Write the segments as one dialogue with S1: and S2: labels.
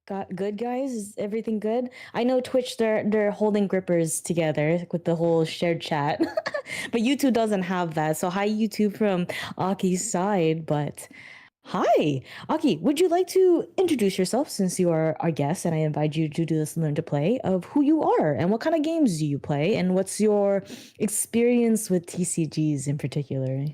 S1: Got good, guys? Is everything good? I know Twitch they're holding grippers together with the whole shared chat. But YouTube doesn't have that. So hi YouTube from Aki's side, but hi. Aki, would you like to introduce yourself since you are our guest and I invite you to do this learn to play of who you are and what kind of games do you play and what's your experience with TCGs in particular?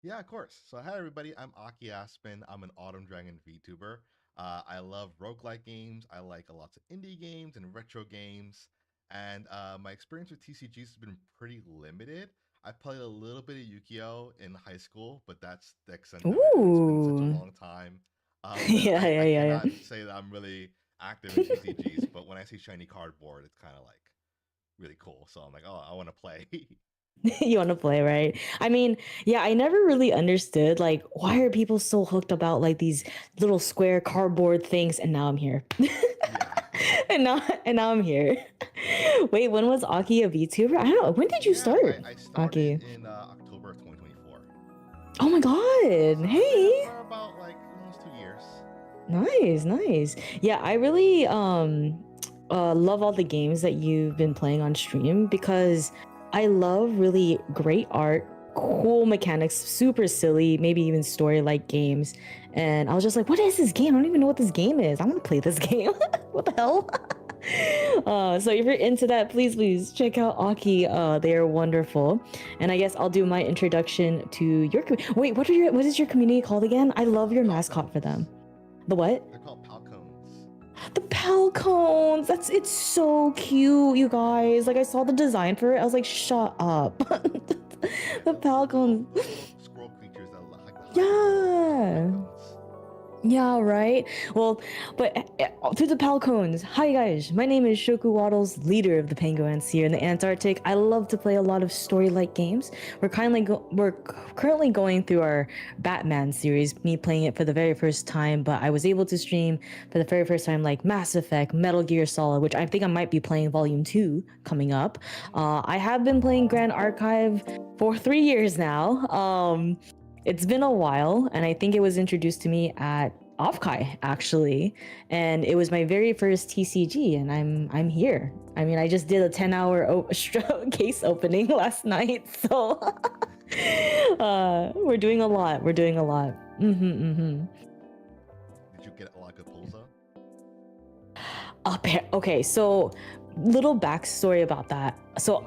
S2: Yeah, of course. So, hi everybody. I'm Aki Aspen. I'm an Autumn Dragon VTuber. I love roguelike games. I like lots of indie games and retro games. And my experience with TCGs has been pretty limited. I played a little bit of Yu-Gi-Oh in high school, but that's the extent of it. And it's been such a
S1: Ooh.
S2: long time that
S1: Yeah, yeah,
S2: I
S1: yeah,
S2: cannot
S1: yeah.
S2: say that I'm really active in TCGs. But when I see shiny cardboard, it's kind of like really cool. So I'm like, oh, I want to play.
S1: You want to play, right? I mean, yeah, I never really understood like why are people so hooked about like these little square cardboard things and now I'm here.
S2: Yeah.
S1: and now I'm here. Wait, when was Aki a VTuber? I don't know. When did you
S2: Yeah,
S1: start,
S2: I started
S1: Aki?
S2: in October of 2024.
S1: Oh my god.
S2: So I've been
S1: Hey.
S2: for about like almost 2 years.
S1: Nice, nice. Yeah, I really love all the games that you've been playing on stream because I love really great art, cool mechanics, super silly, maybe even story-like games. And I was just like, what is this game? I don't even know what this game is. I want to play this game. What the hell? So if you're into that, please check out Aki. They are wonderful. And I guess I'll do my introduction to your wait, what is your community called again? I love your mascot for them.
S2: Falcons.
S1: The what?
S2: They're called Falcons.
S1: The Palcones. It's so cute, you guys. Like I saw the design for it. I was like, shut up.
S2: Yeah,
S1: The
S2: those
S1: Palcone.
S2: little squirrel creatures that look like the hyenas. Those are
S1: Yeah.
S2: Falcons.
S1: Yeah, right. Well, but to the Palcones. Hi guys, my name is Shoku Waddles, leader of the Penguins here in the Antarctic. I love to play a lot of story-like games. We're currently going through our Batman series. Me playing it for the very first time, but I was able to stream for the very first time like Mass Effect, Metal Gear Solid, which I think I might be playing Volume 2 coming up. I have been playing Grand Archive for 3 years now. It's been a while, and I think it was introduced to me at Offkai actually, and it was my very first TCG, and I'm here. I mean, I just did a 10-hour case opening last night, so we're doing a lot. We're doing a lot.
S2: Did you get a lot of good pulls though?
S1: Okay, so little backstory about that. So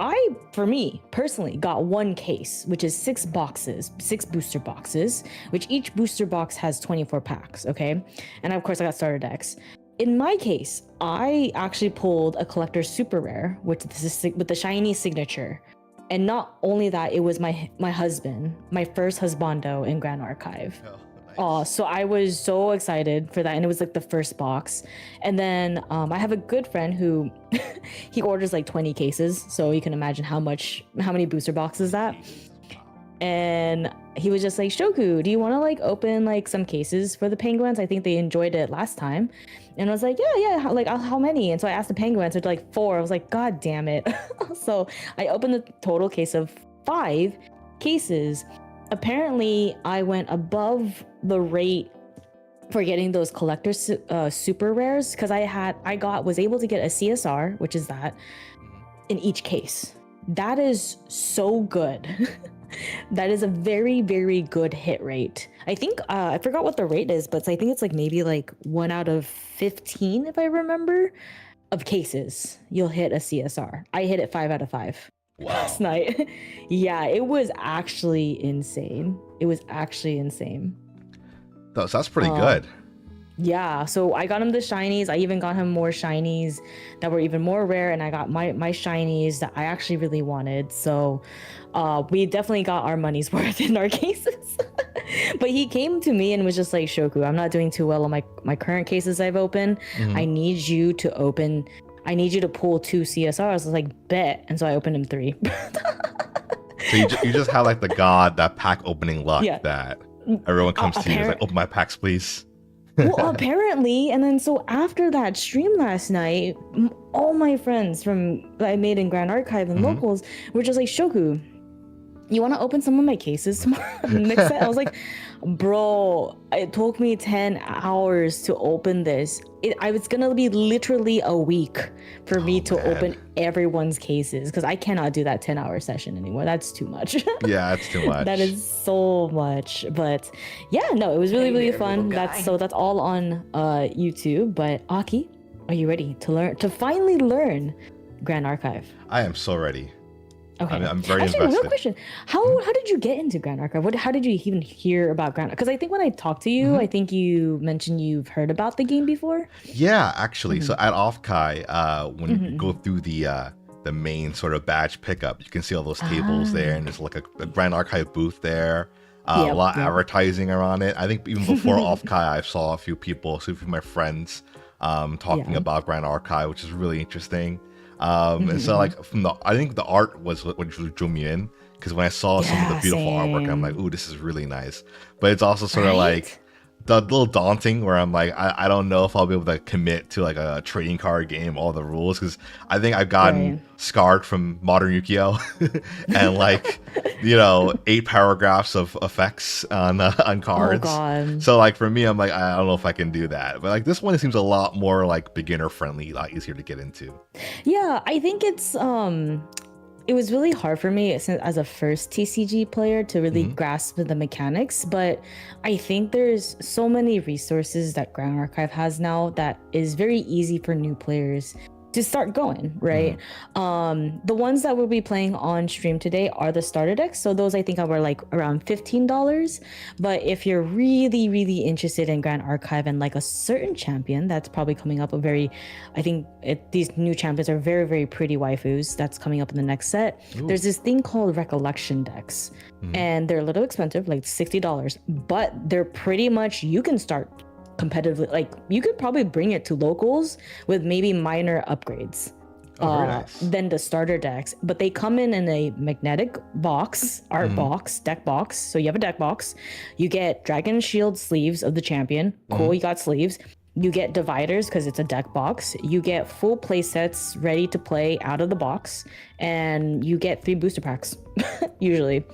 S1: for me personally, got one case, which is 6 boxes, 6 booster boxes, which each booster box has 24 packs. Okay, and of course I got starter decks. In my case, I actually pulled a collector super rare, with the shiny signature. And not only that, it was my husband, my first husbando in Grand Archive.
S2: Oh,
S1: Oh,
S2: nice.
S1: so I was so excited for that, and it was like the first box. And then I have a good friend who he orders like 20 cases, so you can imagine how many booster boxes
S2: 20
S1: that.
S2: cases. Wow.
S1: And he was just like, Shoku, do you want to like open like some cases for the penguins? I think they enjoyed it last time. And I was like, yeah, like how many? And so I asked the penguins, so like 4. I was like, God damn it. So I opened the total case of 5 cases. Apparently, I went above the rate for getting those collector super rares because was able to get a CSR, which is that,
S2: Mm-hmm.
S1: in each case. That is so good. That is a very, very good hit rate. I think I forgot what the rate is, but I think it's like maybe like 1 out of 15, if I remember, of cases you'll hit a CSR. I hit it 5 out of 5 last
S2: Wow.
S1: night. Yeah, it was actually insane. It was actually insane.
S2: That's pretty
S1: Uh,
S2: good.
S1: yeah, so I got him the shinies. I even got him more shinies that were even more rare, and I got my shinies that I actually really wanted. So we definitely got our money's worth in our cases. But he came to me and was just like, Shoku, I'm not doing too well on my current cases I've opened.
S2: Mm-hmm.
S1: I need you to pull 2 CSRs. I was like, bet. And so I opened him 3.
S2: So you just have like that pack opening luck
S1: Yeah.
S2: that everyone comes to you and is like, open my packs, please.
S1: Well, apparently, and then so after that stream last night, all my friends from that I made in Grand Archive and locals were just like, Shoku, you want to open some of my cases tomorrow? Mix it. I was like, bro, it took me 10 hours to open this. I was gonna be literally a week for me to open everyone's cases because I cannot do that 10-hour session anymore. That's too much.
S2: Yeah, that's too much.
S1: That is so much. But yeah, no, it was really fun. That's all on YouTube. But Aki, are you ready to finally learn Grand Archive?
S2: I am so ready.
S1: Okay.
S2: I'm very
S1: Actually,
S2: invested.
S1: real question. How did you get into Grand Archive? How did you even hear about Grand Archive? Because I think when I talked to you, I think you mentioned you've heard about the game before.
S2: Yeah, actually. So at Offkai, when you go through the main sort of badge pickup, you can see all those tables there, and there's like a Grand Archive booth there. A lot of advertising around it. I think even before Offkai, I saw a few my friends talking about Grand Archive, which is really interesting. And so like I think the art was what really drew me in, because when I saw some of the beautiful artwork, I'm like, ooh, this is really nice. But it's also sort of like a little daunting, where I'm like, I don't know if I'll be able to commit to like a trading card game, all the rules, because I think I've gotten scarred from Modern Yu-Gi-Oh! And like, 8 paragraphs of effects on cards.
S1: Oh God.
S2: So like for me, I'm like, I don't know if I can do that. But like this one, it seems a lot more like beginner friendly, a lot easier to get into.
S1: Yeah, I think it was really hard for me as a first TCG player to really grasp the mechanics, but I think there's so many resources that Grand Archive has now that is very easy for new players to start going, right? The ones that we'll be playing on stream today are the starter decks. So those I think are like around $15. But if you're really interested in Grand Archive and like a certain champion that's probably coming up, these new champions are very pretty waifus that's coming up in the next set. Ooh. There's this thing called recollection decks, and they're a little expensive, like $60, but they're pretty much, you can start competitively, like you could probably bring it to locals with maybe minor upgrades than the starter decks, but they come in a magnetic box, art box, deck box. So you have a deck box, you get dragon shield sleeves of the champion, cool, you got sleeves, you get dividers because it's a deck box, you get full play sets ready to play out of the box, and you get 3 booster packs usually.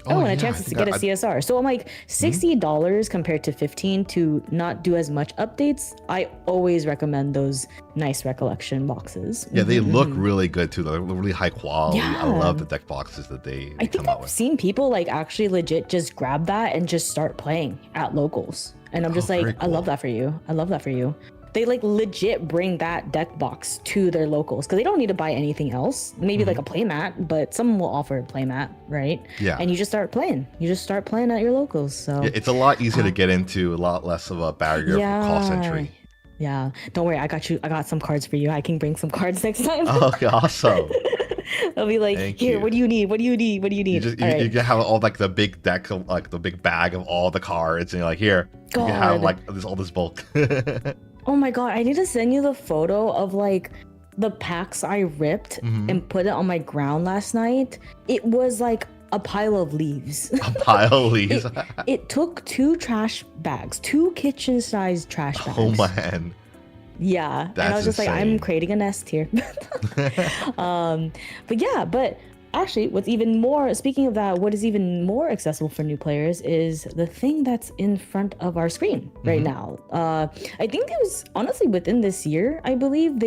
S1: And a chance to get a CSR. So I'm like, $60 compared to $15 to not do as much updates. I always recommend those nice recollection boxes.
S2: Yeah, they look really good too. They're really high quality. I love the deck boxes that they come out with. I've
S1: seen people like actually legit just grab that and just start playing at locals. And I'm just like, cool. I love that for you. I love that for you. They like legit bring that deck box to their locals because they don't need to buy anything else. Maybe like a playmat, but someone will offer a playmat, right? Yeah. And you just start playing. You just start playing at your locals. So
S2: yeah, it's a lot easier to get into, a lot less of a barrier for cost entry.
S1: Yeah. Don't worry, I got you. I got some cards for you. I can bring some cards next time.
S2: Okay, awesome.
S1: I'll be like, here, what do you need? What do you need? What do you need?
S2: You can have all like the big deck, like the big bag of all the cards, and you're like, here, you can have like all this bulk.
S1: Oh my God, I need to send you the photo of like the packs I ripped and put it on my ground last night. It was like a pile of leaves.
S2: A pile of leaves?
S1: It took 2 trash bags, 2 kitchen-sized trash bags.
S2: Oh man.
S1: Yeah.
S2: That's
S1: and I was just
S2: insane.
S1: like, I'm creating a nest here. But actually, speaking of that, what is even more accessible for new players is the thing that's in front of our screen right now. I think it was honestly within this year, I believe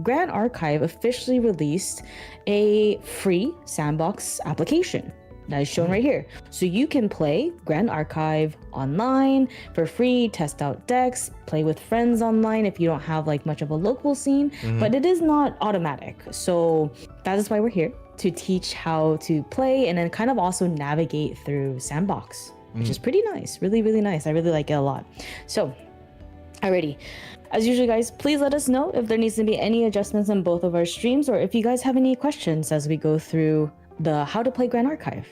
S1: Grand Archive officially released a free sandbox application that is shown right here. So you can play Grand Archive online for free, test out decks, play with friends online if you don't have like much of a local scene, but it is not automatic. So that is why we're here, to teach how to play and then kind of also navigate through sandbox, which is pretty nice, really nice. I really like it a lot. So alrighty, as usual guys, please let us know if there needs to be any adjustments on both of our streams, or if you guys have any questions as we go through the how to play Grand Archive.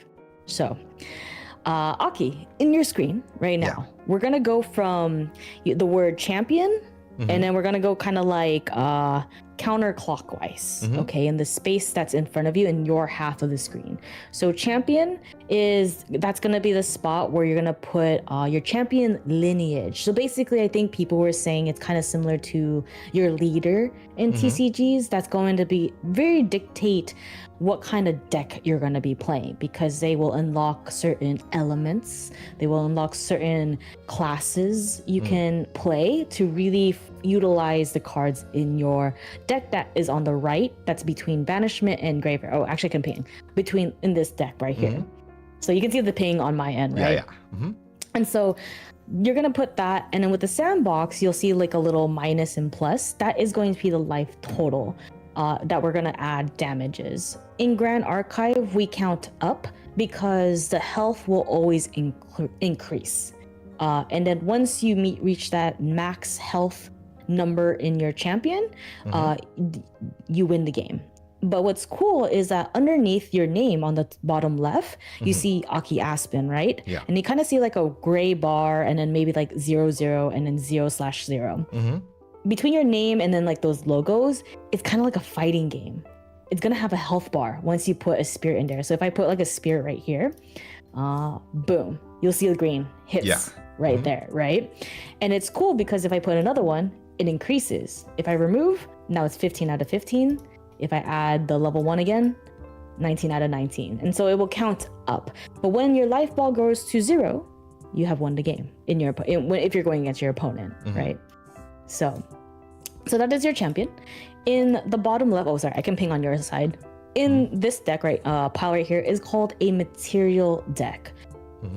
S1: So Aki, in your screen right now, we're gonna go from the word champion, and then we're gonna go kind of like counterclockwise, okay, in the space that's in front of you in your half of the screen. So champion that's gonna be the spot where you're gonna put your champion lineage. So basically, I think people were saying it's kind of similar to your leader in TCGs. That's going to be very dictate what kind of deck you're going to be playing, because they will unlock certain elements, they will unlock certain classes you can play to really utilize the cards in your deck that is on the right, that's between banishment and graveyard. Oh, actually campaign between in this deck right here. So you can see the ping on my end, right? And so you're going to put that, and then with the sandbox, you'll see like a little minus and plus. That is going to be the life total that we're going to add damages. In Grand Archive, we count up because the health will always increase. And then once you reach that max health number in your champion, you win the game. But what's cool is that underneath your name on the bottom left, you see Aki Aspen, right?
S2: Yeah.
S1: And you kind of see like a gray bar and then maybe like 00 and then 0/0. Between your name and then like those logos, it's kind of like a fighting game. It's going to have a health bar once you put a spirit in there. So if I put like a spirit right here, boom, you'll see the green hits right there, right? And it's cool because if I put another one, it increases. If I remove, now it's 15 out of 15. If I add the level 1 again, 19 out of 19. And so it will count up. But when your life ball goes to 0, you have won the game if you're going against your opponent, right? So that is your champion. In the bottom left, oh sorry, I can ping on your side. In this deck, right, pile right here is called a material deck.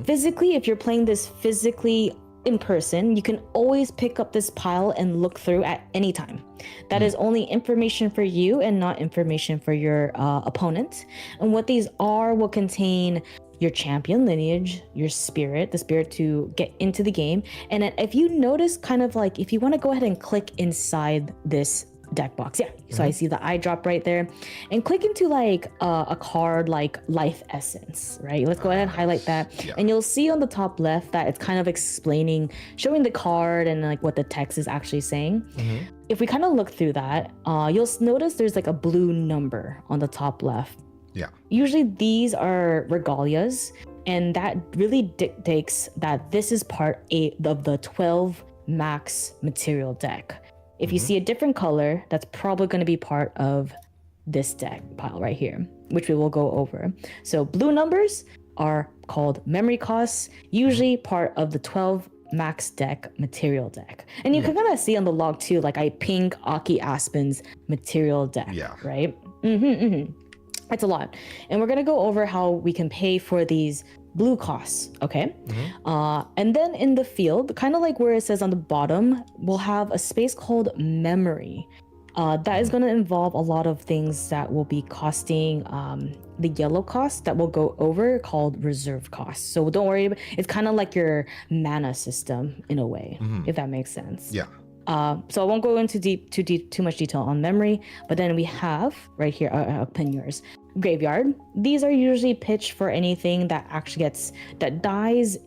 S1: Physically, if you're playing this physically in person, you can always pick up this pile and look through at any time. That is only information for you and not information for your opponent. And what these are will contain your champion lineage, your spirit, the spirit to get into the game. And if you notice, kind of like if you want to go ahead and click inside this deck box, so I see the eye drop right there, and click into like a card like Life Essence, right? Let's go ahead and highlight that, and you'll see on the top left that it's kind of showing the card and like what the text is actually saying. If we kind of look through that, you'll notice there's like a blue number on the top left. Usually these are regalias, and that really dictates that this is part 8 of the 12 max material deck. If you see a different color, that's probably going to be part of this deck pile right here, which we will go over. So blue numbers are called memory costs, usually part of the 12 max deck material deck. And you can kind of see on the log too, like I ping Aki Aspen's material deck, right? It's a lot. And we're going to go over how we can pay for these blue costs, okay? And then in the field, kind of like where it says on the bottom, we'll have a space called memory. That is going to involve a lot of things that will be costing the yellow cost that we'll go over, called reserve costs. So don't worry, it's kind of like your mana system in a way, if that makes sense. So I won't go into too much detail on memory, but then we have right here, I'll pin yours, graveyard. These are usually pitched for anything that actually that dies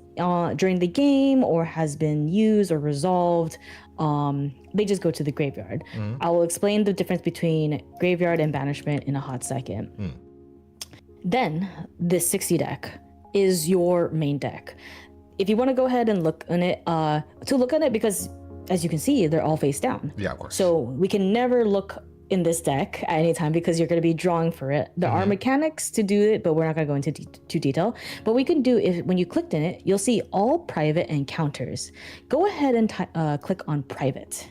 S1: during the game or has been used or resolved. They just go to the graveyard. I will explain the difference between graveyard and banishment in a hot second. Then this 60 deck is your main deck. If you want to go ahead and look at it, because as you can see, they're all face down.
S2: Of course.
S1: So we can never look in this deck at any time because you're going to be drawing for it. There are mechanics to do it, but we're not going to go into too detail. But we can do, when you clicked in it, you'll see all private encounters. Go ahead and click on private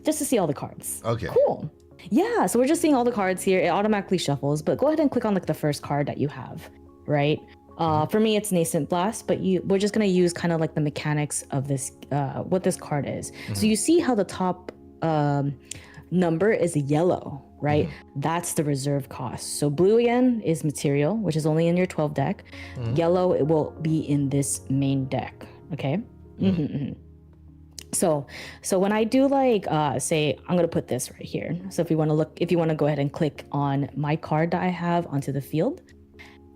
S1: just to see all the cards.
S2: Okay.
S1: Cool. Yeah, so we're just seeing all the cards here. It automatically shuffles, but go ahead and click on like the first card that you have, right? For me, it's Nascent Blast, but we're just going to use kind of like the mechanics of this, what this card is. So you see how the top number is yellow, right? That's the reserve cost. So blue again is material, which is only in your 12 deck. Yellow, it will be in this main deck, okay? So when I do like, say, I'm going to put this right here. So if you want to go ahead and click on my card that I have onto the field,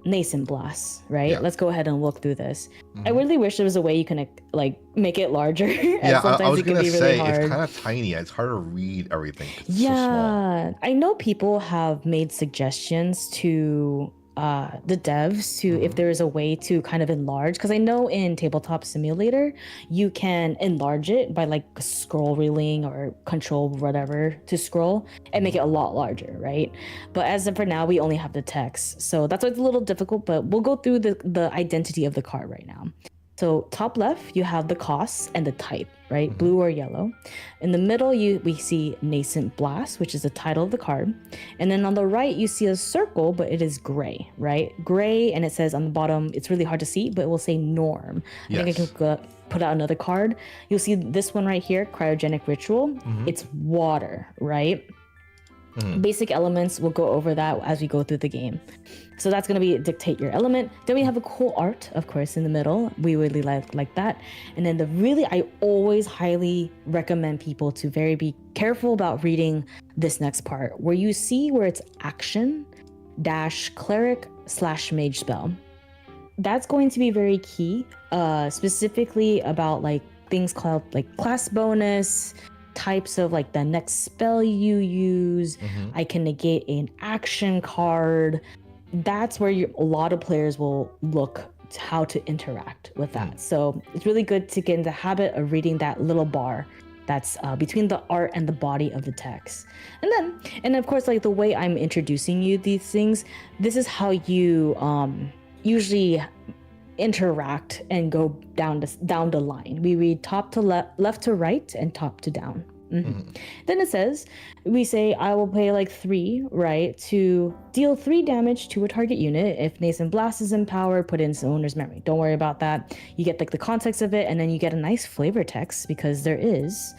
S1: Nascent Blast, right? Let's go ahead and look through this. I really wish there was a way you can like make it larger.
S2: I was gonna say
S1: really
S2: it's kind of tiny. It's hard to read everything. It's so
S1: I know people have made suggestions to the devs to if there is a way to kind of enlarge, because I know in Tabletop Simulator you can enlarge it by like scroll reeling or control whatever to scroll and make it a lot larger, right? But as of for now, we only have the text, so that's why it's a little difficult. But we'll go through the identity of the card right now. So top left, you have the costs and the type, right? Blue or yellow. In the middle, we see Nascent Blast, which is the title of the card. And then on the right, you see a circle, but it is gray, right? Gray, and it says on the bottom, it's really hard to see, but it will say Norm. I think I can put out another card. You'll see this one right here, Cryogenic Ritual. It's water, right? Basic elements, we'll go over that as we go through the game. So that's going to be dictate your element. Then we have a cool art, of course, in the middle. We really like that. And then I always highly recommend people to be careful about reading this next part, where you see where it's action - cleric / mage spell. That's going to be very key, specifically about like things called like class bonus, types of like the next spell you use. I can negate an action card. That's where a lot of players will look to how to interact with that. So it's really good to get in the habit of reading that little bar that's between the art and the body of the text. And of course, like the way I'm introducing you these things, this is how you usually interact and go down the line. We read top to left to right, and top to down. Then it says, we say, I will pay like 3, right, to deal 3 damage to a target unit. If Nascent Blast is empowered, put in its owner's memory. Don't worry about that. You get like the context of it, and then you get a nice flavor text, because there is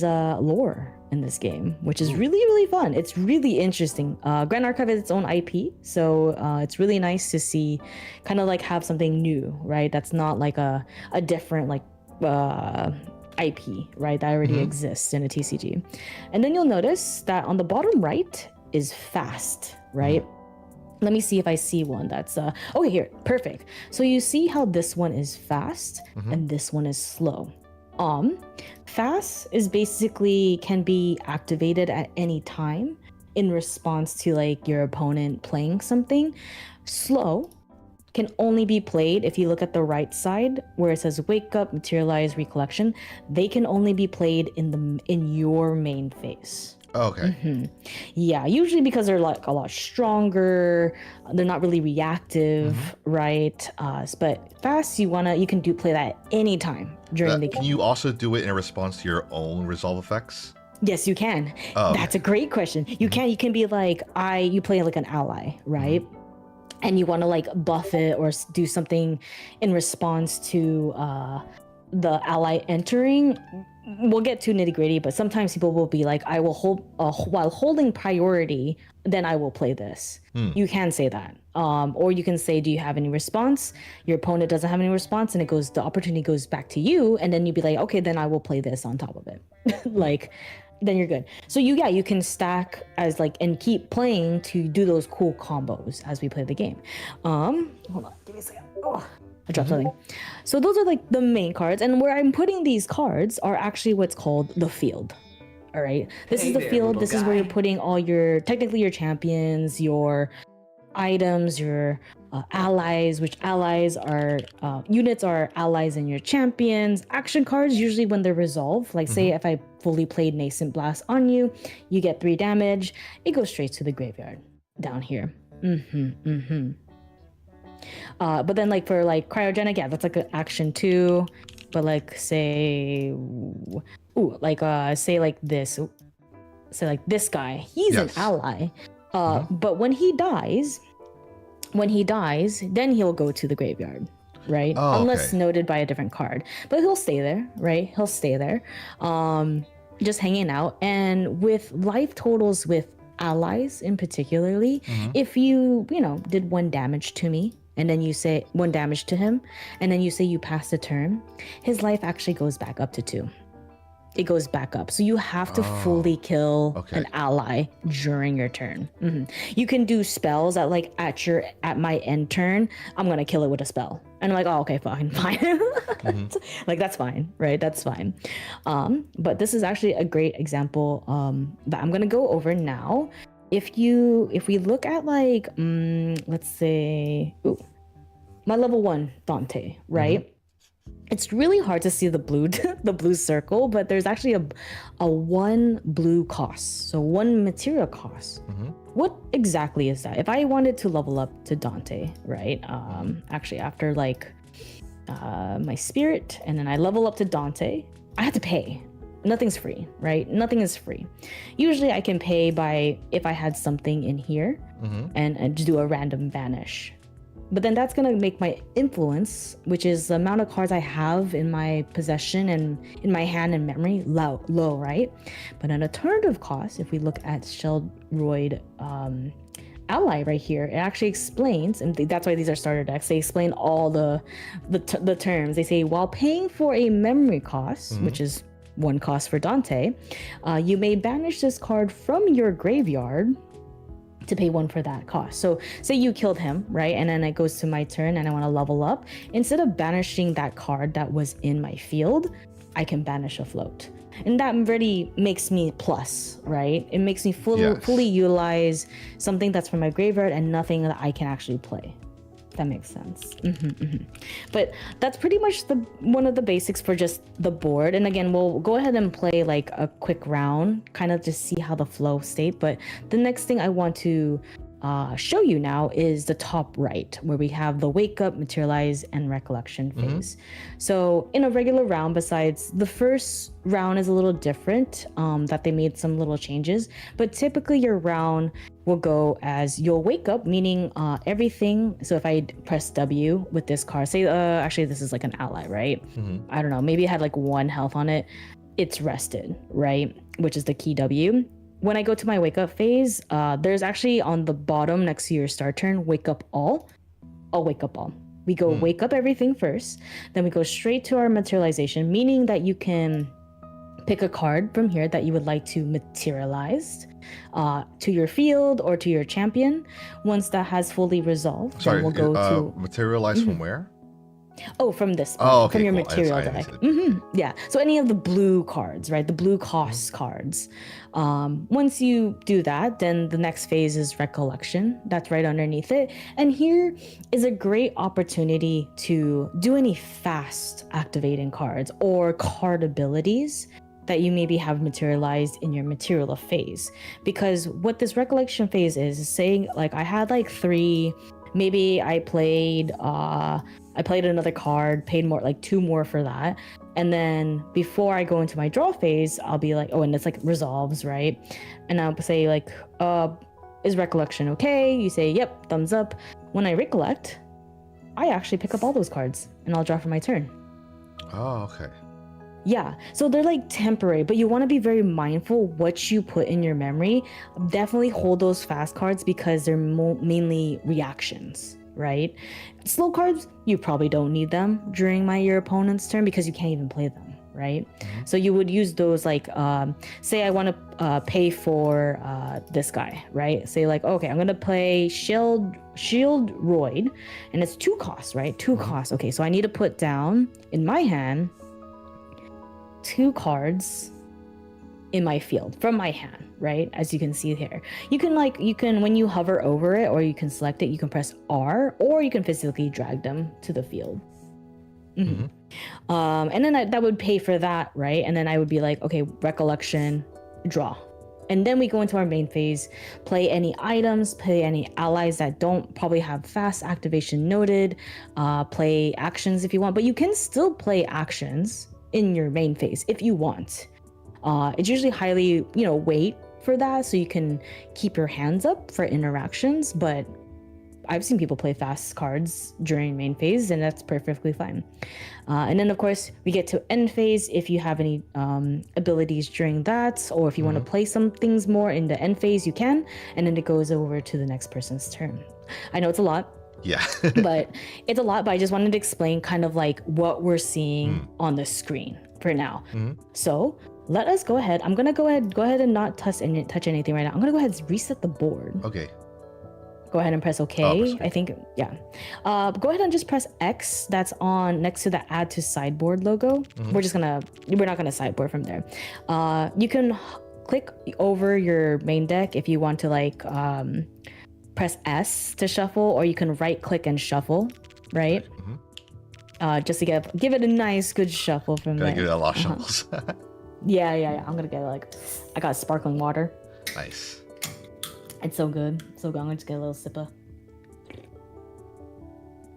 S1: lore in this game, which is really fun. It's really interesting. Grand Archive is its own IP, so it's really nice to see, kind of like have something new, right? That's not like a different like IP, right? That already exists in a TCG. And then you'll notice that on the bottom right is fast, right? Let me see if I see one that's okay, here, perfect. So you see how this one is fast and this one is slow. Fast is basically can be activated at any time in response to like your opponent playing something. Slow can only be played, if you look at the right side where it says wake up, materialize, recollection, they can only be played in your main phase.
S2: Okay.
S1: Yeah, usually because they're like a lot stronger, they're not really reactive, right? But fast, you can play that anytime during the game.
S2: Can you also do it in response to your own resolve effects?
S1: Yes, you can. That's a great question. You can be like, you play like an ally, right? And you want to like buff it or do something in response to the ally entering. We'll get too nitty gritty, but sometimes people will be like, I will hold while holding priority, then I will play this. You can say that. Or you can say, do you have any response? Your opponent doesn't have any response, and the opportunity goes back to you, and then you'd be like, okay, then I will play this on top of it. Like, then you're good. So you can stack as like and keep playing to do those cool combos as we play the game. Hold on, give me a second. Oh, I dropped something. So those are like the main cards, and where I'm putting these cards are actually what's called the field. All right, this is the field. This is where you're putting all your champions, your items, your allies, which allies are units are allies in your champions. Action cards, usually when they're resolved, like say if I fully played Nascent Blast on you, you get 3 damage. It goes straight to the graveyard down here. But then like for like cryogenic, yeah, that's like an action too. But like say say like this guy, he's an ally. But when he dies, then he'll go to the graveyard, right? Unless noted by a different card. But he'll stay there, right? He'll stay there, just hanging out. And with life totals with allies in particularly, if you did 1 damage to me, and then you say 1 damage to him, and then you say you pass the turn, his life actually goes back up to 2. It goes back up. So you have to fully kill an ally during your turn. You can do spells at my end turn, I'm gonna kill it with a spell. And I'm like, oh, okay, fine. Like that's fine, right? That's fine. But this is actually a great example that I'm gonna go over now. if we look at like, let's say, my level 1 Dante, right? It's really hard to see the blue the blue circle, but there's actually a 1 blue cost, so 1 material cost. What exactly is that? If I wanted to level up to Dante, right? Actually, after like my spirit, and then I level up to Dante, I have to pay. Nothing's free, right? Nothing is free. Usually I can pay by if I had something in here and just do a random banish. But then that's gonna make my influence, which is the amount of cards I have in my possession and in my hand and memory, low, right? But an alternative cost, if we look at Sheldroid ally right here, it actually explains, and that's why these are starter decks. They explain all the terms. They say while paying for a memory cost, which is 1 cost for Dante, you may banish this card from your graveyard to pay 1 for that cost. So say you killed him, right? And then it goes to my turn and I want to level up. Instead of banishing that card that was in my field, I can banish a float. And that really makes me plus, right? It makes me fully utilize something that's from my graveyard and nothing that I can actually play. If that makes sense. But that's pretty much one of the basics for just the board. And again, we'll go ahead and play like a quick round, kind of just see how the flow state. But the next thing I want to show you now is the top right, where we have the wake up, materialize, and recollection phase. So in a regular round, besides the first round is a little different, that they made some little changes, but typically your round will go as you'll wake up, meaning everything. So if I press W with this card, say actually this is like an ally, right? I don't know, maybe it had like 1 health on it, it's rested, right? Which is the key W. When I go to my wake up phase, there's actually on the bottom next to your start turn, wake up all. I'll wake up all. We go wake up everything first, then we go straight to our materialization, meaning that you can pick a card from here that you would like to materialize to your field or to your champion. Once that has fully resolved, then we'll go to
S2: materialize from where?
S1: Oh, from this part,
S2: okay,
S1: from your
S2: cool.
S1: material deck. Yeah, so any of the blue cards, right? The blue cost cards. Once you do that, then the next phase is recollection. That's right underneath it. And here is a great opportunity to do any fast activating cards or card abilities that you maybe have materialized in your material phase. Because what this recollection phase is saying, like, I had like 3, maybe I played another card, paid more, like 2 more for that. And then before I go into my draw phase, I'll be like, and it's like resolves, right? And I'll say like, is recollection okay? You say, yep, thumbs up. When I recollect, I actually pick up all those cards and I'll draw for my turn.
S2: Oh, okay.
S1: Yeah, so they're like temporary, but you want to be very mindful what you put in your memory. Definitely hold those fast cards because they're mainly reactions, right? Slow cards, you probably don't need them during your opponent's turn because you can't even play them, right? So you would use those like, say I want to pay for this guy, right? Say like, okay, I'm gonna play Sheldroid, and it's 2 costs, right? 2 costs. Okay, so I need to put down in my hand 2 cards in my field from my hand, right? As you can see here, you can when you hover over it or you can select it, you can press R, or you can physically drag them to the field. And then that would pay for that, right? And then I would be like, okay, recollection, draw. And then we go into our main phase, play any items, play any allies that don't probably have fast activation noted, play actions if you want, but you can still play actions in your main phase if you want. It's usually highly, wait for that so you can keep your hands up for interactions, but I've seen people play fast cards during main phase and that's perfectly fine. And then of course we get to end phase if you have any abilities during that, or if you want to play some things more in the end phase, you can, and then it goes over to the next person's turn. I know it's a lot.
S2: Yeah.
S1: But it's a lot, but I just wanted to explain kind of like what we're seeing on the screen for now. So let us go ahead. I'm gonna go ahead and not touch anything right now. I'm gonna go ahead and reset the board.
S2: Okay.
S1: Go ahead and press OK. I think, yeah. Go ahead and just press X. That's on next to the add to sideboard logo. We're not gonna sideboard from there. You can click over your main deck if you want to like press S to shuffle, or you can right click and shuffle, right? Just to give it a nice good shuffle from there.
S2: Gotta give it a lot of shuffles.
S1: Yeah. I'm gonna get I got sparkling water.
S2: Nice.
S1: It's so good. So good. I'm gonna just get a little sipper.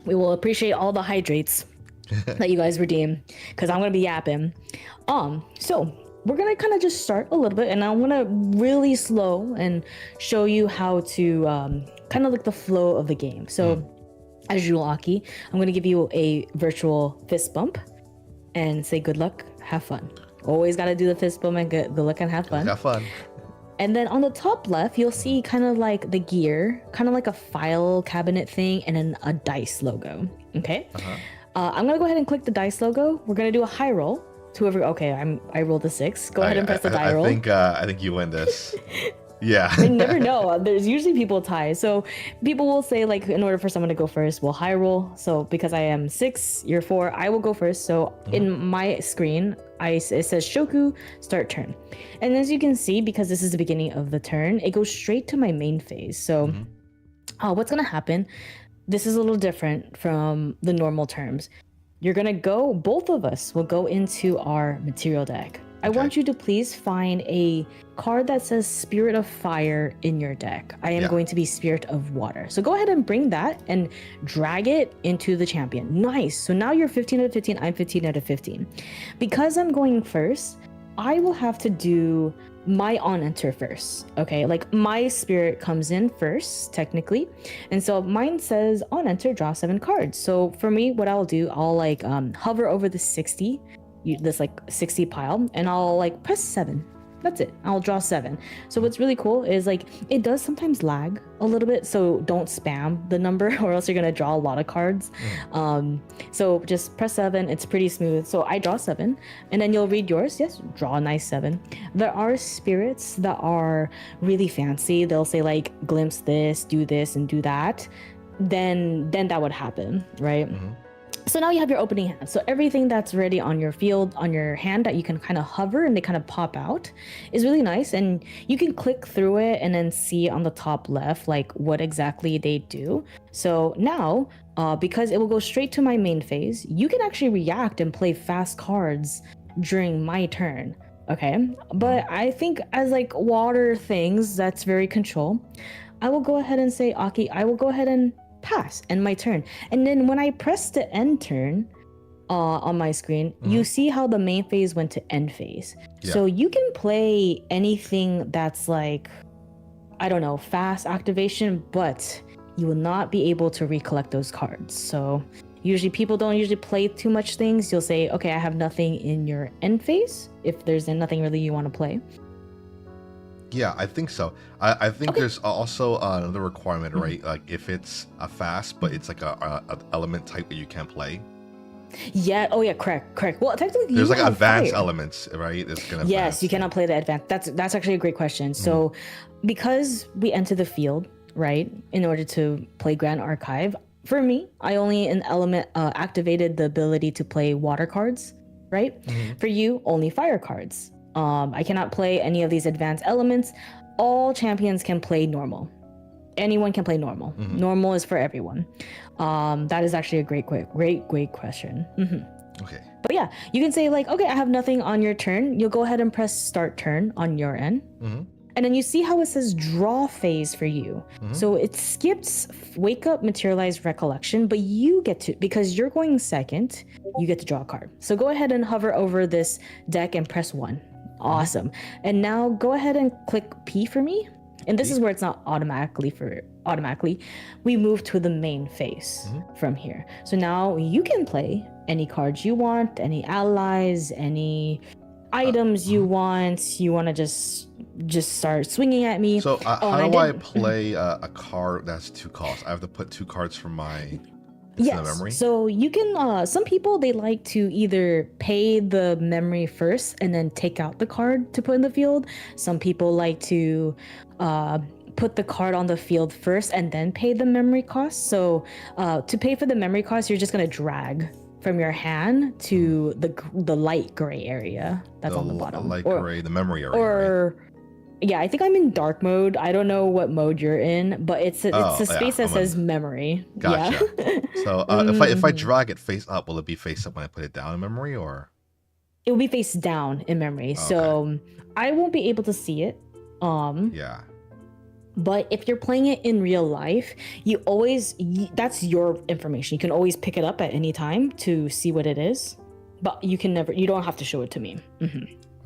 S1: We will appreciate all the hydrates that you guys redeem, because I'm gonna be yapping. So we're gonna kind of just start a little bit, and I'm gonna really slow and show you how to kind of like the flow of the game. So as usual, Aki, I'm gonna give you a virtual fist bump and say good luck, have fun. Always gotta do the fist bump and good luck and have fun.
S2: Have fun.
S1: And then on the top left, you'll see kind of like the gear, kind of like a file cabinet thing, and then a dice logo. Okay. I'm gonna go ahead and click the dice logo. We're gonna do a high roll. To whoever. Okay, I rolled a 6. Go ahead and press the die roll.
S2: I think you win this. Yeah.
S1: You never know. There's usually people tie. So people will say, like, in order for someone to go first, we'll high roll. So because I am 6, you're 4, I will go first. So in my screen, it says Shoku, start turn. And as you can see, because this is the beginning of the turn, it goes straight to my main phase. So what's going to happen, this is a little different from the normal terms. You're going to go, both of us will go into our material deck. I want you to please find a card that says Spirit of Fire in your deck. I am going to be Spirit of Water. So go ahead and bring that and drag it into the champion. Nice. So now you're 15 out of 15. I'm 15 out of 15. Because I'm going first, I will have to do my on enter first. Okay, like my spirit comes in first, technically. And so mine says on enter, draw 7 cards. So for me, what I'll do, I'll like hover over the 60. This like 60 pile, and I'll like press 7. That's it. I'll draw 7. So what's really cool is like it does sometimes lag a little bit, so don't spam the number or else you're gonna draw a lot of cards. So just press 7. It's pretty smooth. So I draw 7, and then you'll read yours. Yes, draw a nice 7. There are spirits that are really fancy. They'll say like glimpse this, do this, and do that. Then that would happen, right? So now you have your opening hand. So everything that's ready on your field, on your hand that you can kind of hover and they kind of pop out is really nice. And you can click through it and then see on the top left, like what exactly they do. So now, because it will go straight to my main phase, you can actually react and play fast cards during my turn. Okay. But I think as like water things, that's very control. I will go ahead and say, Aki, I will go ahead and pass and my turn. And then when I press the end turn on my screen, you see how the main phase went to end phase. So you can play anything that's like, I don't know, fast activation, but you will not be able to recollect those cards. So usually people don't usually play too much things. You'll say, okay, I have nothing in your end phase if there's nothing really you want to play.
S2: Yeah, I think so. I think there's also another requirement, right? Like if it's a fast, but it's like a element type that you can't play.
S1: Yeah. Oh yeah. Correct. Well, technically,
S2: there's like advanced elements, right? It's gonna.
S1: Yes, you cannot play the advanced. That's actually a great question. So, because we enter the field, right, in order to play Grand Archive, for me, I only an element activated the ability to play water cards, right? For you, only fire cards. I cannot play any of these advanced elements. All champions can play normal. Anyone can play normal. Normal is for everyone. That is actually a great question.
S2: Okay.
S1: But yeah, you can say like, okay, I have nothing on your turn. You'll go ahead and press start turn on your end. And then you see how it says draw phase for you. So it skips wake up, materialize, recollection, but you get to, because you're going second, you get to draw a card. So go ahead and hover over this deck and press 1. Awesome. And now go ahead and click P for me. And this is where it's not automatically. We move to the main phase from here. So now you can play any cards you want, any allies, any items you want. You want to just start swinging at me.
S2: So how do I play a card that's 2 costs? I have to put 2 cards from my memory?
S1: So you can, some people, they like to either pay the memory first and then take out the card to put in the field. Some people like to put the card on the field first and then pay the memory cost. So to pay for the memory cost, you're just going to drag from your hand to the light gray area that's on the bottom.
S2: Light gray, the memory area.
S1: Yeah, I think I'm in dark mode. I don't know what mode you're in, but it's a
S2: Oh, yeah,
S1: space that
S2: I'm
S1: says
S2: in.
S1: memory. Yeah.
S2: Gotcha. So if I
S1: Mhm.
S2: drag it face up, will it be face up when I put it down in memory, or?
S1: It will be face down in memory,
S2: Okay.
S1: so I won't be able to see it.
S2: Yeah.
S1: But if you're playing it in real life, that's your information. You can always pick it up at any time to see what it is, but you don't have to show it to me.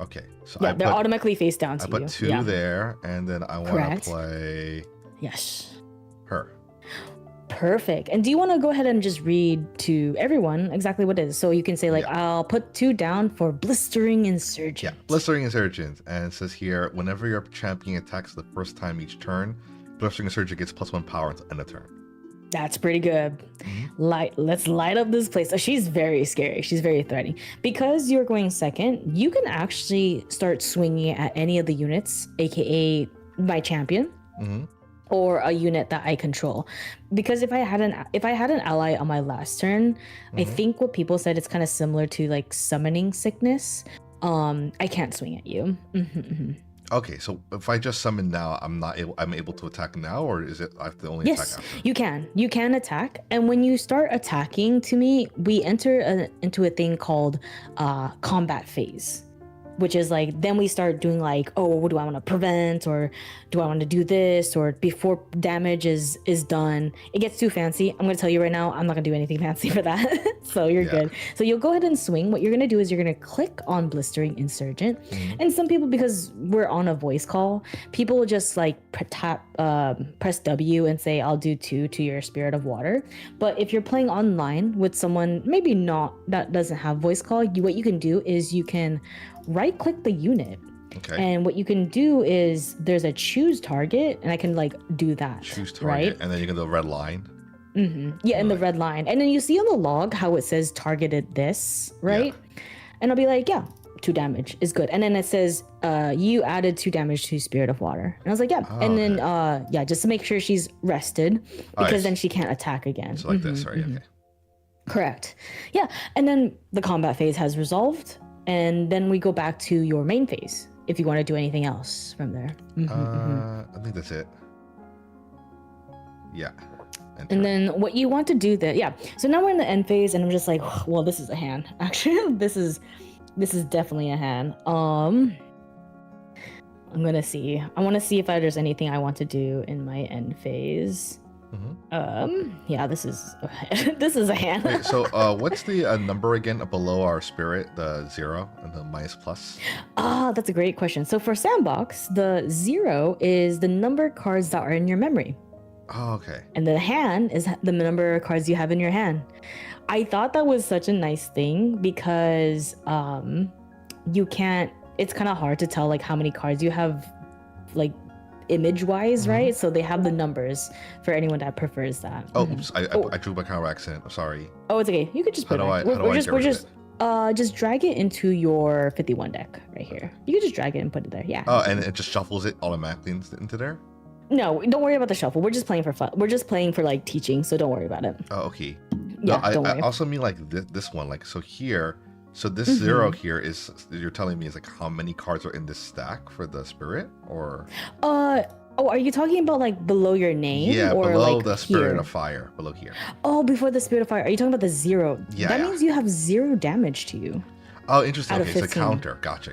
S2: Okay. So
S1: Yeah, they're automatically face down to
S2: I put
S1: you.
S2: 2
S1: Yeah,
S2: there, and then I want
S1: correct.
S2: to play
S1: Yes.
S2: her.
S1: Perfect. And do you want to go ahead and just read to everyone exactly what it is? So you can say, like,
S2: Yeah.
S1: I'll put 2 down for blistering insurgent.
S2: Yeah, Blistering Insurgent. And it says here, whenever your champion attacks the first time each turn, Blistering Insurgent gets +1 power until end of turn.
S1: That's pretty good. Let's light up this place. So she's very scary. She's very threatening. Because you're going second, you can actually start swinging at any of the units, aka my champion. Or a unit that I control, because if I had an ally on my last turn, I think what people said it's kind of similar to like summoning sickness. I can't swing at you.
S2: Okay, so if I just summon now, I'm able to attack now, or is it I have to only attack
S1: Yes,
S2: after?
S1: you can attack, and when you start attacking, to me, we enter into a thing called combat phase, which is like, then we start doing like, oh, what do I want to prevent, or do I want to do this, or before damage is done. It gets too fancy. I'm gonna tell you right now, I'm not gonna do anything fancy for that. So you're good. So you'll go ahead and swing. What you're gonna do is you're gonna click on Blistering Insurgent, and some people, because we're on a voice call, people will just like press W and say, I'll do 2 to your Spirit of Water. But if you're playing online with someone maybe not that doesn't have voice call, what you can do is you can right click the unit.
S2: Okay.
S1: And what you can do is there's a choose target, and I can like do that.
S2: Choose target,
S1: right?
S2: and then you can do a red line.
S1: Yeah, in the red line. And then you see on the log how it says targeted this, right?
S2: Yeah.
S1: And I'll be like, yeah, 2 damage is good. And then it says, you added 2 damage to Spirit of Water. And I was like, yeah. And then, yeah, just to make sure she's rested, because then she can't attack again.
S2: So like this, right? Okay.
S1: Correct. Yeah. And then the combat phase has resolved. And then we go back to your main phase if you want to do anything else from there.
S2: I think that's it. Yeah. Enter.
S1: And then what you want to do that, yeah. So now we're in the end phase, and I'm just like, well, this is a hand. Actually, this is definitely a hand. I'm gonna see. I want to see if there's anything I want to do in my end phase. Yeah, this is a hand.
S2: Wait, so what's the number again below our spirit? The 0 and the -+?
S1: That's a great question. So for Sandbox, the 0 is the number of cards that are in your memory.
S2: Oh, okay.
S1: And the hand is the number of cards you have in your hand. I thought that was such a nice thing, because you can't, it's kind of hard to tell like how many cards you have, like image wise, right? So they have the numbers for anyone that prefers that.
S2: Oh, oops, I drew my counter accent. I'm sorry.
S1: Oh, it's okay. You could just put it. Just drag it into your 51 deck right here. You can just drag it and put it there. Yeah.
S2: Oh, and it just shuffles it automatically into there?
S1: No, don't worry about the shuffle. We're just playing for fun. We're just playing for like teaching, so don't worry about it.
S2: Oh, okay.
S1: Yeah,
S2: no,
S1: don't worry.
S2: I also mean like this one. Like, so here, so this 0 here is, you're telling me is like how many cards are in this stack for the spirit, or?
S1: Oh, are you talking about like below your name?
S2: Yeah,
S1: or
S2: below
S1: like
S2: the Spirit
S1: here?
S2: of Fire, below here.
S1: Oh, before the Spirit of Fire. Are you talking about the 0?
S2: Yeah.
S1: That means you have 0 damage to you.
S2: Oh, interesting.
S1: Out of
S2: Okay, it's a
S1: 15.
S2: counter. Gotcha.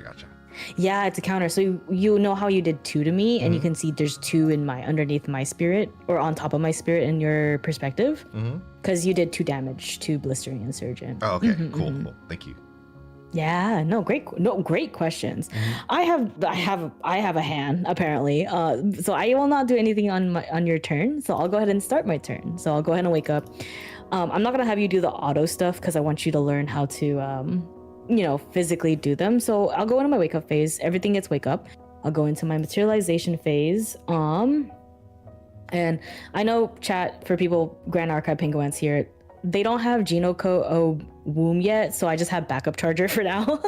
S1: Yeah, it's a counter. So you know how you did 2 to me, and you can see there's 2 in underneath my spirit, or on top of my spirit in your perspective, because you did 2 damage to Blistering Insurgent.
S2: Oh, okay. Cool. Thank you.
S1: Yeah, great questions. I have a hand apparently. So I will not do anything on your turn. So I'll go ahead and start my turn. So I'll go ahead and wake up. I'm not gonna have you do the auto stuff, because I want you to learn how to physically do them. So I'll go into my wake up phase. Everything gets wake up. I'll go into my materialization phase. And I know, chat, for people, Grand Archive Penguins here, they don't have Genoko Womb yet, so I just have backup charger for now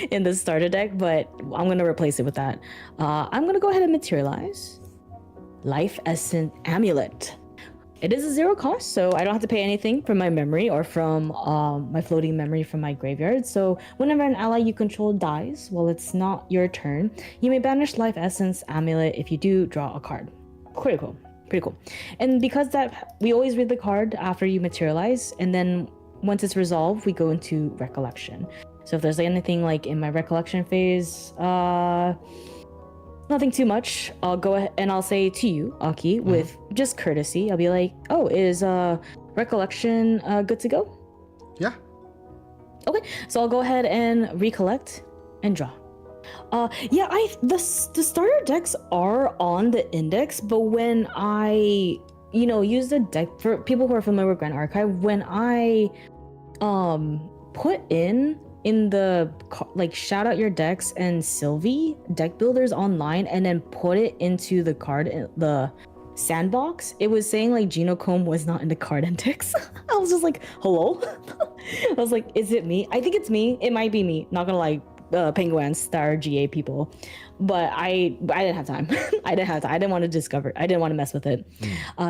S1: in the starter deck, but I'm gonna replace it with that. I'm gonna go ahead and materialize Life Essence Amulet. It is a 0 cost, so I don't have to pay anything from my memory or from my floating memory from my graveyard. So whenever an ally you control dies while it's not your turn, you may banish Life Essence Amulet. If you do, draw a card. Pretty cool. Pretty cool. And because that, we always read the card after you materialize, and then once it's resolved, we go into Recollection. So if there's anything like in my Recollection phase, nothing too much. I'll go ahead and I'll say to you, Aki, with just courtesy, I'll be like, oh, is Recollection good to go?
S2: Yeah.
S1: Okay, so I'll go ahead and recollect and draw. Yeah, the starter decks are on the index, but when I, use the deck, for people who are familiar with Grand Archive, when I put in the like shout out your decks and Sylvie deck builders online and then put it into the card the sandbox, it was saying like Genocomb was not in the card index. I was just like, hello. I was like, is it me? I think it's me. It might be me, not gonna lie. Penguin Star GA people, but I didn't have time. I didn't want to discover. I didn't want to mess with it.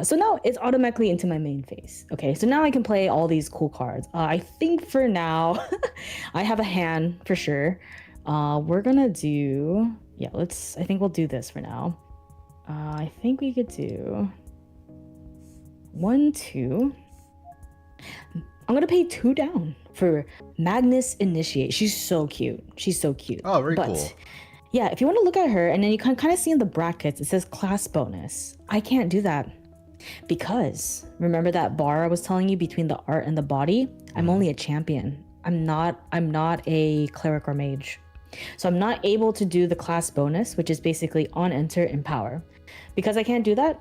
S1: So now it's automatically into my main phase. Okay, so now I can play all these cool cards. I think for now, I have a hand for sure. We're gonna do, I think we'll do this for now. I think we could do 1, 2. I'm gonna pay 2 down for Magnus Initiate. She's so cute.
S2: Oh, very cool.
S1: Yeah, if you want to look at her, and then you can kind of see in the brackets, it says class bonus. I can't do that because remember that bar I was telling you between the art and the body? I'm only a champion. I'm not a cleric or mage. So I'm not able to do the class bonus, which is basically on enter empower. Because I can't do that,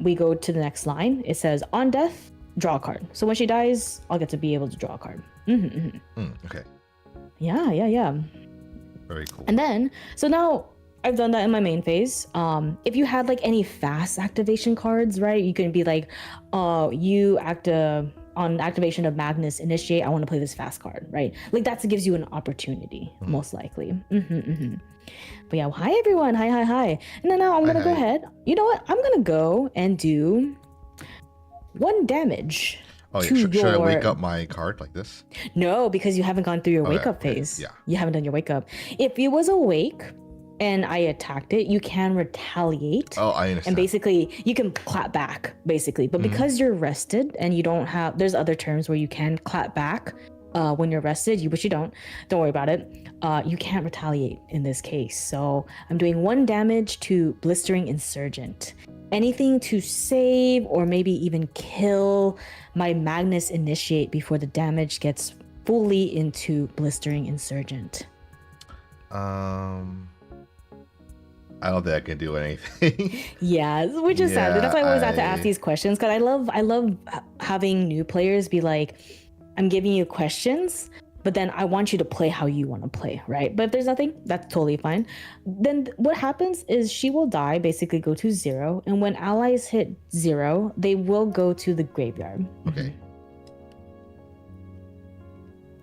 S1: we go to the next line. It says on death, draw a card. So when she dies, I'll get to be able to draw a card.
S2: Okay.
S1: Yeah.
S2: Very cool.
S1: And then, so now I've done that in my main phase. If you had like any fast activation cards, right? You can be like, you on activation of Magnus Initiate, I want to play this fast card, right? Like that gives you an opportunity, most likely. But yeah, hi everyone. Hi. And then now I'm going to go ahead. You know what? I'm going to go and do 1 damage.
S2: Oh, yeah. Should I wake up my card like this?
S1: No, because you haven't gone through your wake up phase.
S2: Yeah.
S1: You haven't done your wake up. If you was awake and I attacked it, you can retaliate.
S2: Oh, I understand.
S1: And basically, you can clap back, basically. But because you're rested and you don't have, there's other terms where you can clap back when you're rested, which you don't worry about it. You can't retaliate in this case. So I'm doing 1 damage to Blistering Insurgent. Anything to save or maybe even kill my Magnus Initiate before the damage gets fully into Blistering Insurgent.
S2: I don't think I can do anything.
S1: Yeah, which is sad. That's why I always have to ask these questions, because I love having new players be like, I'm giving you questions, but then I want you to play how you want to play, right? But if there's nothing, that's totally fine. Then what happens is she will die, basically go to 0. And when allies hit 0, they will go to the graveyard.
S2: Okay.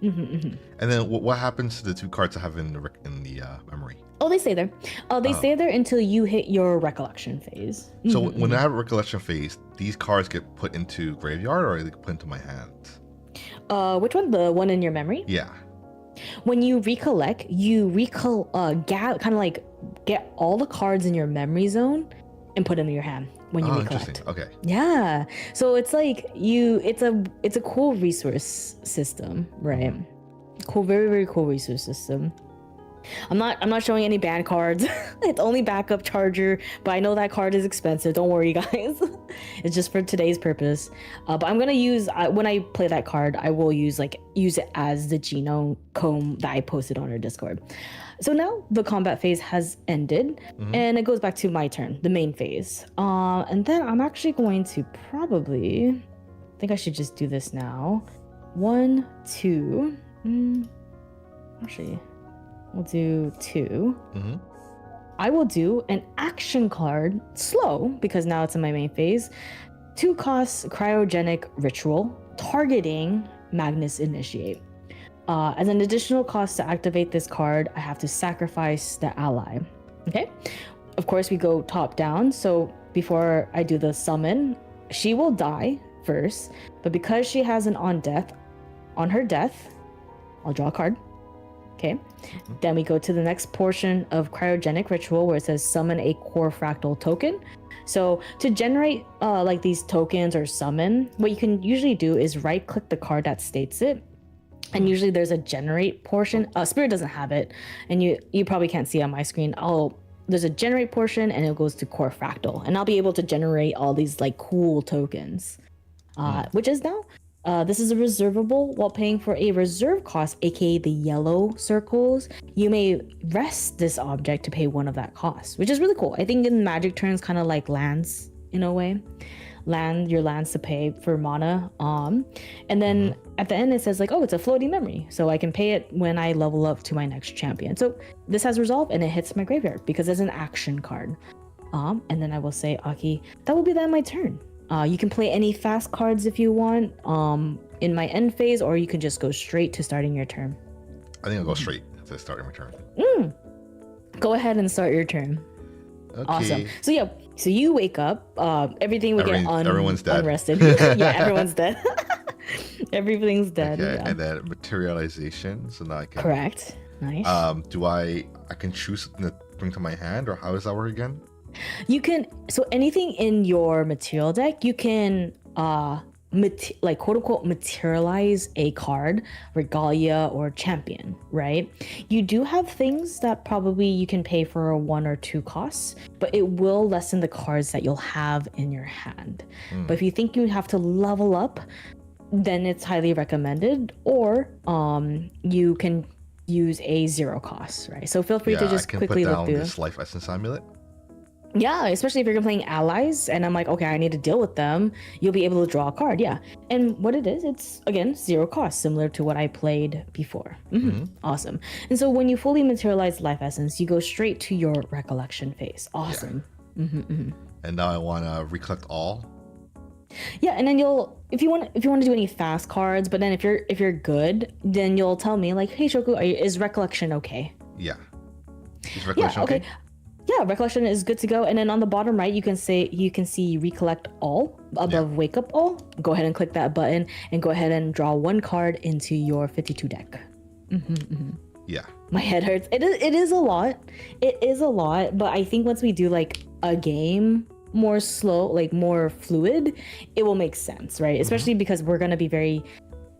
S2: And then what happens to the 2 cards I have in the memory?
S1: Oh, they stay there. They stay there until you hit your recollection phase.
S2: So when I have a recollection phase, these cards get put into graveyard or they get put into my hands?
S1: Which one? The one in your memory?
S2: Yeah.
S1: When you recollect, kind of like get all the cards in your memory zone and put them in your hand when you recollect.
S2: Interesting. Okay.
S1: Yeah. So it's like it's a cool resource system, right? Cool, very, very cool resource system. I'm not showing any ban cards. It's only backup charger, but I know that card is expensive. Don't worry, guys. It's just for today's purpose. But I'm gonna use when I play that card, I will use it as the Genocomb that I posted on our Discord. So now the combat phase has ended, and it goes back to my turn, the main phase. And then I'm actually going to probably, I think I should just do this now. 1, 2. Actually. We'll do 2. I will do an action card, slow, because now it's in my main phase. 2 costs Cryogenic Ritual, targeting Magnus Initiate. As an additional cost to activate this card, I have to sacrifice the ally. Okay? Of course, we go top down. So before I do the summon, she will die first, but because she has an on her death, I'll draw a card. Okay. Then we go to the next portion of cryogenic ritual where it says summon a core fractal token. So to generate like these tokens or summon, what you can usually do is right click the card that states it. And usually there's a generate portion. Spirit doesn't have it, and you probably can't see on my screen. There's a generate portion and it goes to core fractal, and I'll be able to generate all these like cool tokens, which is now this is a reservable. While paying for a reserve cost, aka the yellow circles, you may rest this object to pay one of that cost, which is really cool. I think in Magic terms, kind of like lands in a way. Your lands to pay for mana. And then at the end it says like, oh, it's a floating memory, so I can pay it when I level up to my next champion. So this has resolve and it hits my graveyard because it's an action card. And then I will say, Aki, that will be the end of my turn. You can play any fast cards if you want in my end phase, or you can just go straight to starting your turn.
S2: I think I'll go straight to starting my turn.
S1: Go ahead and start your turn.
S2: Okay.
S1: Awesome. So yeah, so you wake up, everything will get
S2: everyone's dead.
S1: Unrested. Yeah, everyone's dead. Everything's dead.
S2: Okay,
S1: Yeah.
S2: and then materialization. So now I can.
S1: Correct. Nice.
S2: I can choose something to bring to my hand, or how does that work again?
S1: You can, so anything in your material deck, you can like quote unquote materialize a card, regalia or champion, right? You do have things that probably you can pay for a 1 or 2 costs, but it will lessen the cards that you'll have in your hand. But if you think you have to level up, then it's highly recommended, or you can use a 0 cost, right? So feel free to just quickly look through
S2: this life essence amulet.
S1: Yeah, especially if you're playing allies and I'm like, okay, I need to deal with them, you'll be able to draw a card. Yeah. And what it is, it's again 0 cost, similar to what I played before. Awesome. And so when you fully materialize life essence, you go straight to your recollection phase. Awesome.
S2: Yeah. And now I want to recollect all.
S1: Yeah, and then if you want to do any fast cards, but then if you're good, then you'll tell me like, hey Shoku, is recollection okay?
S2: Yeah. Is recollection okay?
S1: Yeah, recollection is good to go. And then on the bottom right, you can see recollect all above wake up all. Go ahead and click that button and go ahead and draw 1 card into your 52 deck.
S2: Yeah.
S1: My head hurts. It is a lot. It is a lot, but I think once we do like a game more slow, like more fluid, it will make sense, right? Especially because we're going to be very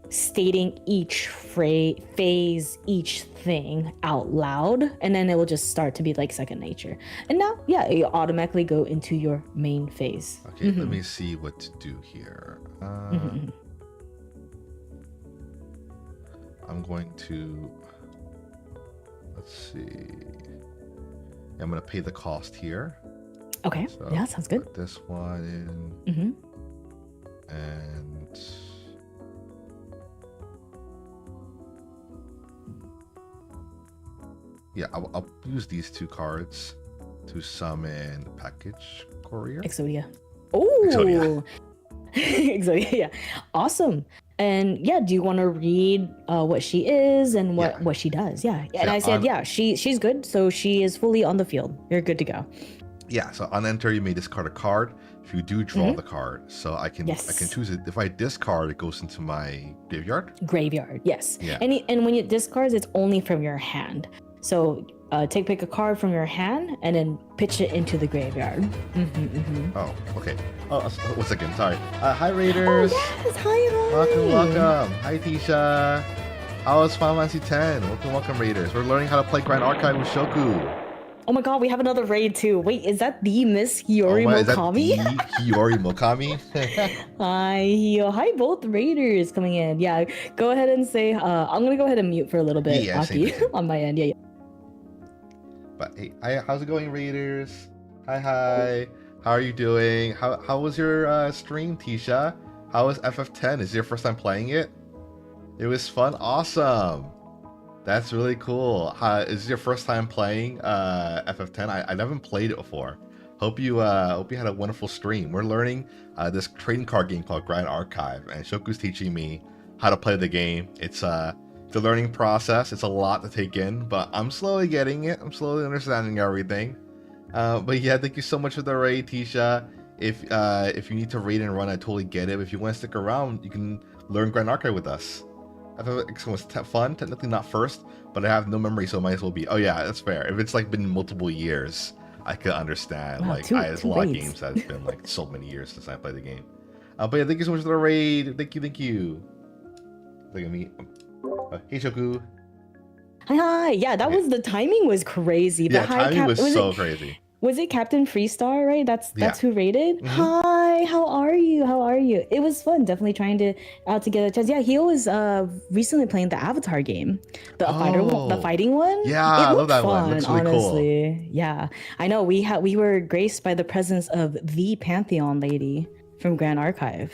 S1: stating each phase, each thing out loud, and then it will just start to be like second nature. And now, yeah, you automatically go into your main phase.
S2: Okay, let me see what to do here. I'm going to, let's see. I'm going to pay the cost here.
S1: Okay,
S2: so
S1: yeah, sounds good.
S2: Put this one in. And yeah, I'll use these 2 cards to summon package courier.
S1: Exodia. Oh, Exodia. Yeah, awesome. And yeah, do you want to read what she is and what she does? Yeah. And I said, she's good. So she is fully on the field. You're good to go.
S2: Yeah. So on enter, you may discard a card. If you do draw the card, so I can choose it. If I discard, it goes into my graveyard.
S1: Graveyard. Yes.
S2: Yeah.
S1: And when you discard, it's only from your hand. So pick a card from your hand and then pitch it into the graveyard.
S2: Oh, okay. Oh, 1 second. Sorry. Hi, Raiders.
S1: Oh, yes. Hi.
S2: Welcome. Hi, Tisha. How is Final Fantasy X? Welcome, Raiders. We're learning how to play Grand Archive with Shoku.
S1: Oh my god, we have another raid too. Wait, is that the Miss Hiyori Mokami?
S2: Is that the Hiyori Mokami?
S1: Hi, both raiders coming in. Yeah, go ahead and say, I'm gonna go ahead and mute for a little bit, Aki, on my end. Yeah.
S2: But hey, how's it going, Raiders? Hi. How are you doing? How was your stream, Tisha? How was FF10? Is it your first time playing it? It was fun. Awesome. That's really cool. Is this your first time playing FF10? I never played it before. Hope you had a wonderful stream. We're learning this trading card game called Grand Archive, and Shoku's teaching me how to play the game. It's the learning process. It's a lot to take in, but I'm slowly getting it. I'm slowly understanding everything. But yeah, thank you so much for the raid, Tisha. if you need to raid and run, I totally get it. But if you want to stick around, you can learn Grand Archive with us. I thought it was fun. Technically not first, but I have no memory, so it might as well be. Oh yeah, that's fair. If it's like been multiple years, I could understand.
S1: Wow,
S2: Like there's a
S1: two
S2: lot of
S1: raids.
S2: games that's been like so many years since I played the game. But yeah, thank you so much for the raid. Thank you. Look at me. Hey Shoku.
S1: Hi. Yeah, that was the timing was crazy. The
S2: Yeah, timing was so crazy.
S1: Was it Captain Freestar, right? That's who rated.
S2: Mm-hmm.
S1: Hi, how are you? It was fun. Definitely trying to get a chance. Yeah, he was recently playing the Avatar game, the fighting one.
S2: Yeah, I love that one. It looks really
S1: honestly.
S2: cool.
S1: Yeah, I know. We were graced by the presence of the Pantheon lady from Grand Archive.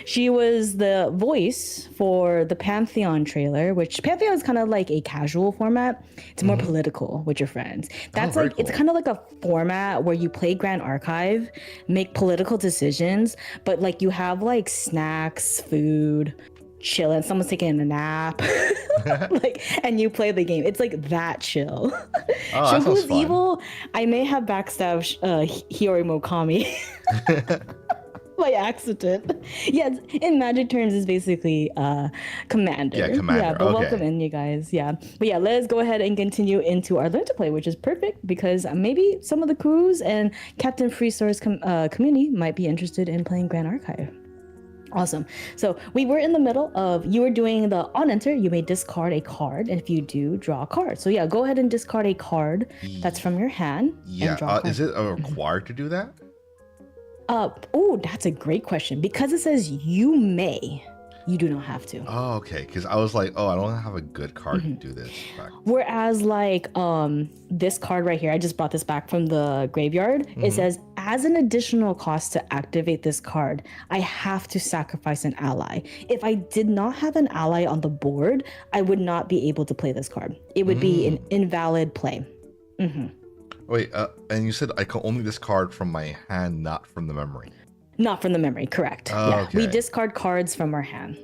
S1: She was the voice for the Pantheon trailer, which Pantheon is kind of like a casual format. It's more political with your friends. That's like cool. It's kind of like a format where you play Grand Archive, make political decisions, but like you have like snacks, food, chilling, someone's taking a nap, like, and you play the game. It's like that chill.
S2: Oh,
S1: Shoku's evil. I may have backstabbed Hiyori Mokami. By accident. Yeah, in Magic terms is basically commander.
S2: Yeah, commander.
S1: Yeah, but welcome in, you guys. Yeah. But yeah, let's go ahead and continue into our Learn to Play, which is perfect because maybe some of the crews and Captain Freestar's community might be interested in playing Grand Archive. Awesome. So we were in the middle of, you were doing the on enter, you may discard a card, and if you do, draw a card. So yeah, go ahead and discard a card that's from your hand.
S2: Yeah, is it required to do that?
S1: Oh, that's a great question. Because it says you may, you do not have to.
S2: Oh, okay. Because I was like, oh, I don't have a good card to do this.
S1: Whereas like this card right here, I just brought this back from the graveyard. It says, as an additional cost to activate this card, I have to sacrifice an ally. If I did not have an ally on the board, I would not be able to play this card. It would be an invalid play.
S2: Wait, and you said I can only discard from my hand, not from the memory.
S1: Not from the memory, correct.
S2: Oh,
S1: yeah,
S2: okay.
S1: we discard cards from our hand.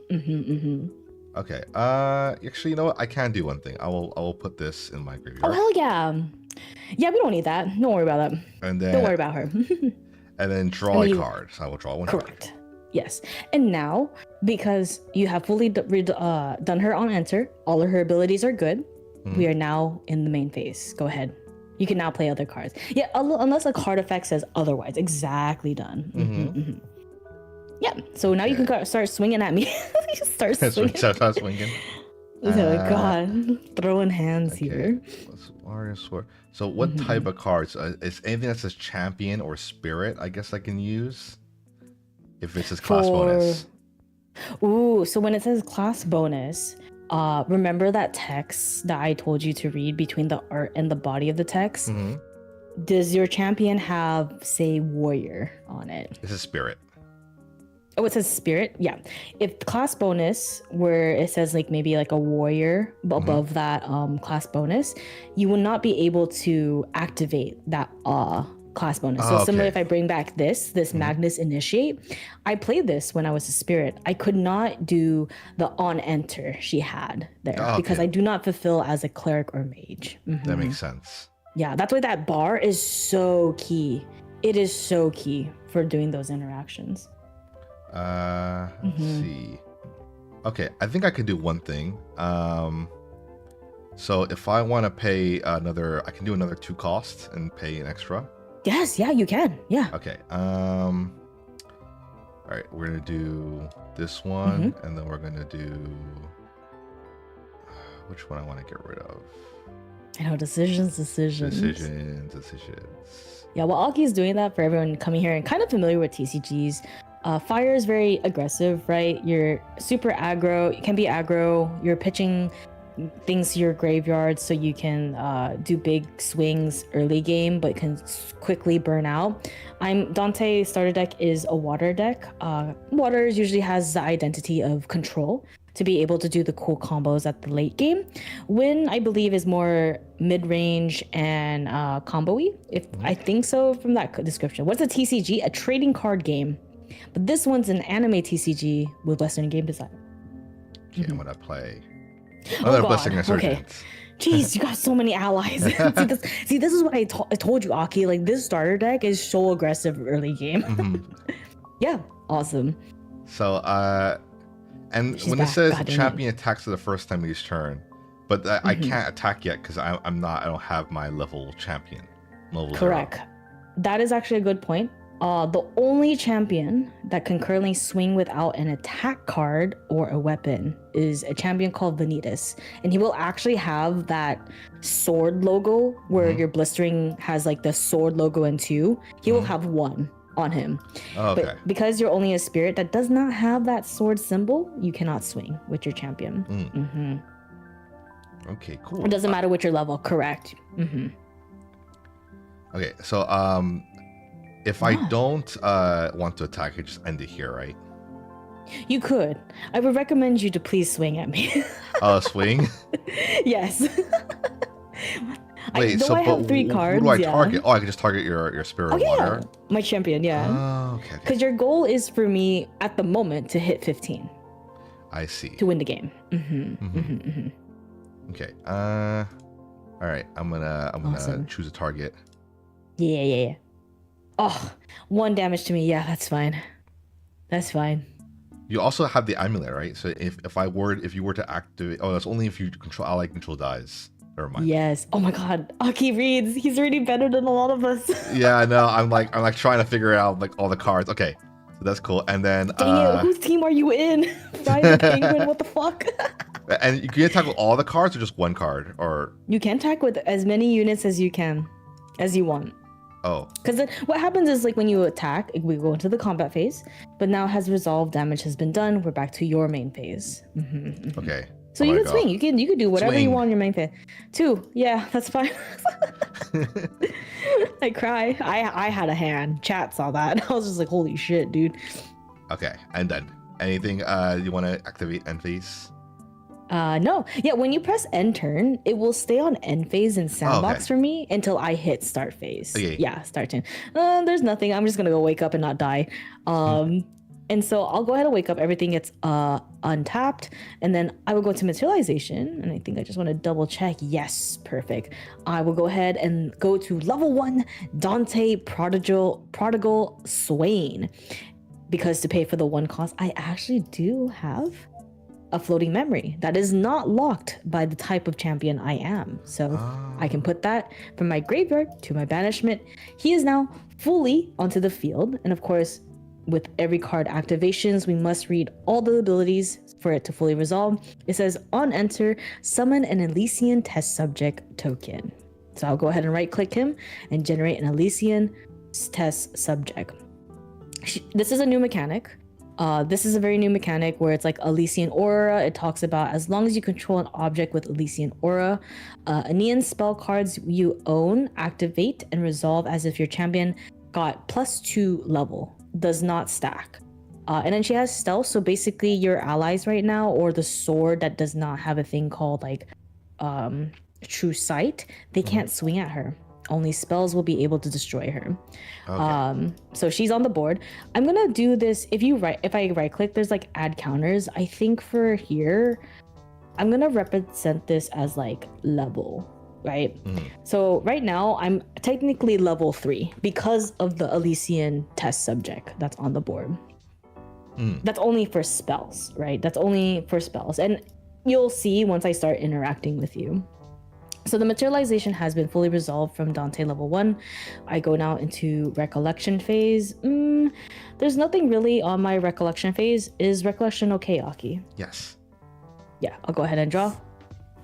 S2: Okay. Actually, you know what? I can do one thing. I will put this in my graveyard.
S1: Oh hell yeah. Yeah, we don't need that. Don't worry about that.
S2: And then
S1: don't worry about her.
S2: And then draw a card. So I will draw one.
S1: Correct. Yes. And now, because you have fully done her on enter, all of her abilities are good. We are now in the main phase. Go ahead. You can now play other cards. Yeah, unless a card effect says otherwise. Exactly done. Yeah, so now you can start swinging at me. Start swinging.
S2: Start swinging.
S1: Oh God, throwing hands here.
S2: So what type of cards? Is anything that says champion or spirit, I guess I can use? If it says class bonus.
S1: Ooh, so when it says class bonus, remember that text that I told you to read between the art and the body of the text? Does your champion have, say, warrior on it?
S2: This is spirit.
S1: Oh, it says spirit? Yeah. If class bonus, where it says like maybe like a warrior above that class bonus, you will not be able to activate that class bonus. So similar, if I bring back this Magnus Initiate, I played this when I was a spirit. I could not do the on enter she had there because I do not fulfill as a cleric or mage.
S2: That makes sense.
S1: Yeah, that's why that bar is so key. It is so key for doing those interactions.
S2: Let's see. Okay, I think I could do one thing. So if I want to pay another, I can do another 2 costs and pay an extra.
S1: Yes, yeah, you can. Yeah.
S2: Okay. All right, we're gonna do this one, and then we're gonna do which one I want to get rid of.
S1: I know, decisions. Yeah, well, Aki's doing that for everyone coming here and kind of familiar with TCGs. Fire is very aggressive, right? You're super aggro. You can be aggro. You're pitching things to your graveyard so you can do big swings early game, but can quickly burn out. Dante starter deck is a water deck. Water usually has the identity of control to be able to do the cool combos at the late game. Wind, I believe, is more mid-range and combo-y, if I think so from that description. What's a TCG? A trading card game. But this one's an anime TCG with Western game design.
S2: Okay, I'm gonna play another Blessing Resurgence.
S1: Jeez, you got so many allies. This is what I told you, Aki. Like, this starter deck is so aggressive early game. Yeah, awesome.
S2: So, and
S1: She's
S2: when
S1: back.
S2: it says
S1: God damn
S2: champion attacks for the first time each turn, but I
S1: Mhm.
S2: can't attack yet because I don't have my level champion. Level
S1: Correct. That is actually a good point. The only champion that can currently swing without an attack card or a weapon is a champion called Vanitas, and he will actually have that sword logo where your blistering has like the sword logo and two. He will have one on him.
S2: Oh, okay.
S1: But because you're only a spirit that does not have that sword symbol, you cannot swing with your champion.
S2: Okay, cool.
S1: It doesn't matter what your level. Correct.
S2: Okay, so if I don't want to attack, I just end it here, right?
S1: You could. I would recommend you to please swing at me.
S2: Swing?
S1: Yes.
S2: Wait,
S1: I have 3 cards.
S2: Who do I target? Oh, I can just target your spirit water.
S1: Yeah. My champion, yeah.
S2: Oh, okay.
S1: Because your goal is for me at the moment to hit 15.
S2: I see.
S1: To win the game.
S2: Okay. All right. I'm gonna
S1: Awesome.
S2: choose a target.
S1: Yeah. Oh, 1 damage to me. Yeah, that's fine. That's fine.
S2: You also have the amulet, right? So if you were to activate, that's only if you control ally control dies. Never mind.
S1: Yes. Oh my God. Aki reads. He's already better than a lot of us.
S2: Yeah, I know. I'm like trying to figure out like all the cards. Okay, so that's cool. And then
S1: Dang it! Whose team are you in? Ryan Penguin. What the fuck?
S2: And you can attack with all the cards or just one card, or
S1: You can attack with as many units as you want.
S2: Oh.
S1: Because then what happens is like when you attack, we go into the combat phase, but now has resolved, damage has been done. We're back to your main phase.
S2: Okay.
S1: So you can swing. You can do whatever you want in your main phase. 2. Yeah, that's fine. I cry. I had a hand. Chat saw that. I was just like, holy shit, dude.
S2: Okay, and then anything you want to activate end phase?
S1: No. Yeah, when you press end turn, it will stay on end phase and sandbox for me until I hit start phase.
S2: Okay.
S1: Yeah, start turn. There's nothing. I'm just gonna go wake up and not die. And so I'll go ahead and wake up. Everything gets untapped, and then I will go to materialization. And I think I just want to double check. Yes, perfect. I will go ahead and go to level 1, Dante Prodigal Swain, because to pay for the 1 cost, I actually do have a floating memory that is not locked by the type of champion I am. So I can put that from my graveyard to my banishment. He is now fully onto the field. And of course, with every card activations, we must read all the abilities for it to fully resolve. It says on enter, summon an Elysian test subject token. So I'll go ahead and right click him and generate an Elysian test subject. This is a new mechanic. This is a very new mechanic where it's like Elysian Aura. It talks about as long as you control an object with Elysian Aura, Aenean spell cards you own activate and resolve as if your champion got +2 level, does not stack. And then she has stealth, so basically your allies right now, or the sword that does not have a thing called like true sight, they can't swing at her. Only spells will be able to destroy her. Okay. So she's on the board. I'm gonna do this. If I right click, there's like add counters. I think for here, I'm gonna represent this as like level, right? So right now I'm technically level 3 because of the Elysian test subject that's on the board. That's only for spells, right? That's only for spells. And you'll see once I start interacting with you. So the materialization has been fully resolved from Dante level 1. I go now into recollection phase. There's nothing really on my recollection phase. Is recollection okay, Aki?
S2: Yes.
S1: Yeah, I'll go ahead and draw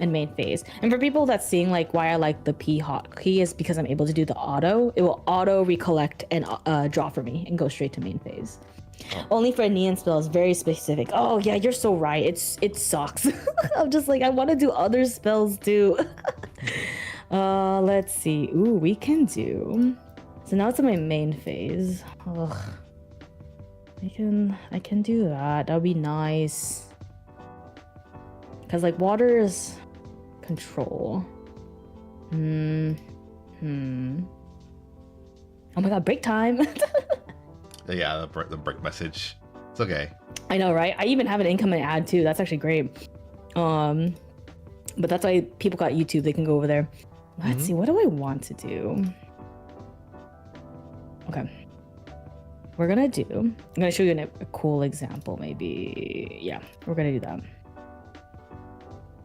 S1: and main phase. And for people that's seeing like why I like the P hotkey is because I'm able to do the auto. It will auto recollect and draw for me and go straight to main phase. Only for a Neon spell is very specific. Oh yeah, you're so right. It sucks. I'm just like, I want to do other spells too. Let's see. Ooh, we can do. So now it's in my main phase. Ugh. I can do that. That would be nice. Cause like water is control. Oh my god, break time.
S2: Yeah, the break message. It's okay.
S1: I know, right? I even have an incoming ad too. That's actually great. But But that's why people got YouTube. They can go over there. Let's see. What do I want to do? Okay. I'm gonna show you a cool example. Maybe. Yeah, we're gonna do that.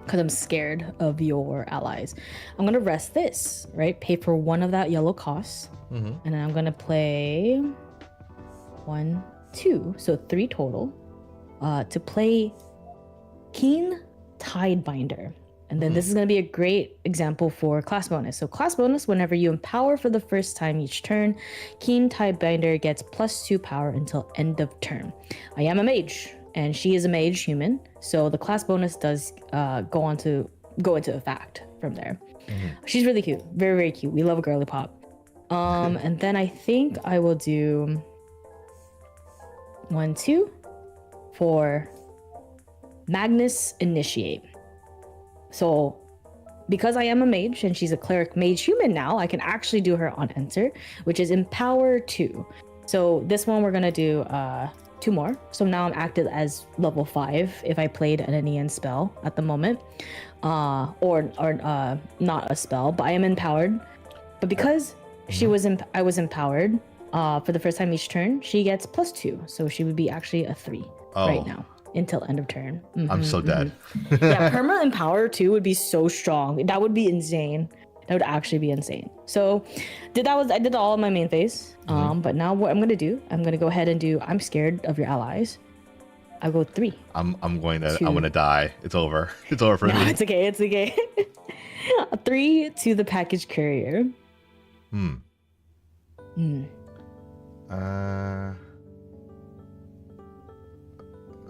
S1: Because I'm scared of your allies. I'm gonna rest this, right? Pay for one of that yellow cost. And then I'm gonna play 1, 2, so 3 total. To play Keen Tidebinder. And then this is gonna be a great example for class bonus. So class bonus, whenever you empower for the first time each turn, Keen Tidebinder gets +2 power until end of turn. I am a mage, and she is a mage human, so the class bonus does go into effect from there. She's really cute, very, very cute. We love a girly pop. And then I think I will do 1, 2 for Magnus Initiate. So because I am a mage and she's a cleric mage human now, I can actually do her on enter, which is empower 2. So this one we're gonna do 2 more. So now I'm active as level 5 if I played an Aenean spell at the moment, or not a spell, but I am empowered. But because I was empowered for the first time each turn, she gets +2, so she would be actually a 3 right now until end of turn.
S2: I'm so dead.
S1: Yeah, perma empower 2 would be so strong. That would be insane. That would actually be insane. So I did all of my main phase. But now what I'm gonna do, I'm gonna go ahead and do I'm scared of your allies. I'll go 3.
S2: I'm gonna die. It's over. It's over for me.
S1: It's okay. 3 to the package courier.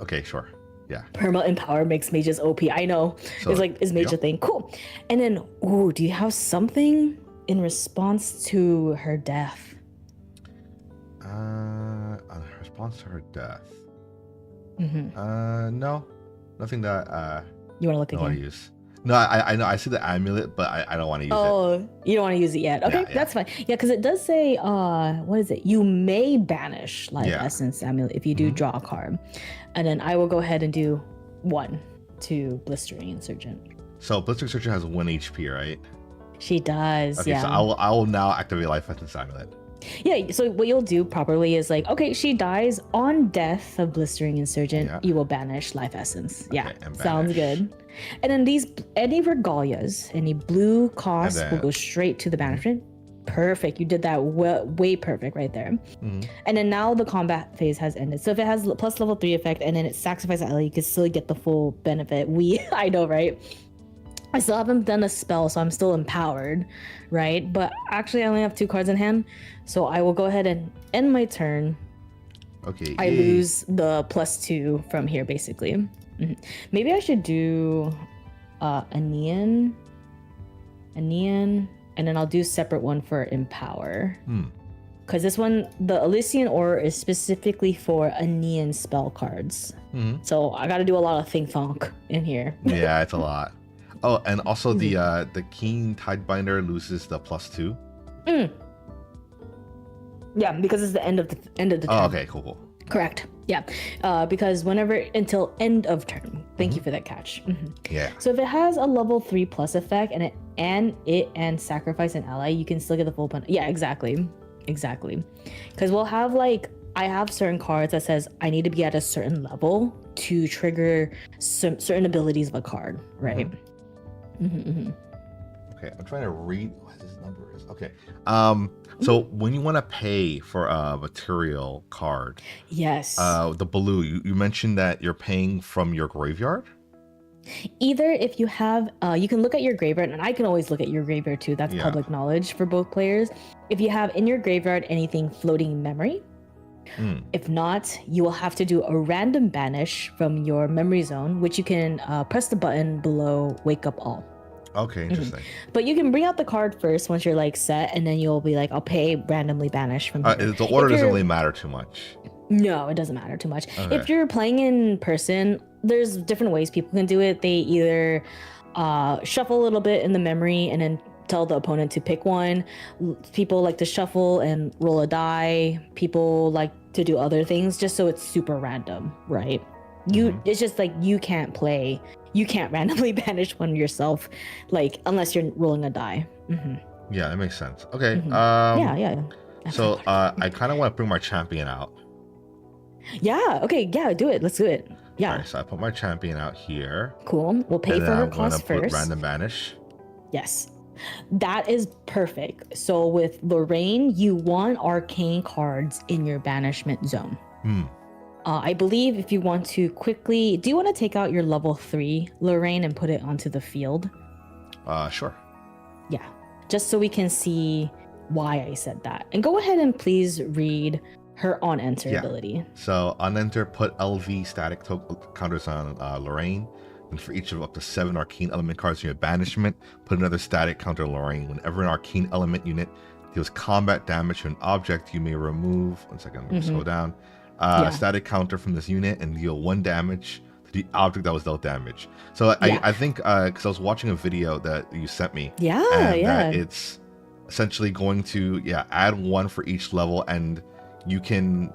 S2: Okay, sure. Yeah.
S1: Perma Empower makes mages OP. I know.
S2: So,
S1: is mage a thing? Cool. And then, do you have something in response to her death?
S2: In response to her death. No. Nothing that
S1: you want to look
S2: I
S1: again?
S2: want to use. No, I know. I see the amulet, but I don't want to use it.
S1: Oh, you don't want to use it yet. Okay, that's fine. Yeah, because it does say, what is it? You may banish Life Essence Amulet if you do draw a card. And then I will go ahead and do 1 to Blistering Insurgent.
S2: So Blistering Insurgent has 1 HP, right?
S1: She does,
S2: okay, so I will now activate Life Essence Amulet.
S1: Yeah, so what you'll do properly is like, okay, she dies on death of Blistering Insurgent, you will banish Life Essence. Okay, sounds good. And then any Regalias, any blue costs will go straight to the banishment. Perfect, you did that way perfect right there. And then now the combat phase has ended. So if it has plus level 3 effect and then it sacrifices ally, you can still get the full benefit. I know, right? I still haven't done a spell, so I'm still empowered, right? But actually, I only have 2 cards in hand, so I will go ahead and end my turn.
S2: Okay.
S1: I lose the +2 from here, basically. Maybe I should do Aenean, and then I'll do separate one for Empower. Because this one, the Elysian Aura is specifically for Aenean spell cards. So I got to do a lot of think funk in here.
S2: Yeah, it's a lot. Oh, and also the Keen Tidebinder loses the +2.
S1: Yeah, because it's the end of the turn.
S2: Oh, okay, cool.
S1: Correct. Yeah, because until end of turn. Thank you for that catch.
S2: Yeah.
S1: So if it has a level 3+ effect and sacrifice an ally, you can still get the full benefit. Yeah, exactly. Because we'll have I have certain cards that says I need to be at a certain level to trigger certain abilities of a card, right?
S2: Okay, I'm trying to read what this number is. Okay. So when you want to pay for a material card,
S1: yes,
S2: the blue, you mentioned that you're paying from your graveyard.
S1: Either if you have, you can look at your graveyard, and I can always look at your graveyard too. That's public knowledge for both players. If you have in your graveyard anything floating in memory, if not, you will have to do a random banish from your memory zone, which you can press the button below Wake Up All.
S2: Okay, interesting.
S1: But you can bring out the card first once you're set, and then you'll be like, I'll pay randomly banish from here.
S2: The order doesn't really matter too much.
S1: No, it doesn't matter too much. Okay. If you're playing in person, there's different ways people can do it. They either shuffle a little bit in the memory and then tell the opponent to pick one. People like to shuffle and roll a die. People like to do other things just so it's super random, right? It's just you can't play you can't randomly banish one yourself, like unless you're rolling a die.
S2: Yeah, that makes sense. Okay.
S1: Yeah.
S2: So I kind of want to bring my champion out.
S1: Yeah. Okay. Yeah. Do it. Let's do it. Yeah.
S2: All right. So I put my champion out here.
S1: Cool. We'll pay
S2: And
S1: for
S2: then
S1: her
S2: I'm gonna
S1: cost
S2: put
S1: first.
S2: random banish.
S1: Yes. That is perfect. So with Lorraine, you want arcane cards in your banishment zone. I believe if you want to quickly, do you want to take out your level 3 Lorraine and put it onto the field?
S2: Sure.
S1: Yeah, just so we can see why I said that. And go ahead and please read her on enter ability.
S2: So on enter, put LV static counters on Lorraine. And for each of up to 7 arcane element cards in your banishment, put another static counter on Lorraine. Whenever an arcane element unit deals combat damage to an object, you may remove. One second, I'm going to scroll down. Static counter from this unit and deal 1 damage to the object that was dealt damage. So I think because I was watching a video that you sent me, that it's essentially going to add 1 for each level, and you can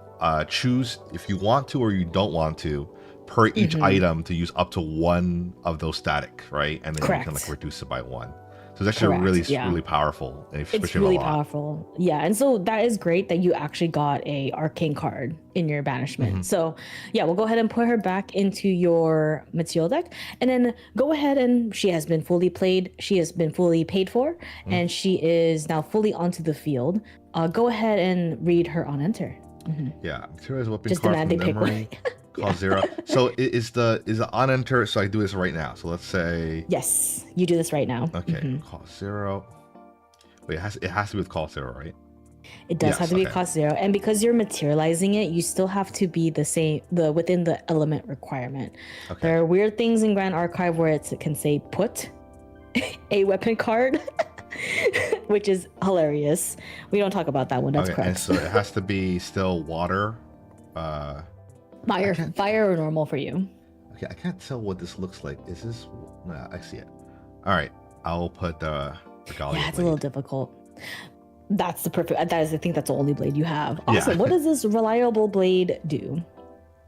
S2: choose if you want to or you don't want to per each item to use up to 1 of those static, right? And then you can like reduce it by 1. So it's actually really powerful. And
S1: it's really powerful. Yeah, and so that is great that you actually got a arcane card in your banishment. So yeah, we'll go ahead and put her back into your material deck, and then go ahead and she has been fully played. She has been fully paid for, and she is now fully onto the field. Go ahead and read her on enter.
S2: Yeah, materialize weapon
S1: Just
S2: card
S1: demand
S2: from
S1: they pick one.
S2: memory. Cost 0. So is the on enter? So I do this right now. So let's say
S1: yes, you do this right now.
S2: Okay, cost 0. Wait, it has to be with cost 0, right?
S1: It does have to be cost 0, and because you're materializing it, you still have to be within the element requirement. There are weird things in Grand Archive where it can say put a weapon card. Which is hilarious. We don't talk about that one. That's correct.
S2: And so it has to be still water.
S1: Fire or normal for you.
S2: Okay, I can't tell what this looks like. Is this? Nah, I see it. All right, I'll put the regalia.
S1: Yeah, it's a little difficult. That's the perfect. I think that's the only blade you have. Awesome. What does this reliable blade do?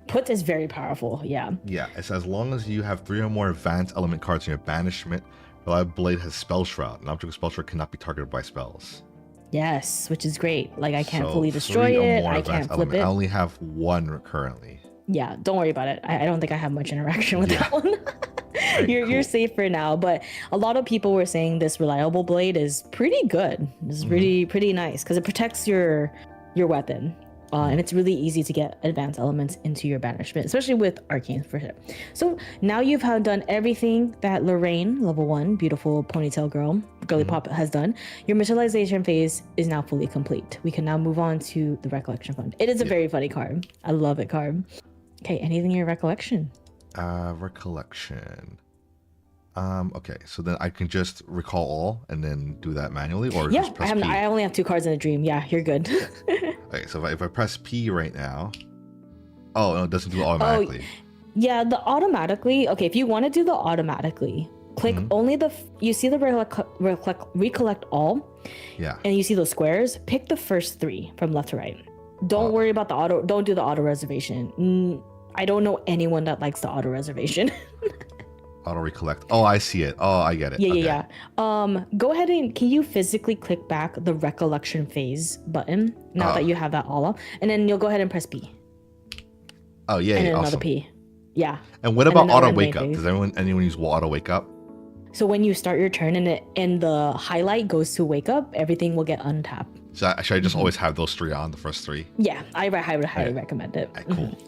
S1: Put is very powerful. Yeah. Yeah,
S2: it's as long as you have 3 or more advanced element cards in your banishment, reliable blade has spell shroud. An object with spell shroud cannot be targeted by spells.
S1: Yes, which is great. Like I can't fully destroy it. I can't flip it.
S2: I only have 1 currently.
S1: Yeah, don't worry about it. I don't think I have much interaction with that one. You're safe for now, but a lot of people were saying this reliable blade is pretty good. It's pretty nice because it protects your weapon. And it's really easy to get advanced elements into your banishment, especially with arcane for sure. So now you've done everything that Lorraine, level 1, beautiful ponytail girly pop has done. Your materialization phase is now fully complete. We can now move on to the recollection fund. It is a very funny card. I love it card. Okay, anything in your recollection?
S2: Recollection. Okay, so then I can just recall all and then do that manually, or just press P?
S1: I only have 2 cards in a dream. Yeah, you're good.
S2: Okay, so if I press P right now, oh no, it doesn't do it automatically.
S1: Yeah, the automatically. Okay, if you want to do the automatically, click only you see the recollect all.
S2: Yeah.
S1: And you see those squares. Pick the first 3 from left to right. Don't worry about the auto. Don't do the auto reservation. I don't know anyone that likes the auto reservation.
S2: Auto recollect. Oh, I see it. Oh, I get it.
S1: Yeah. Go ahead and can you physically click back the recollection phase button now that you have that all up, and then you'll go ahead and press P.
S2: Oh yeah,
S1: and then
S2: awesome.
S1: Another P. Yeah.
S2: And what about auto wake up? Does anyone use auto wake up?
S1: So when you start your turn and the highlight goes to wake up, everything will get untapped.
S2: So should I just always have those 3 on, the first 3?
S1: Yeah, I would highly recommend it.
S2: Cool.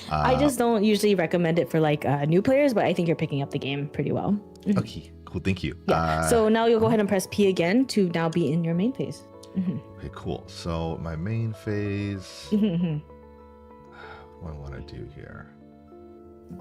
S1: I just don't usually recommend it for like new players, but I think you're picking up the game pretty well.
S2: Okay, cool. Thank you.
S1: Yeah. So now you'll go ahead and press P again to now be in your main phase.
S2: Okay, cool. So my main phase. What do I want to do here?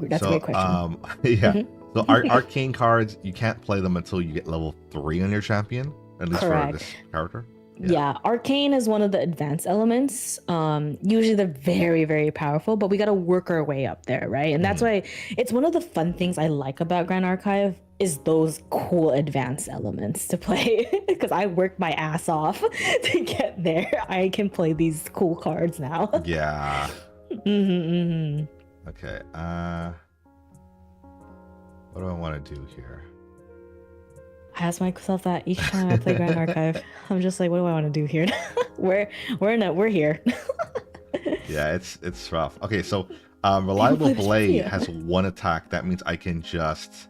S1: That's a great question.
S2: Yeah. So arcane cards, you can't play them until you get level 3 on your champion, at least for this character.
S1: Yeah, arcane is one of the advanced elements. Usually they're very, very powerful, but we got to work our way up there, right? And that's why it's one of the fun things I like about Grand Archive is those cool advanced elements to play, because I worked my ass off to get there. I can play these cool cards now.
S2: Yeah. Okay. What do I want to do here?
S1: I ask myself that each time I play Grand Archive. I'm just like, what do I want to do here? we're here.
S2: Yeah, it's rough. Okay, so
S1: People
S2: reliable
S1: play this
S2: blade
S1: video.
S2: has one attack. That means I can just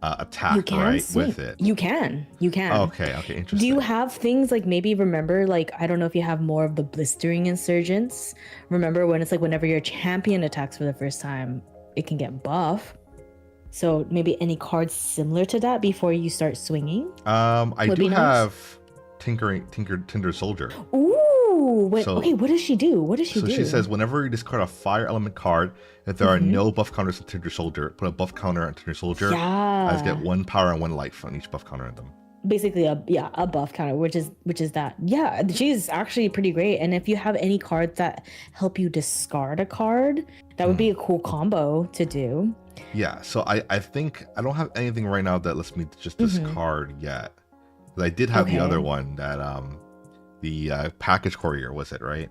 S1: You
S2: attack
S1: can
S2: right
S1: swing.
S2: with it.
S1: You can.
S2: Okay, interesting.
S1: Do you have things like maybe remember like I don't know if you have more of the blistering insurgents? Remember when it's like whenever your champion attacks for the first time, it can get buff. So maybe any cards similar to that before you start swinging.
S2: I
S1: would
S2: do
S1: be nice.
S2: have Tinder Soldier.
S1: Ooh,
S2: So-
S1: okay. What does she do? What does she
S2: So
S1: do?
S2: she says, whenever you discard a fire element card, if there are no buff counters on Tinder Soldier, put a buff counter on Tinder Soldier. I just get 1 power and 1 life on each buff counter on them.
S1: Basically a buff counter, which is that. Yeah, she's actually pretty great. And if you have any cards that help you discard a card, that would be a cool combo to do.
S2: Yeah, so I think I don't have anything right now that lets me just discard yet. But I did have the other one that the package courier, was it, right?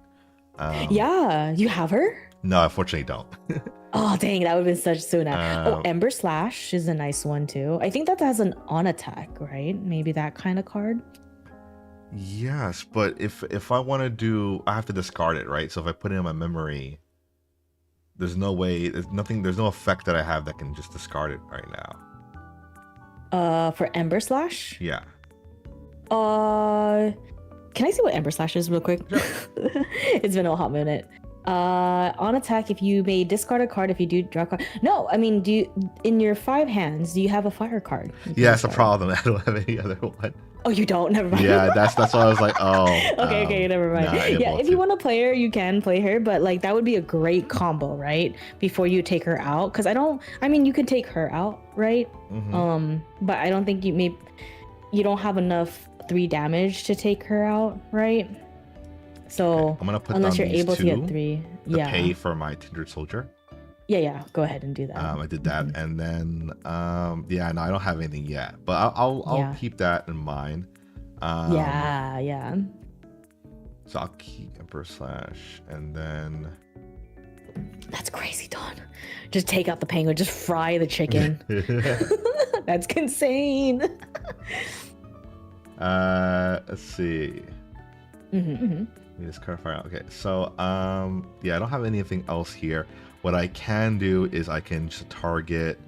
S1: Yeah, you have her?
S2: No, unfortunately don't.
S1: Oh dang, that would have been so nice. Ember Slash is a nice one too. I think that has an on attack, right? Maybe that kind of card.
S2: Yes, but if I want to do, I have to discard it, right? So if I put it in my memory, there's no way, there's no effect that I have that can just discard it right now.
S1: For Ember Slash?
S2: Yeah.
S1: Can I see what Ember Slash is real quick?
S2: Sure.
S1: It's been a hot minute. On attack, if you may discard a card, if you do draw a card. No, I mean, do you, in your 5 hands, do you have a fire card?
S2: Yeah, it's a problem. I don't have any other one.
S1: Oh, you don't? Never mind.
S2: Yeah, that's why I was like, oh.
S1: Okay, never mind.
S2: Nah,
S1: Yeah, if you want to play her, you can play her, but like that would be a great combo, right? Before you take her out, because I mean, you can take her out, right? But I don't think you don't have enough 3 damage to take her out, right? So
S2: okay, I'm gonna put
S1: unless
S2: down
S1: you're able to
S2: these
S1: get 3,
S2: to
S1: yeah,
S2: pay for my Tindered Soldier.
S1: yeah, go ahead and do that.
S2: I did that, and then yeah, no, I don't have anything yet, but I'll keep that in mind.
S1: Yeah.
S2: So I'll keep Emperor Slash, and then
S1: That's crazy, Don. Just take out the penguin, just fry the chicken. That's insane.
S2: Let's see.
S1: Mhm.
S2: This card fire. Okay, so yeah, I don't have anything else here. What I can do is I can just target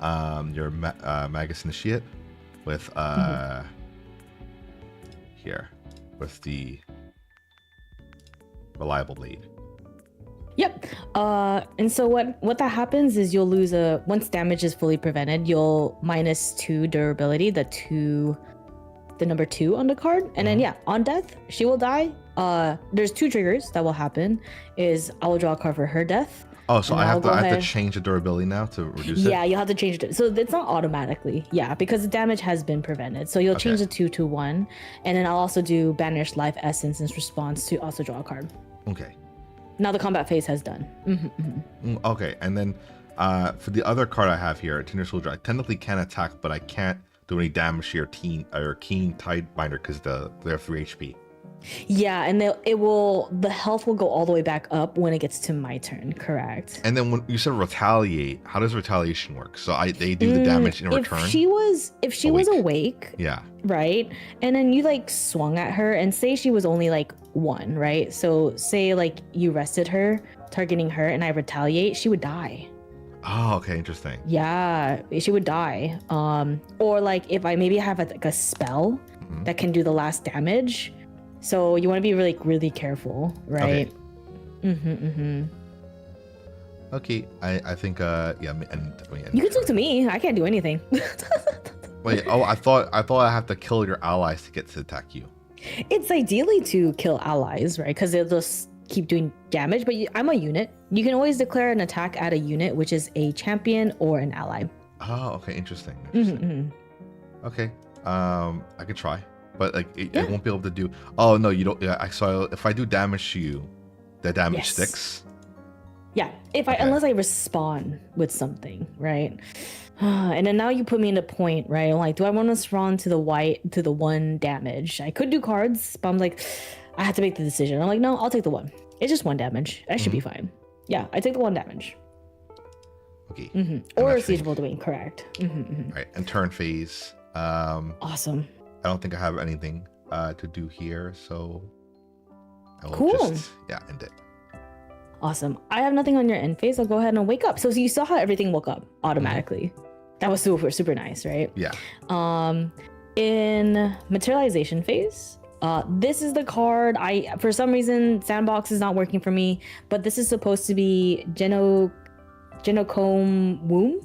S2: your Magus Initiate with here with the reliable blade.
S1: Yep. And so what that happens is you'll lose once damage is fully prevented, you'll -2 durability, the number 2 on the card, and then on death she will die. There's 2 triggers that will happen. Is I will draw a card for her death.
S2: Oh, so I have
S1: I'll
S2: to change the durability now to reduce it?
S1: Yeah, you'll have to change it. So it's not automatically. Yeah, because the damage has been prevented. So you'll change the 2 to 1. And then I'll also do Banish Life Essence in response to also draw a card.
S2: Okay.
S1: Now the combat phase has done.
S2: Okay, and then for the other card I have here, Tinder Soldier, I technically can attack, but I can't do any damage to your Keen Tidebinder because they're 3 HP.
S1: Yeah, and the health will go all the way back up when it gets to my turn, correct?
S2: And then when you said retaliate, how does retaliation work? So they do the damage in return?
S1: If she was awake,
S2: yeah,
S1: right? And then you like swung at her and say she was only like 1, right? So say like you rested her, targeting her, and I retaliate, she would die.
S2: Oh, okay, interesting.
S1: Yeah, she would die. Or like if I maybe have like a spell that can do the last damage. So you want to be really careful, right?
S2: Okay. Okay, I think yeah, and
S1: you can talk to me. I can't do anything.
S2: Wait, oh, I thought I have to kill your allies to get to attack you.
S1: It's ideally to kill allies, right? Because they'll just keep doing damage. But I'm a unit. You can always declare an attack at a unit, which is a champion or an ally.
S2: Oh, okay, interesting. Okay, I could try. But like I won't be able to do. Oh no, you don't. Yeah, so if I do damage to you, the damage sticks.
S1: Yeah, unless I respond with something, right? And then now you put me in a point, right? I'm like, do I want to spawn to the 1 damage? I could do cards, but I'm like, I have to make the decision. I'm like, no, I'll take the 1. It's just 1 damage. I should be fine. Yeah, I take the 1 damage.
S2: Okay.
S1: Or Siegeable Domain, correct.
S2: All right, and turn phase.
S1: Awesome.
S2: I don't think I have anything to do here, so I will
S1: Cool.
S2: just end it.
S1: Awesome. I have nothing on your end phase. I'll go ahead and wake up. So you saw how everything woke up automatically. That was super nice, right?
S2: Yeah.
S1: In materialization phase, this is the card. For some reason Sandbox is not working for me, but this is supposed to be Genocomb Womb,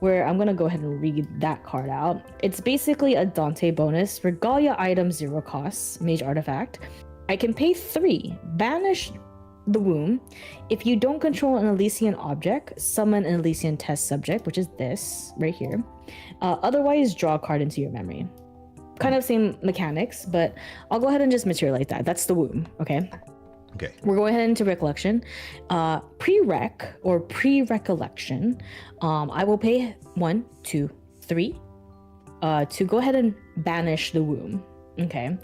S1: where I'm gonna go ahead and read that card out. It's basically a Dante bonus. Regalia item 0 costs, mage artifact. I can pay 3, banish the womb. If you don't control an Elysian object, summon an Elysian test subject, which is this right here. Otherwise, draw a card into your memory. Kind of same mechanics, but I'll go ahead and just materialize that. That's the womb, okay?
S2: Okay.
S1: We're going ahead into recollection. Pre-rec or pre-recollection. I will pay 1, 2, 3 to go ahead and banish the womb. Okay.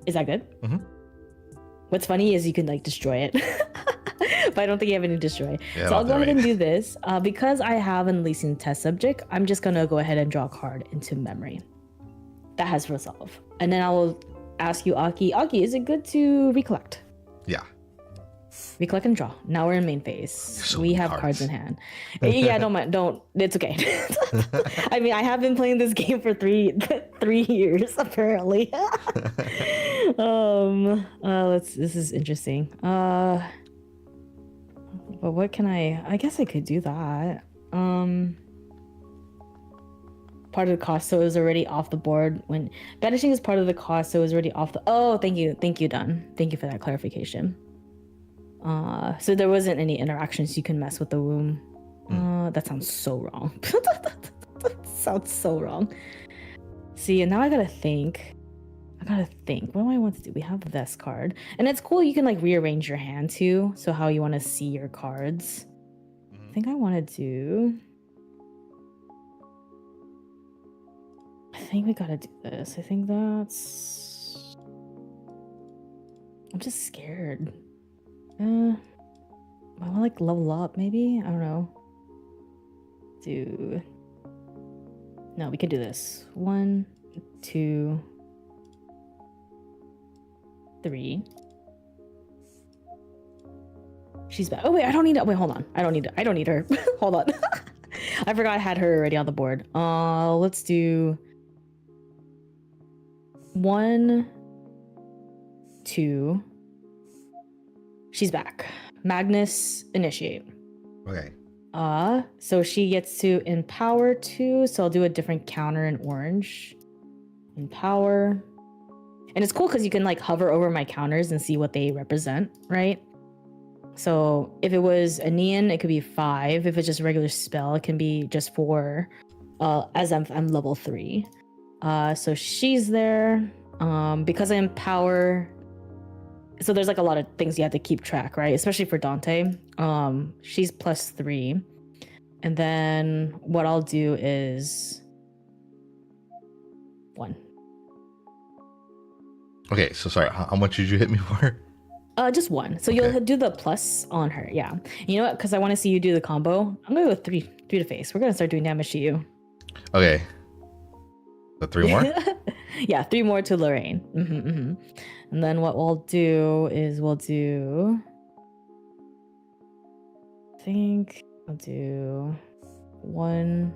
S1: Is that good? What's funny is you can like destroy it. But I don't think you have any destroy.
S2: Yeah,
S1: so I'll go ahead and do this. Because I have an Elysian test subject, I'm just gonna go ahead and draw a card into memory. That has resolve. And then I will ask you, Aki, is it good to recollect?
S2: Yeah.
S1: Recollect and draw. Now we're in main phase.
S2: So
S1: we have cards in hand. Yeah, don't. It's okay. I mean, I have been playing this game for three years apparently. This is interesting. But what can I guess I could do that. Part of the cost, so it was already off the board when banishing is part of the cost, so it was already off the. Oh, thank you, Dun. Thank you for that clarification. So there wasn't any interactions you can mess with the womb. That sounds so wrong. That sounds so wrong. See, and now I gotta think. What do I want to do? We have this card, and it's cool. You can like rearrange your hand too, so how you want to see your cards. I think I want to do. I think we gotta do this. I think that's. I'm just scared. I want to like level up, maybe? I don't know. No, we can do this. 1, 2, 3. She's back. Oh wait, I don't need. Wait, hold on. I don't need her. Hold on. I forgot I had her already on the board. Let's do 1, 2. She's back. Magnus, initiate.
S2: Okay.
S1: So she gets to empower 2, so I'll do a different counter in orange. Empower. And it's cool because you can like hover over my counters and see what they represent, right? So if it was a neon, it could be 5. If it's just a regular spell, it can be just 4. As I'm level 3. So she's there. Because I empower. So there's like a lot of things you have to keep track, right? Especially for Dante. She's +3. And then what I'll do is 1.
S2: Okay, so sorry, how much did you hit me for?
S1: Just 1. So
S2: okay.
S1: You'll do the plus on her, yeah. You know what? Because I want to see you do the combo. I'm gonna go with 3 to face. We're gonna start doing damage to you.
S2: Okay. So 3 more?
S1: Yeah, 3 more to Lorraine. And then what we'll do is I think I'll do 1,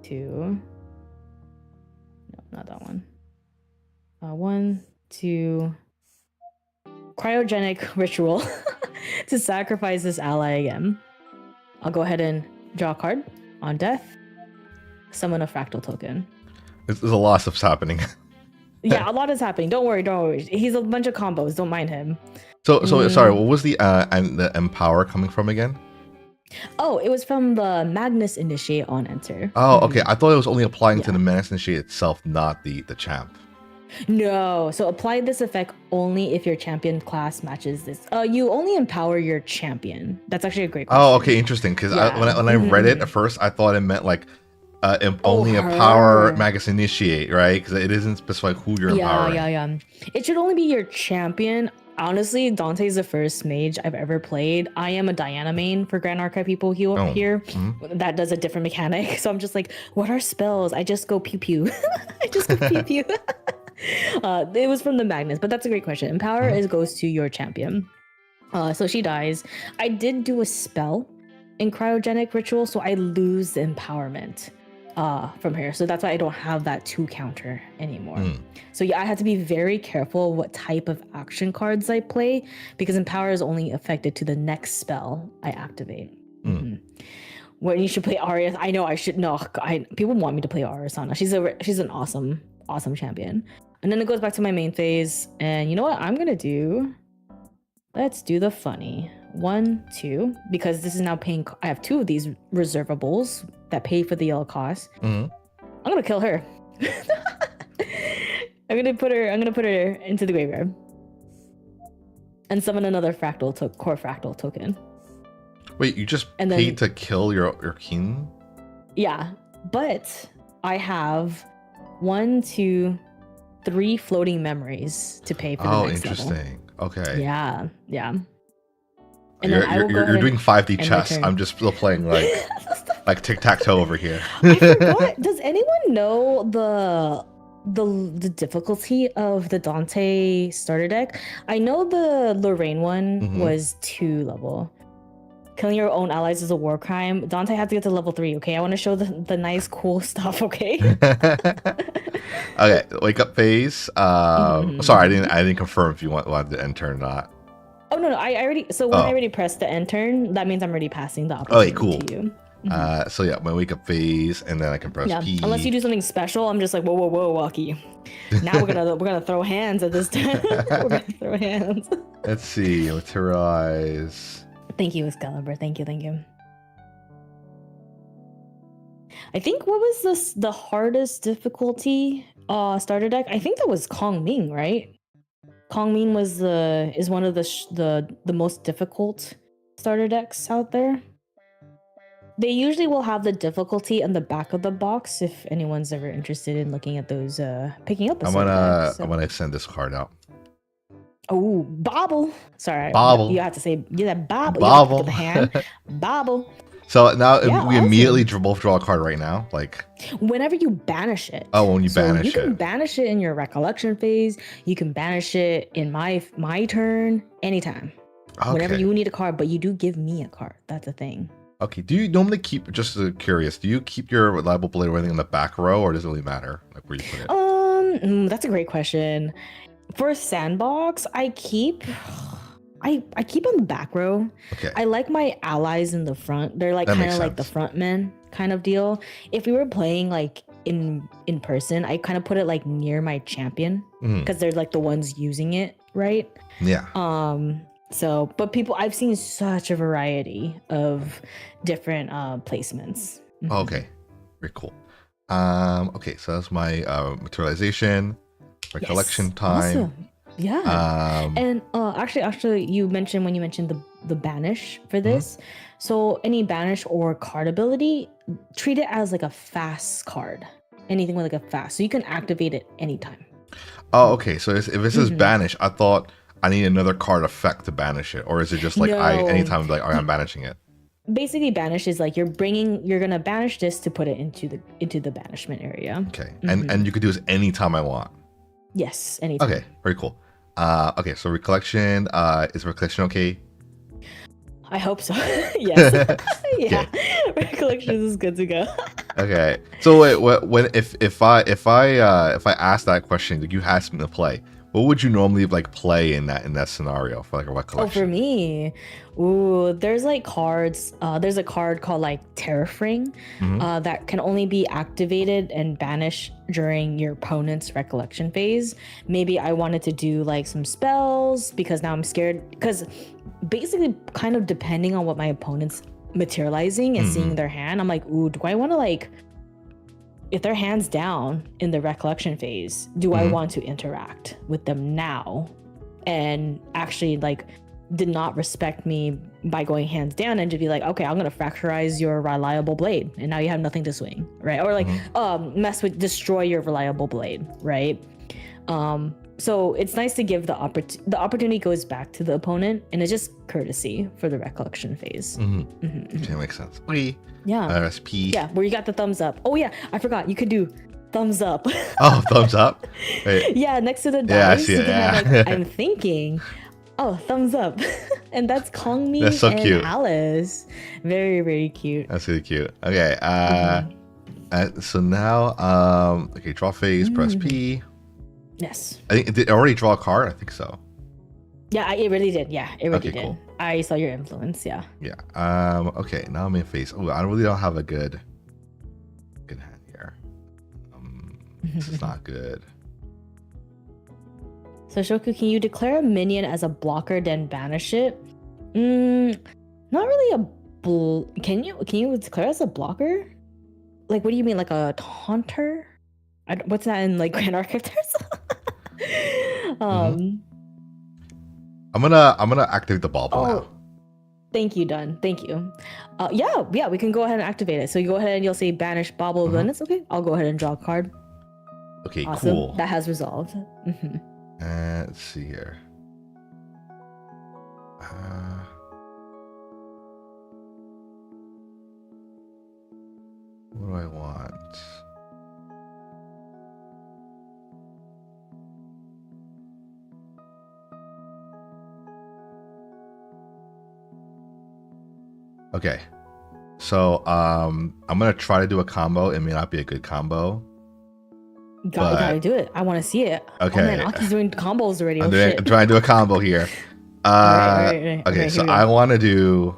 S1: 2. No, not that one. 1, 2. Cryogenic ritual to sacrifice this ally again. I'll go ahead and draw a card on death. Summon a fractal token.
S2: There's a lot of stuff's happening.
S1: Yeah, a lot is happening. Don't worry. He's a bunch of combos. Don't mind him.
S2: So sorry, what was the empower coming from again?
S1: Oh, it was from the Magnus Initiate on enter.
S2: Oh, okay. I thought it was only applying to the Magnus Initiate itself, not the champ.
S1: No, so apply this effect only if your champion class matches this. You only empower your champion. That's actually a great question.
S2: Oh, okay, interesting. Because when I read it at first, I thought it meant like only empower Magus Initiate, right? Because it isn't specified who you're empowering.
S1: Yeah. It should only be your champion Honestly, Dante's the first mage I've ever played. I am a Diana main for Grand Archive people here. That does a different mechanic. So I'm just like, what are spells? I just go pew pew. I just go pew pew. It was from the Magnus, but that's a great question. Empower goes to your champion. So she dies. I did do a spell in cryogenic ritual, so I lose the empowerment from her. So that's why I don't have that 2 counter anymore. So yeah, I had to be very careful what type of action cards I play, because empower is only affected to the next spell I activate. When you should play Arya, I know I should. No, people want me to play Arya. She's an awesome champion. And then it goes back to my main phase. And you know what I'm gonna do? Let's do the funny. 1, 2, because this is now paying. I have 2 of these reservables that pay for the yellow cost. I'm gonna kill her. I'm gonna put her into the graveyard and summon another core fractal token.
S2: Wait, you just paid to kill your king?
S1: Yeah, but I have 1, 2, 3 floating memories to pay for the next
S2: interesting.
S1: Level.
S2: Okay.
S1: Yeah. And
S2: you're doing 5D chess. I'm just still playing like tic-tac-toe over here.
S1: I forgot. Does anyone know the difficulty of the Dante starter deck? I know the Lorraine one was 2 level. Killing your own allies is a war crime. Dante had to get to level 3, okay? I want to show the nice, cool stuff, okay?
S2: Okay, wake up phase. Sorry, I didn't confirm if you wanted to enter or not.
S1: Oh no, I already. So when I already pressed the end turn, that means I'm already passing the opportunity to you.
S2: So yeah, my wake up phase, and then I can press P.
S1: Unless you do something special, I'm just like whoa, Walkie. Now we're gonna throw hands at this time. We're gonna throw hands.
S2: Let's see, materialize.
S1: Thank you, Excalibur. Thank you. I think what was the hardest difficulty starter deck? I think that was Kong Ming, right? Kong Ming is one of the most difficult starter decks out there. They usually will have the difficulty in the back of the box if anyone's ever interested in looking at those, picking up.
S2: I'm gonna send this card out.
S1: Oh, bobble! Sorry,
S2: bobble.
S1: You have to say bobble.
S2: Bobble.
S1: The hand, bobble.
S2: So now we immediately both draw a card right now, like
S1: whenever you banish it.
S2: Oh, when you banish it.
S1: You can banish it in your recollection phase. You can banish it in my turn anytime. Okay. Whenever you need a card, but you do give me a card. That's the thing.
S2: Okay. Do you normally keep, just curious, do you keep your reliable blade or anything in the back row, or does it really matter like where you put it?
S1: That's a great question. For Sandbox, I keep on the back row.
S2: Okay.
S1: I like my allies in the front. They're like kind of like the front men kind of deal. If we were playing like in person, I kind of put it like near my champion because they're like the ones using it, right?
S2: Yeah.
S1: So, but I've seen such a variety of different placements.
S2: Okay. Very cool. Okay, so that's my materialization, recollection time.
S1: Awesome. Yeah. And actually, you mentioned when you mentioned the banish for this. So any banish or card ability, treat it as like a fast card. Anything with like a fast, so you can activate it anytime.
S2: Oh, okay. So if it says banish, I thought I need another card effect to banish it, or is it just like anytime like I'm banishing it?
S1: Basically, banish is like you're gonna banish this to put it into the banishment area.
S2: Okay, and you could do this anytime I want.
S1: Yes, anytime.
S2: Okay, very cool. Okay, so recollection, is recollection okay?
S1: I hope so. Yes. Yeah. Recollection is good to go.
S2: Okay. So wait, if I ask that question, like you asked me to play, what would you normally like play in that scenario for like a recollection?
S1: Oh, for me, there's like cards. There's a card called like Terrafring that can only be activated and banished during your opponent's recollection phase. Maybe I wanted to do like some spells because now I'm scared, because basically kind of depending on what my opponent's materializing and seeing their hand, I'm like, do I want to like, if their hand's down in the recollection phase, do I want to interact with them now and actually like did not respect me by going hands down and to be like, okay, I'm gonna fracturize your reliable blade and now you have nothing to swing, right? Or like destroy your reliable blade, right? So it's nice to give the opportunity goes back to the opponent, and it's just courtesy for the recollection phase.
S2: Okay, makes sense. Okay.
S1: Yeah.
S2: SP.
S1: Yeah, where you got the thumbs up. Oh yeah, I forgot. You could do thumbs up.
S2: Oh, thumbs up. Wait.
S1: Yeah, next to the dice.
S2: Yeah, I see it.
S1: You can have
S2: Yeah.
S1: like, I'm thinking. Oh, thumbs up. And that's Kongmi
S2: That's so
S1: and
S2: cute.
S1: Alice. Very, very cute.
S2: That's really cute. Okay. So now, okay, draw phase, press P.
S1: Yes.
S2: I think did it already draw a card? I think so.
S1: Yeah, it really did. Yeah, it really
S2: Okay,
S1: did.
S2: cool.
S1: I saw your influence. Yeah.
S2: Yeah. Okay. Now I'm in phase. Oh, I really don't have a good hand here. This is not good.
S1: So Shoku, can you declare a minion as a blocker, then banish it? Not really a Can you declare as a blocker? Like, what do you mean, like a taunter? What's that in like Grand Archive?
S2: I'm gonna activate the bauble now.
S1: Thank you, Dun. Thank you. Yeah, we can go ahead and activate it. So you go ahead and you'll say banish bauble of limits. Okay, I'll go ahead and draw a card.
S2: Okay,
S1: awesome.
S2: cool.
S1: That has resolved.
S2: Let's see here. What do I want? Okay, so I'm gonna try to do a combo. It may not be a good combo.
S1: Gotta do it. I want to see it.
S2: Okay.
S1: Oh man, Aki's doing combos already.
S2: I'm trying to do a combo here.
S1: Right.
S2: Okay, so I want to do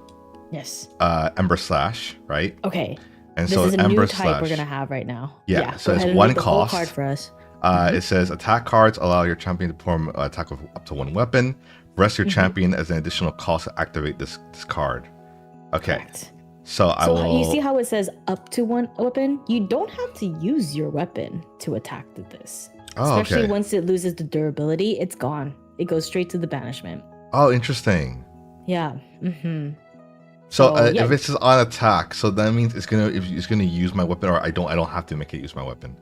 S2: Ember Slash, right?
S1: Okay.
S2: And
S1: this
S2: so
S1: is a
S2: Ember
S1: new type
S2: Slash,
S1: we're gonna have right now.
S2: Yeah, so it's one cost.
S1: Card for us.
S2: It says attack cards allow your champion to perform attack with up to one weapon. Rest your champion as an additional cost to activate this card. Okay.
S1: Correct.
S2: So I will.
S1: You see how it says up to one weapon? You don't have to use your weapon to attack this.
S2: Oh,
S1: especially
S2: okay.
S1: once it loses the durability, it's gone. It goes straight to the banishment.
S2: Oh, interesting.
S1: Yeah.
S2: So if it's on attack, so that means it's gonna use my weapon, or I don't have to make it use my weapon.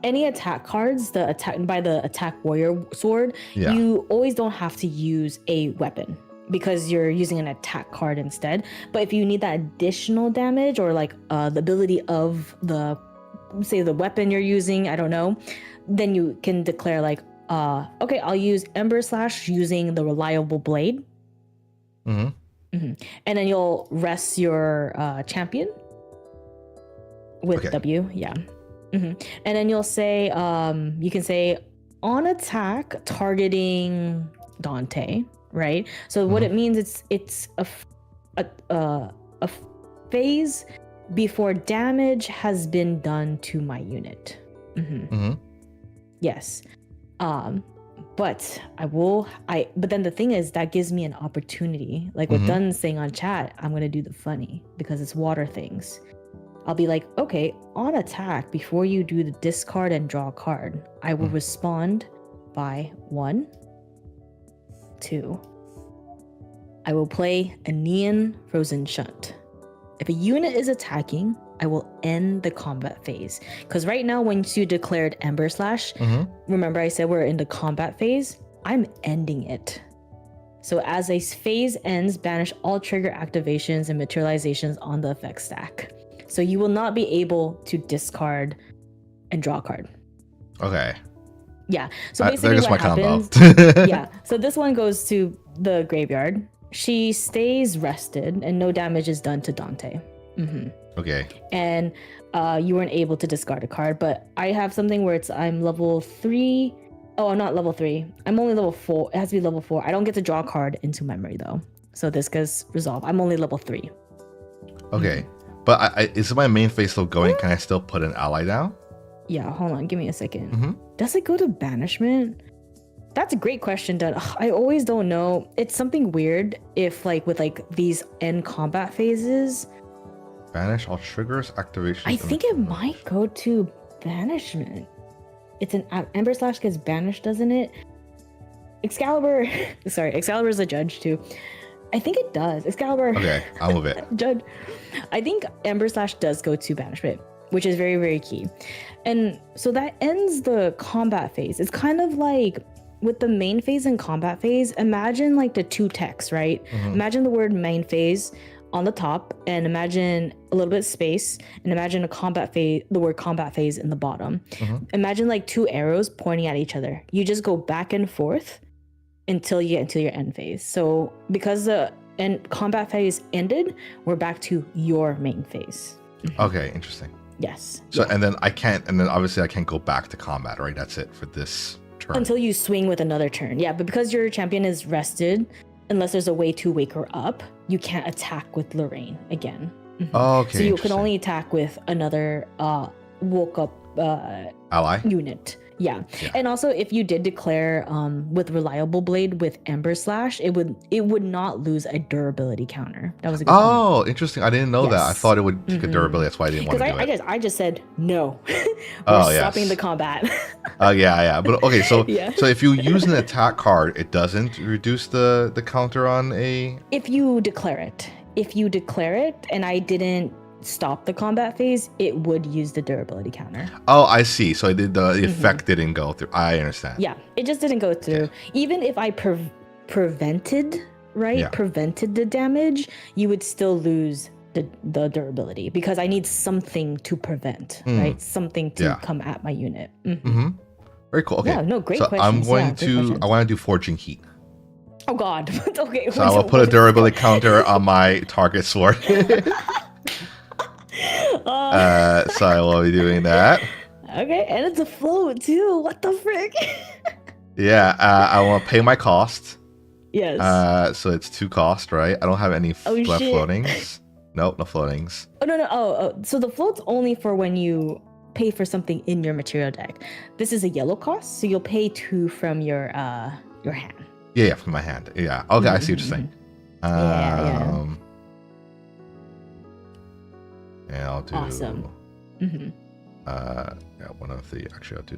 S1: Any attack cards, the attack warrior sword, you always don't have to use a weapon because you're using an attack card instead. But if you need that additional damage or like the ability of the weapon you're using, I don't know, then you can declare like, okay, I'll use Ember Slash using the reliable blade. And then you'll rest your champion with W. Yeah. And then you'll say, you can say on attack targeting Dante, right? So what it means, it's a phase before damage has been done to my unit. Yes. But but then the thing is that gives me an opportunity, like what Dun's saying on chat, I'm gonna do the funny because it's water things. I'll be like, okay, on attack, before you do the discard and draw a card, I will respond by 1, 2. I will play a Neon Frozen Shunt. If a unit is attacking, I will end the combat phase. Because right now, once you declared Ember Slash, remember I said we're in the combat phase? I'm ending it. So as a phase ends, banish all trigger activations and materializations on the effect stack. So you will not be able to discard and draw a card.
S2: Okay.
S1: Yeah. So basically what happens... yeah. So this one goes to the graveyard. She stays rested and no damage is done to Dante.
S2: Okay.
S1: And you weren't able to discard a card, but I have something where I'm level 3. Oh, I'm not level 3. I'm only level 4. It has to be level 4. I don't get to draw a card into memory though. So this gets resolved. I'm only level 3.
S2: Okay. But is my main phase still going? Can I still put an ally down?
S1: Yeah, hold on. Give me a second. Does it go to banishment? That's a great question, Dun. I always don't know. It's something weird if with these end combat phases.
S2: Banish all triggers, activations.
S1: I think it might go to banishment. It's an Ember Slash gets banished, doesn't it? Excalibur. Sorry, Excalibur is a judge too. I think it does. Excalibur.
S2: Okay, I'll move it.
S1: Judge. I think Ember Slash does go to banishment. which is very, very key. And so that ends the combat phase. It's kind of like with the main phase and combat phase, imagine like the two texts, right? Imagine the word main phase on the top, and imagine a little bit of space, and imagine a combat phase, the word combat phase in the bottom. Imagine like two arrows pointing at each other. You just go back and forth until you get into your end phase. So because the combat phase ended, we're back to your main phase.
S2: Okay, interesting.
S1: Yes.
S2: So and then obviously I can't go back to combat, right? That's it for this turn.
S1: Until you swing with another turn. Yeah, but because your champion is rested, unless there's a way to wake her up, you can't attack with Lorraine again.
S2: Oh, okay.
S1: So you can only attack with another woke up
S2: ally
S1: unit. Yeah. And also if you did declare with Reliable Blade with Ember Slash, it would not lose a durability counter. That was a good point.
S2: Interesting. I didn't know that. I thought it would take a durability. That's why I didn't want to do it.
S1: I just said no. We're stopping the combat.
S2: Yeah. But okay, so so if you use an attack card, it doesn't reduce the counter on a.
S1: If you declare it, and I didn't stop the combat phase, it would use the durability counter.
S2: Oh, I see. So the effect didn't go through. I understand.
S1: Yeah, it just didn't go through. Okay. Even if I prevented the damage, you would still lose the durability because I need something to prevent, right? Something to come at my unit.
S2: Very cool. Okay.
S1: Yeah, no, great
S2: so
S1: questions.
S2: I want to do Forging Heat.
S1: Oh God. Okay.
S2: So I will put a durability counter on my target sword. So I will be doing that.
S1: Okay, and it's a float too. What the frick?
S2: Yeah, I want to pay my cost.
S1: Yes.
S2: So it's 2 cost, right? I don't have any left floatings. Nope, no floatings.
S1: Oh no. Oh, so the float's only for when you pay for something in your material deck. This is a yellow cost, so you'll pay 2 from your hand.
S2: Yeah, from my hand. Yeah. Okay, I see what you're saying. And I'll do.
S1: Awesome.
S2: One of the. Actually, I'll do.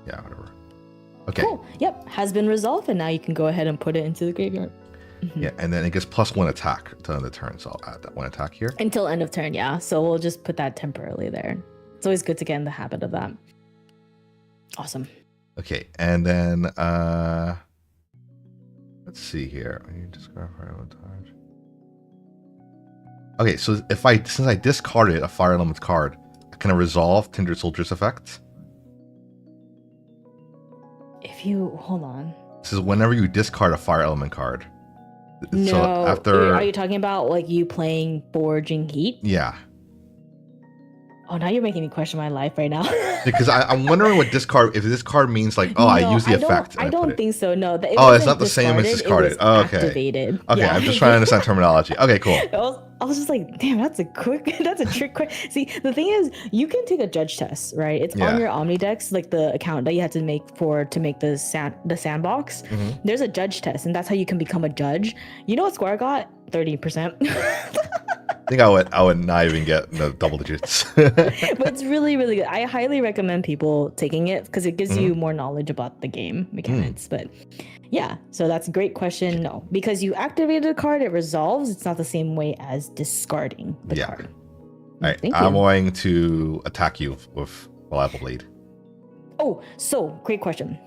S2: Yeah, whatever. Okay.
S1: Cool. Yep, has been resolved, and now you can go ahead and put it into the graveyard.
S2: Yeah, and then it gets +1 attack to end the turn, so I'll add that 1 attack here.
S1: Until end of turn, yeah. So we'll just put that temporarily there. It's always good to get in the habit of that. Awesome.
S2: Okay, and then let's see here. You discard fire element charge. Okay, so since I discarded a fire element card, can I resolve Kindred Soldier's effect?
S1: If you hold on.
S2: This is whenever you discard a fire element card.
S1: No.
S2: So after.
S1: Are you talking about like you playing Forging Heat?
S2: Yeah.
S1: Oh, now you're making me question my life right now.
S2: Because I'm wondering what discard, if this card means like, I use the effect.
S1: I don't think so. No.
S2: It's not the same as discarded. Okay.
S1: Activated.
S2: Okay, I'm just trying to understand terminology. Okay, cool.
S1: I was just like, damn, that's a trick question. See, the thing is, you can take a judge test, right? It's on your Omnidex, like the account that you had to make the sandbox. There's a judge test, and that's how you can become a judge. You know what score I got? 30%.
S2: I think I would not even get the double digits.
S1: But it's really, really good. I highly recommend people taking it because it gives you more knowledge about the game mechanics. But yeah, so that's a great question. No, because you activated a card, it resolves. It's not the same way as discarding the card.
S2: All right, I'm going to attack you with Reliable Blade.
S1: Oh, so great question.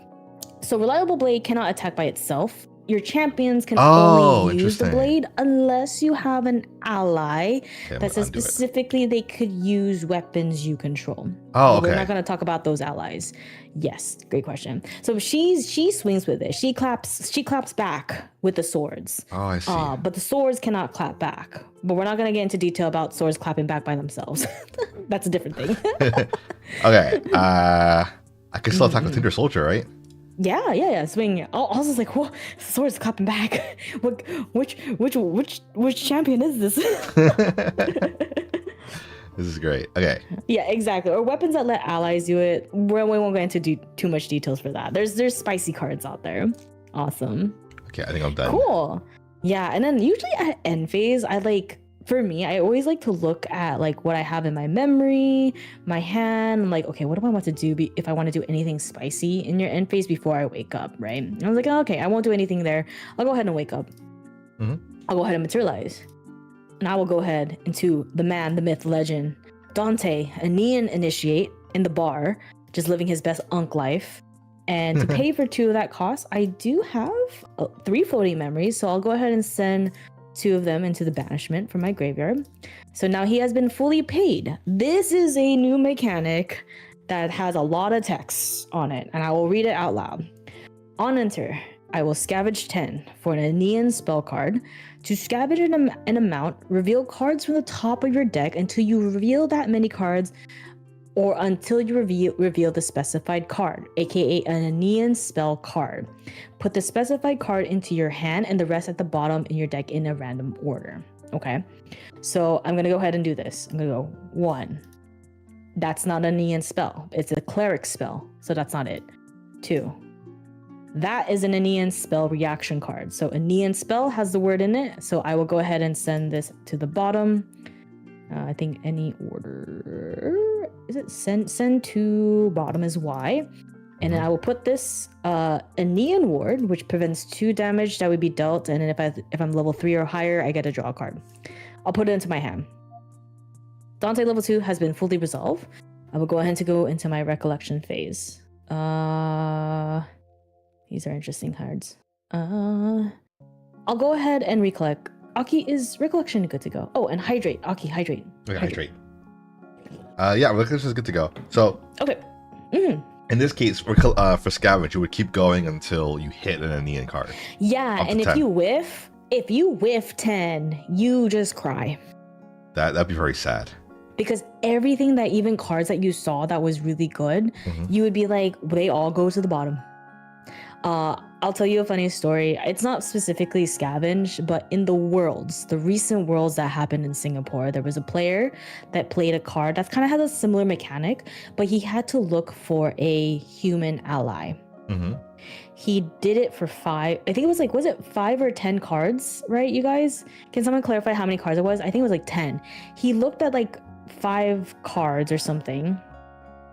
S1: So Reliable Blade cannot attack by itself. Your champions can only use the blade unless you have an ally that says specifically they could use weapons you control.
S2: Oh, okay.
S1: We're not going to talk about those allies. Yes, great question. So she swings with it. She claps back with the swords.
S2: Oh, I see.
S1: But the swords cannot clap back. But we're not going to get into detail about swords clapping back by themselves. That's a different thing.
S2: Okay. I can still attack with Tinder Soldier, right?
S1: Yeah. Swing. I was just like, whoa, the sword's clapping back. Which champion is this?
S2: This is great. Okay.
S1: Yeah, exactly. Or weapons that let allies do it. We won't go into too much details for that. There's spicy cards out there. Awesome.
S2: Okay, I think I'm done.
S1: Cool. Yeah, and then usually at end phase, for me, I always like to look at like what I have in my memory, my hand. I'm like, okay, what do I want to do if I want to do anything spicy in your end phase before I wake up, right? And I was like, okay, I won't do anything there. I'll go ahead and wake up. I'll go ahead and materialize. And I will go ahead into the man, the myth, legend, Dante, a Neon initiate in the bar, just living his best unk life. And to pay for 2 of that cost, I do have 3 floating memories, so I'll go ahead and send 2 of them into the banishment from my graveyard. So now he has been fully paid. This is a new mechanic that has a lot of text on it, and I will read it out loud. On enter, I will scavenge 10 for an Aenean spell card. To scavenge an amount, reveal cards from the top of your deck until you reveal that many cards, or until you reveal the specified card, aka an Aenean spell card. Put the specified card into your hand and the rest at the bottom in your deck in a random order. Okay, so I'm gonna go ahead and do this. I'm gonna go 1. That's not an Aenean spell. It's a cleric spell, so that's not it. 2. That is an Aenean spell reaction card. So Aenean spell has the word in it. So I will go ahead and send this to the bottom. I think any order. Is it send to bottom is Y. And then I will put this Aenean ward, which prevents 2 damage that would be dealt. And then if I'm level 3 or higher, I get to draw a card. I'll put it into my hand. Dante level 2 has been fully resolved. I will go ahead to go into my recollection phase. These are interesting cards. I'll go ahead and recollect. Aki, is recollection good to go? Oh, and hydrate. Aki, hydrate.
S2: Okay, hydrate. Yeah, recollection is good to go. So
S1: okay.
S2: In this case, for scavenge, you would keep going until you hit an Aenean card.
S1: Yeah, and if you whiff 10, you just cry.
S2: That'd be very sad.
S1: Because everything that even cards that you saw that was really good, you would be like, they all go to the bottom. I'll tell you a funny story. It's not specifically scavenge, but in the worlds, the recent worlds that happened in Singapore, there was a player that played a card that kind of has a similar mechanic, but he had to look for a human ally. He did it for 5. I think it was like, was it 5 or 10 cards, right, you guys? Can someone clarify how many cards it was? I think it was like 10. He looked at like 5 cards or something.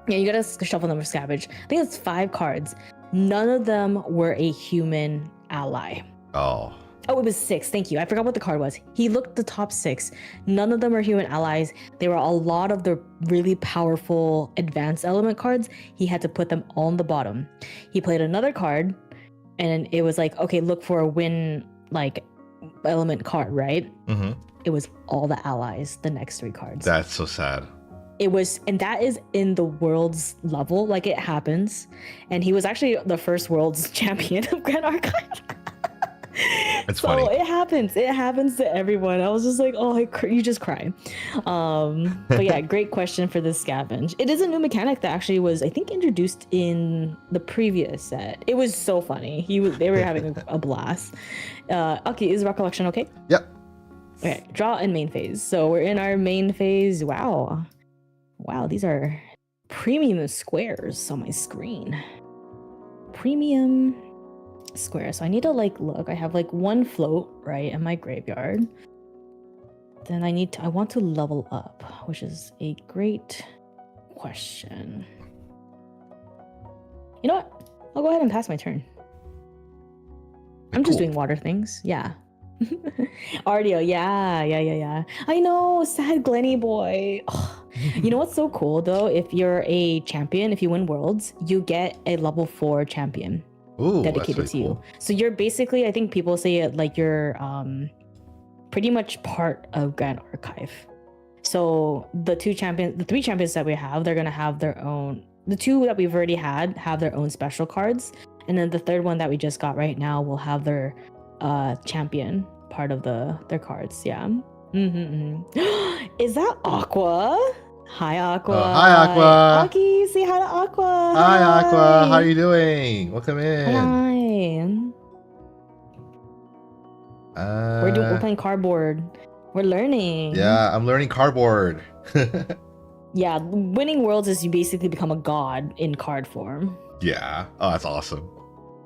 S1: Yeah, you gotta shuffle them for scavenge. I think it's 5 cards. None of them were a human ally. Oh, it was 6. Thank you. I forgot what the card was. He looked at the top 6. None of them are human allies. They were a lot of the really powerful advanced element cards. He had to put them all on the bottom. He played another card, and it was like, okay, look for a win like element card, right? It was all the allies, the next 3 cards.
S2: That's so sad.
S1: It was, and that is in the world's level, like it happens. And he was actually the first world's champion of Grand Archive.
S2: It's funny.
S1: It happens to everyone. I was just like, oh, you just cry. But yeah, great question for this scavenge. It is a new mechanic that actually was, I think, introduced in the previous set. It was so funny. They were having a blast. Okay, is recollection okay?
S2: Yep.
S1: Okay, draw in main phase. So we're in our main phase. Wow, these are premium squares on my screen. Premium squares. So I need to look. I have 1 float right in my graveyard. Then I want to level up, which is a great question. You know what? I'll go ahead and pass my turn. I'm just doing water things. Yeah. Ardio, yeah. I know, sad Glenny boy. Ugh. You know what's so cool though? If you're a champion, if you win worlds, you get a level 4 champion.
S2: Ooh,
S1: dedicated to you. So you're basically, I think people say it like you're pretty much part of Grand Archive. So the 3 champions that we have, they're gonna have their own. The 2 that we've already have their own special cards, and then the 3rd one that we just got right now will have their champion part of their cards. Yeah. Is that Aqua? Hi, Aqua.
S2: Oh, hi, Aqua.
S1: Aki, say hi to Aqua.
S2: Hi, Aqua. How are you doing? Welcome in.
S1: Hi. We're playing cardboard. We're learning.
S2: Yeah, I'm learning cardboard.
S1: Yeah, winning worlds is you basically become a god in card form.
S2: Yeah. Oh, that's awesome.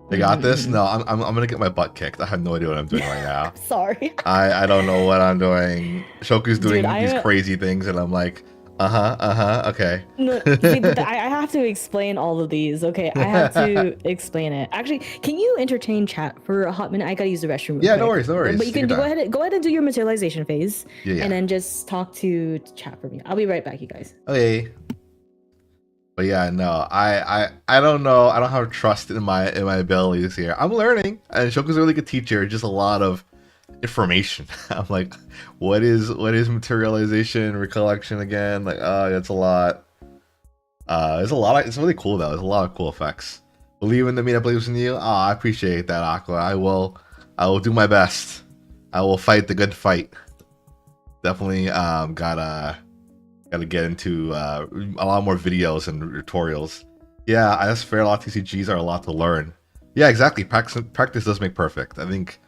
S2: You got this? No, I'm gonna get my butt kicked. I have no idea what I'm doing right now.
S1: Sorry.
S2: I don't know what I'm doing. Shoku's doing these crazy things, and I'm like, Okay.
S1: No, see, I have to explain all of these. Okay, I have to explain it. Actually, can you entertain chat for a hot minute? I gotta use the restroom real
S2: Yeah,
S1: quick.
S2: no worries, no worries.
S1: But you
S2: Take
S1: can
S2: your
S1: go
S2: time.
S1: ahead, and do your materialization phase,
S2: Yeah.
S1: and then just talk to chat for me. I'll be right back, you guys.
S2: Okay. But yeah, no, I don't know. I don't have trust in my abilities here. I'm learning, and Shoku's a really good teacher. Just a lot of information. I'm like, what is materialization, recollection again? Like, oh, that's a lot. There's a lot. It's really cool though. There's a lot of cool effects. Believe in the meetup believes in you. Oh, I appreciate that, Aqua. I will do my best. I will fight the good fight. Definitely gotta get into a lot more videos and tutorials. Yeah, that's fair. A lot of TCGs are a lot to learn. Yeah, exactly. Practice does make perfect. I think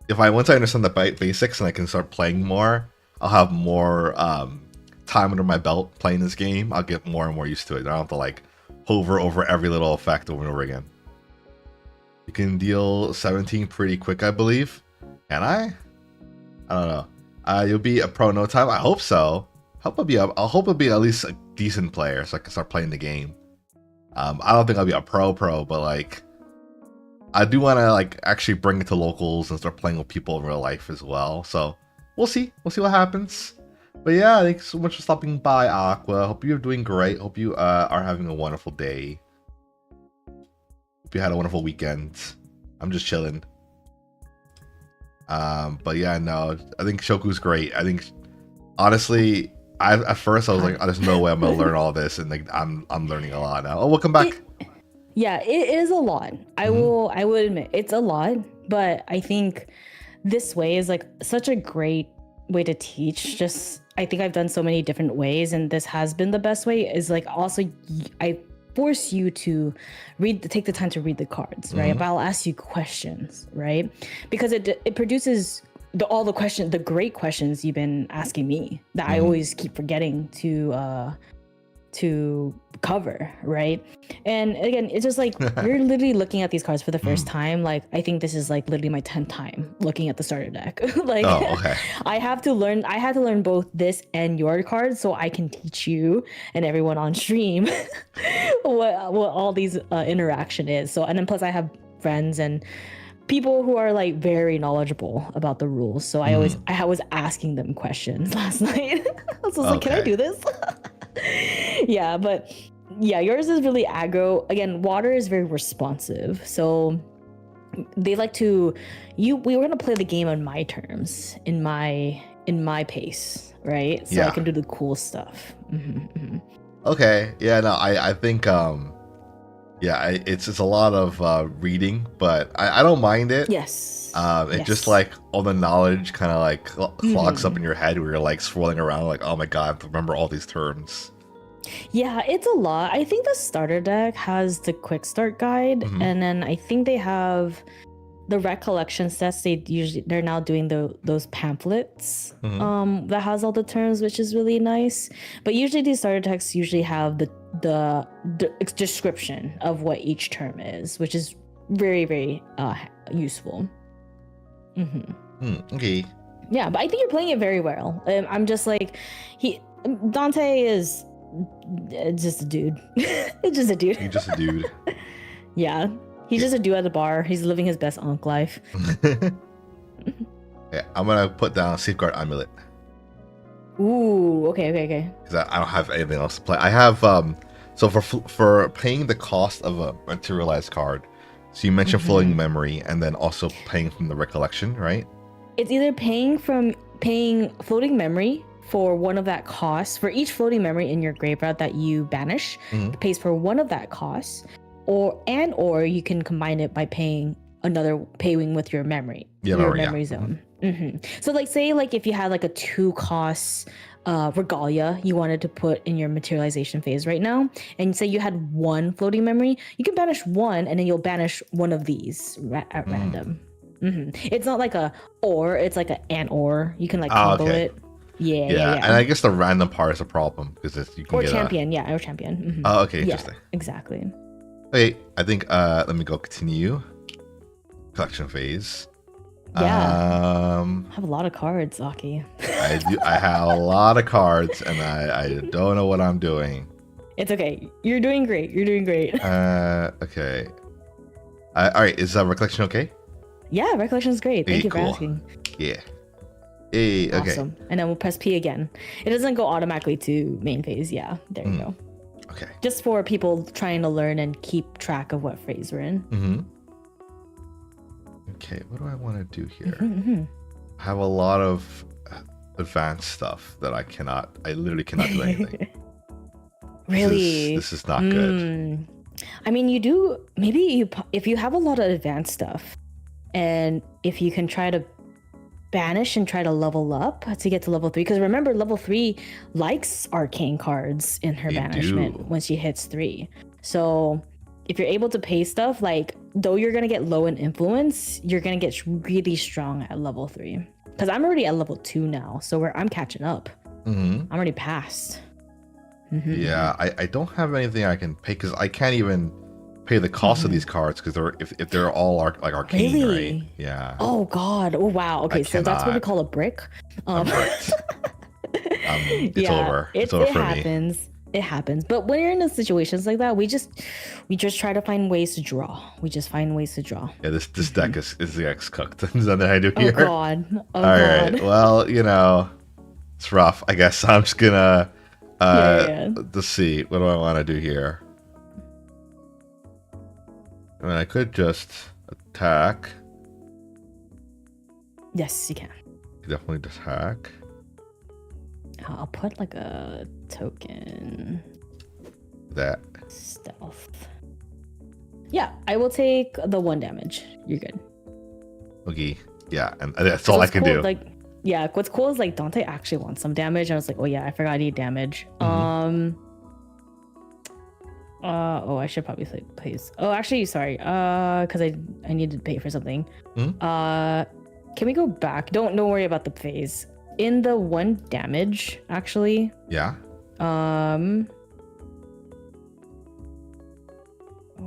S2: if once I understand the basics and I can start playing more, I'll have more time under my belt playing this game. I'll get more and more used to it. I don't have to like hover over every little effect over and over again. You can deal 17 pretty quick, I believe. Can I? I don't know. You'll be a pro in no time. I hope so. I hope I'll be at least a decent player so I can start playing the game. I don't think I'll be a pro, but like, I do want to like actually bring it to locals and start playing with people in real life as well. So we'll see. We'll see what happens. But yeah, thanks so much for stopping by, Aqua. Hope you're doing great. Hope you are having a wonderful day. Hope you had a wonderful weekend. I'm just chilling. But yeah, no, I think Shoku's great. I think honestly, at first I was like, oh, there's no way I'm gonna learn all this, and like I'm learning a lot now. Oh, welcome back.
S1: Yeah, it is a lot. I will admit it's a lot, but I think this way is like such a great way to teach. Just I think I've done so many different ways, and this has been the best way. Is like also I force you to take the time to read the cards, right? But I'll ask you questions, right? Because it produces all the great questions you've been asking me that I always keep forgetting to cover, right? And again, it's just like you're literally looking at these cards for the first time. Like I think this is like literally my 10th time looking at the starter deck. Like I had to learn both this and your cards so I can teach you and everyone on stream what all these interaction is. So and then plus I have friends and people who are like very knowledgeable about the rules. So I was asking them questions last night. I was like, can I do this? Yeah, but yeah, yours is really aggro. Again, water is very responsive. So they like to we were gonna play the game on my terms, in my pace, right? So I can do the cool stuff.
S2: Okay. Yeah, no, I think it's a lot of reading, but I don't mind it.
S1: Yes.
S2: It just like all the knowledge kind of like clogs up in your head where you're like swirling around like, oh my god, I have to remember all these terms.
S1: Yeah, it's a lot. I think the starter deck has the quick start guide, and then I think they have the recollection sets. They're now doing those pamphlets that has all the terms, which is really nice. But usually these starter decks usually have the description of what each term is, which is very, very useful.
S2: Okay.
S1: Yeah, but I think you're playing it very well. I'm just like Dante is just a dude. It's just a dude.
S2: He's just a dude.
S1: Yeah, he's just a dude at the bar. He's living his best Ankh life.
S2: Yeah, I'm gonna put down Safeguard Amulet.
S1: Ooh, okay.
S2: Because I don't have anything else to play. I have so for paying the cost of a materialized card. So you mentioned floating memory, and then also paying from the recollection, right?
S1: It's either paying floating memory for one of that cost. For each floating memory in your graveyard that you banish, it pays for one of that cost, or you can combine it by paying with your memory, memory zone. So like say like if you had like a 2 cost regalia you wanted to put in your materialization phase right now, and say you had 1 floating memory, you can banish 1 and then you'll banish one of these at random. It's not like it's like an or. You can like combo it. Yeah.
S2: And I guess the random part is a problem because you can
S1: get champion. Or champion.
S2: Oh, okay, interesting.
S1: Yeah, exactly.
S2: Okay, I think let me go continue collection phase.
S1: Yeah.
S2: Um,
S1: I have a lot of cards, Aki.
S2: I do. I have a lot of cards, and I don't know what I'm doing.
S1: It's okay. You're doing great. You're doing great.
S2: Okay. All right. Is recollection okay?
S1: Yeah, recollection is great. Thank
S2: Hey,
S1: you for
S2: cool.
S1: asking.
S2: Yeah. Hey. Okay.
S1: Awesome. And then we'll press P again. It doesn't go automatically to main phase. Yeah, there you go.
S2: Okay.
S1: Just for people trying to learn and keep track of what phase we're in.
S2: Mm-hmm. Okay. What do I want to do here?
S1: Mm-hmm.
S2: I have a lot of advanced stuff that I literally cannot do anything.
S1: Really?
S2: This is not good.
S1: I mean, you do, if you have a lot of advanced stuff, and if you can try to banish and try to level up to get to level 3, because remember, level 3 likes arcane cards in her banishment when she hits 3. So if you're able to pay stuff, like, though you're gonna get low in influence, you're gonna get really strong at level 3. Because I'm already at level 2 now, so I'm catching up. I'm already past.
S2: Yeah, I don't have anything I can pay because I can't even pay the cost of these cards because if they're all like arcane,
S1: Really?
S2: right? Yeah.
S1: Oh God! Oh wow! Okay, so that's what we call a brick.
S2: It's
S1: yeah,
S2: over. It's over for
S1: happens.
S2: me.
S1: It happens. But when you're in situations like that, we just try to find ways to draw. We just find ways to draw.
S2: Yeah, this deck is the X cooked. Is that what I do here?
S1: Oh God! Oh
S2: all
S1: God.
S2: right. Well, it's rough. I guess I'm just gonna let's see. What do I want to do here? I mean, I could just attack.
S1: Yes, you can.
S2: Definitely attack.
S1: I'll put like a token.
S2: That.
S1: Stealth. Yeah, I will take the 1 damage. You're good.
S2: Okay. Yeah, and that's all I can do.
S1: Like, yeah, what's cool is like Dante actually wants some damage. I was like, oh yeah, I forgot I need damage. Oh, I should probably say please. Oh, actually, sorry. Because I need to pay for something. Can we go back? Don't worry about the phase. In the 1 damage, actually.
S2: Yeah.
S1: Oh,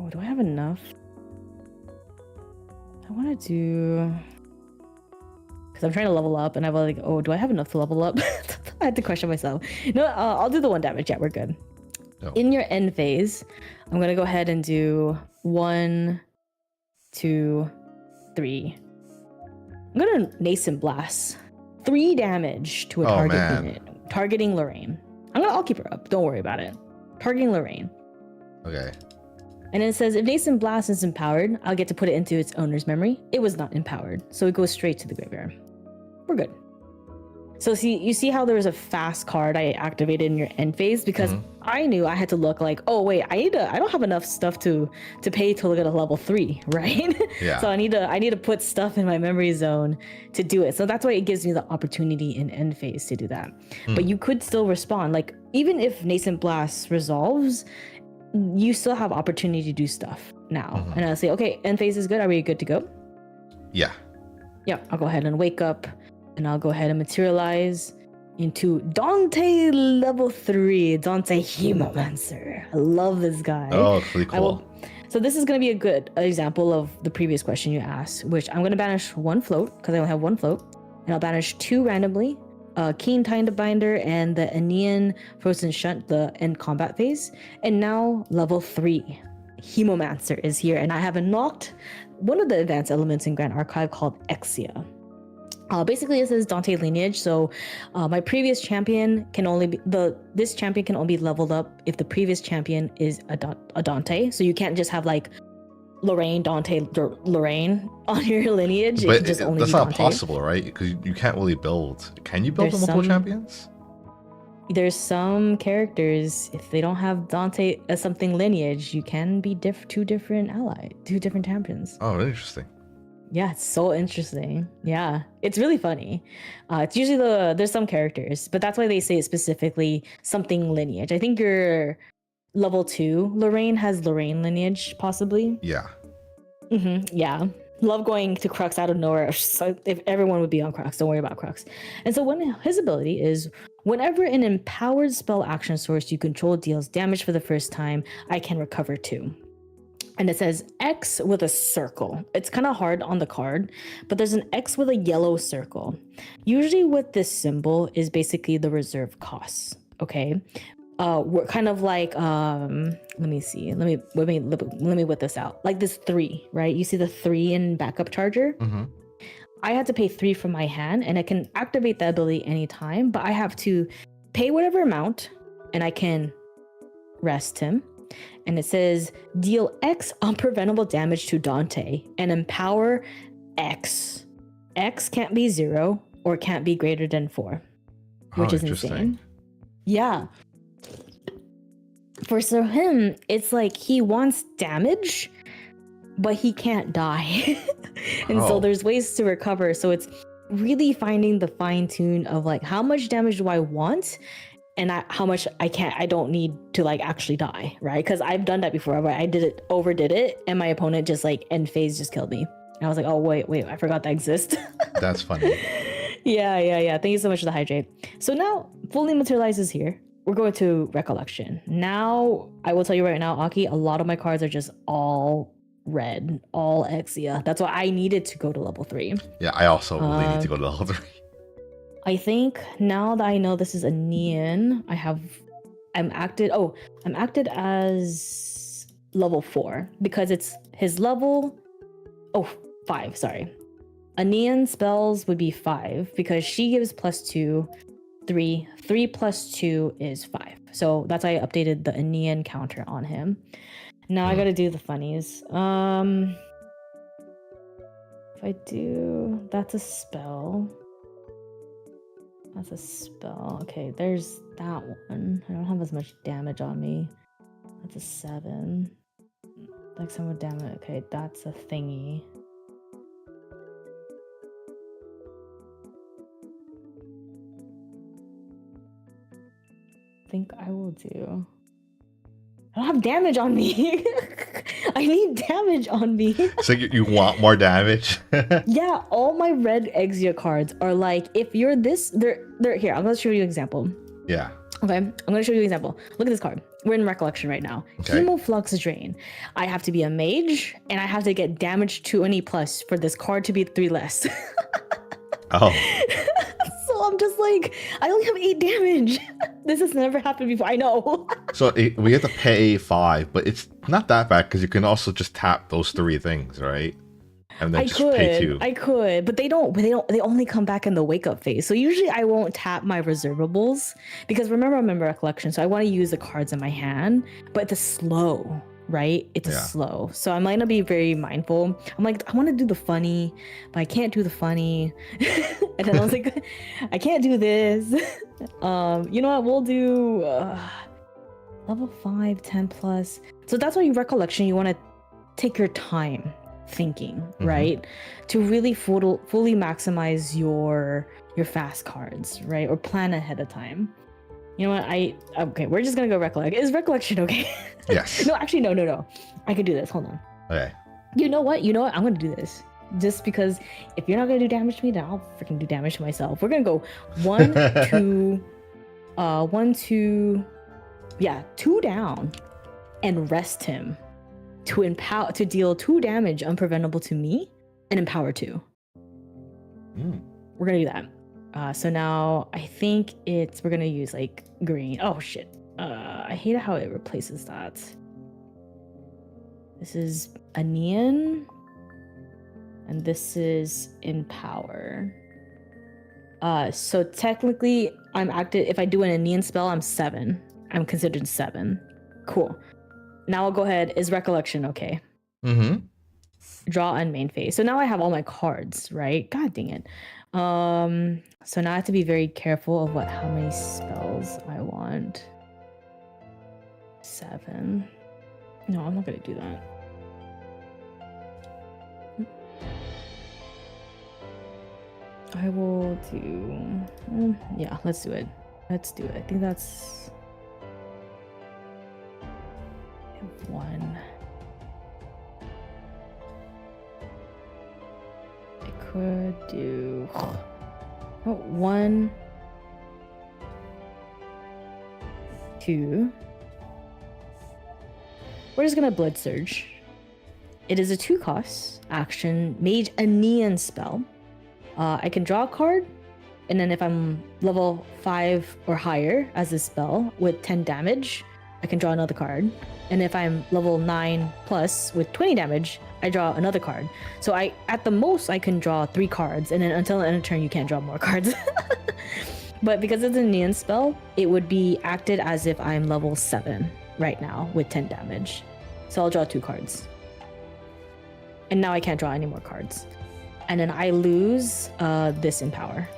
S1: do I have enough? I want to do, because I'm trying to level up, and I was like, oh, do I have enough to level up? I had to question myself. No, I'll do the 1 damage. Yeah, we're good.
S2: No.
S1: In your end phase, I'm gonna go ahead and do 1, 2, 3. I'm gonna nascent blast 3 damage to a target unit, targeting Lorraine. I'll keep her up. Don't worry about it. Targeting Lorraine.
S2: Okay.
S1: And it says if nascent blast is empowered, I'll get to put it into its owner's memory. It was not empowered, so it goes straight to the graveyard. We're good. So you see how there was a fast card I activated in your end phase because I knew I had to look like, oh wait, I don't have enough stuff to pay to look at a level 3, right?
S2: Yeah.
S1: So I need to put stuff in my memory zone to do it. So that's why it gives me the opportunity in end phase to do that. But you could still respond. Like even if Nascent Blast resolves, you still have opportunity to do stuff now. And I'll say, okay, end phase is good. Are we good to go?
S2: Yeah.
S1: Yeah, I'll go ahead and wake up. And I'll go ahead and materialize into Dante level 3, Dante Hemomancer. I love this guy.
S2: Oh, it's really cool.
S1: So this is going to be a good example of the previous question you asked, which I'm going to banish 1 float, because I only have 1 float. And I'll banish 2 randomly, Keen Tinder Binder and the Aenean Frozen Shunt, the end combat phase. And now level 3, Hemomancer is here. And I have unlocked one of the advanced elements in Grand Archive called Exia. Basically, it says Dante lineage. So my previous champion can only be this champion can only be leveled up if the previous champion is a Dante. So you can't just have like Lorraine, Dante, Lorraine on your lineage.
S2: But
S1: that's
S2: not possible, right? Because you can't really build. Can you build multiple champions?
S1: There's some characters, if they don't have Dante as something lineage, you can be two different champions.
S2: Oh, interesting.
S1: Yeah, it's so interesting. Yeah, it's really funny. It's usually there's some characters, but that's why they say specifically something lineage. I think your level 2 Lorraine has Lorraine lineage, possibly.
S2: Yeah.
S1: Yeah. Love going to Crux out of nowhere. So if everyone would be on Crux, don't worry about Crux. And so his ability is whenever an empowered spell action source you control deals damage for the first time, I can recover 2. and it says X with a circle. It's kind of hard on the card, but there's an X with a yellow circle. Usually what this symbol is basically the reserve costs, okay? We're kind of like, let me see. Let me whip this out. Like this 3, right? You see the 3 in backup charger?
S2: Mm-hmm.
S1: I had to pay 3 from my hand, and I can activate the ability anytime, but I have to pay whatever amount, and I can rest him. And it says deal X unpreventable damage to Dante and empower X. X can't be 0 or can't be greater than 4, which is insane. Yeah. For him, it's like he wants damage, but he can't die. And so there's ways to recover. So it's really finding the fine tune of like, how much damage do I want? And how much I don't need to like actually die, right? Because I've done that before, where I overdid it, and my opponent just like end phase just killed me. And I was like, oh wait, I forgot that exists.
S2: That's funny.
S1: Yeah. Thank you so much for the hydrate. So now fully materializes here. We're going to recollection. Now I will tell you right now, Aki, a lot of my cards are just all red, all Exia. That's why I needed to go to level 3.
S2: Yeah, I also really need to go to level 3.
S1: I think now that I know this is a Neon, I'm acted as level 4 because it's his level 5, sorry. A Neon spells would be 5 because she gives +2, 3 plus 2 is 5. So that's why I updated the Neon counter on him. Now I gotta do the funnies. If I do, that's a spell. That's a spell. Okay, there's that one. I don't have as much damage on me. That's a 7. Like some would damage. Okay, that's a thingy. I think I will do. I don't have damage on me. I need damage on me.
S2: So you want more damage?
S1: Yeah, all my red Exia cards are like, if you're this, they're here. I'm gonna show you an example.
S2: Yeah.
S1: Okay, I'm gonna show you an example. Look at this card. We're in recollection right now.
S2: Okay.
S1: Hemoflux Drain. I have to be a mage, and I have to get damage 20 plus for this card to be 3 less.
S2: Oh.
S1: So I'm just like, I only have 8 damage. This has never happened before. I know.
S2: So we have to pay 5, but it's not that bad because you can also just tap those 3 things, right? And then pay 2.
S1: I could, but they they only come back in the wake up phase. So usually I won't tap my reservables because remember I'm in recollection. So I want to use the cards in my hand, but it's slow, right? It's slow. So I'm gonna be very mindful. I'm like, I want to do the funny, but I can't do the funny. And then I was like, I can't do this. You know what? We'll do level 5, 10 plus. So that's why recollection, you want to take your time thinking, right? To really fully maximize your fast cards, right? Or plan ahead of time. You know what? Okay, we're just gonna go recollect. Is recollection okay?
S2: Yes.
S1: No, actually, no. I could do this. Hold on.
S2: Okay.
S1: You know what? I'm gonna do this. Just because if you're not gonna do damage to me, then I'll freaking do damage to myself. We're gonna go 1, 2, 1, 2, 2 down, and rest him to deal 2 damage unpreventable to me and empower 2. We're gonna do that. So now I think we're gonna use like green. Oh shit. I hate how it replaces that. This is a neon. And this is empower. So technically I'm active. If I do an neon spell, I'm 7. I'm considered 7. Cool. Now I'll go ahead. Is recollection okay? Draw on main phase. So now I have all my cards, right? God dang it. So now I have to be very careful of how many spells I want. 7. No, I'm not gonna do that. I will do. Yeah, let's do it. Let's do it. I think that's 1. I could do 1, 2. We're just gonna blood surge. It is a 2-cost action Mage Aenean spell. I can draw a card, and then if I'm level 5 or higher as a spell with 10 damage, I can draw another card. And if I'm level 9 plus with 20 damage, I draw another card. So at the most I can draw 3 cards, and then until the end of turn you can't draw more cards. But because it's a Aenean spell, it would be acted as if I'm level 7 right now with 10 damage. So I'll draw 2 cards. And now I can't draw any more cards. And then I lose this Empower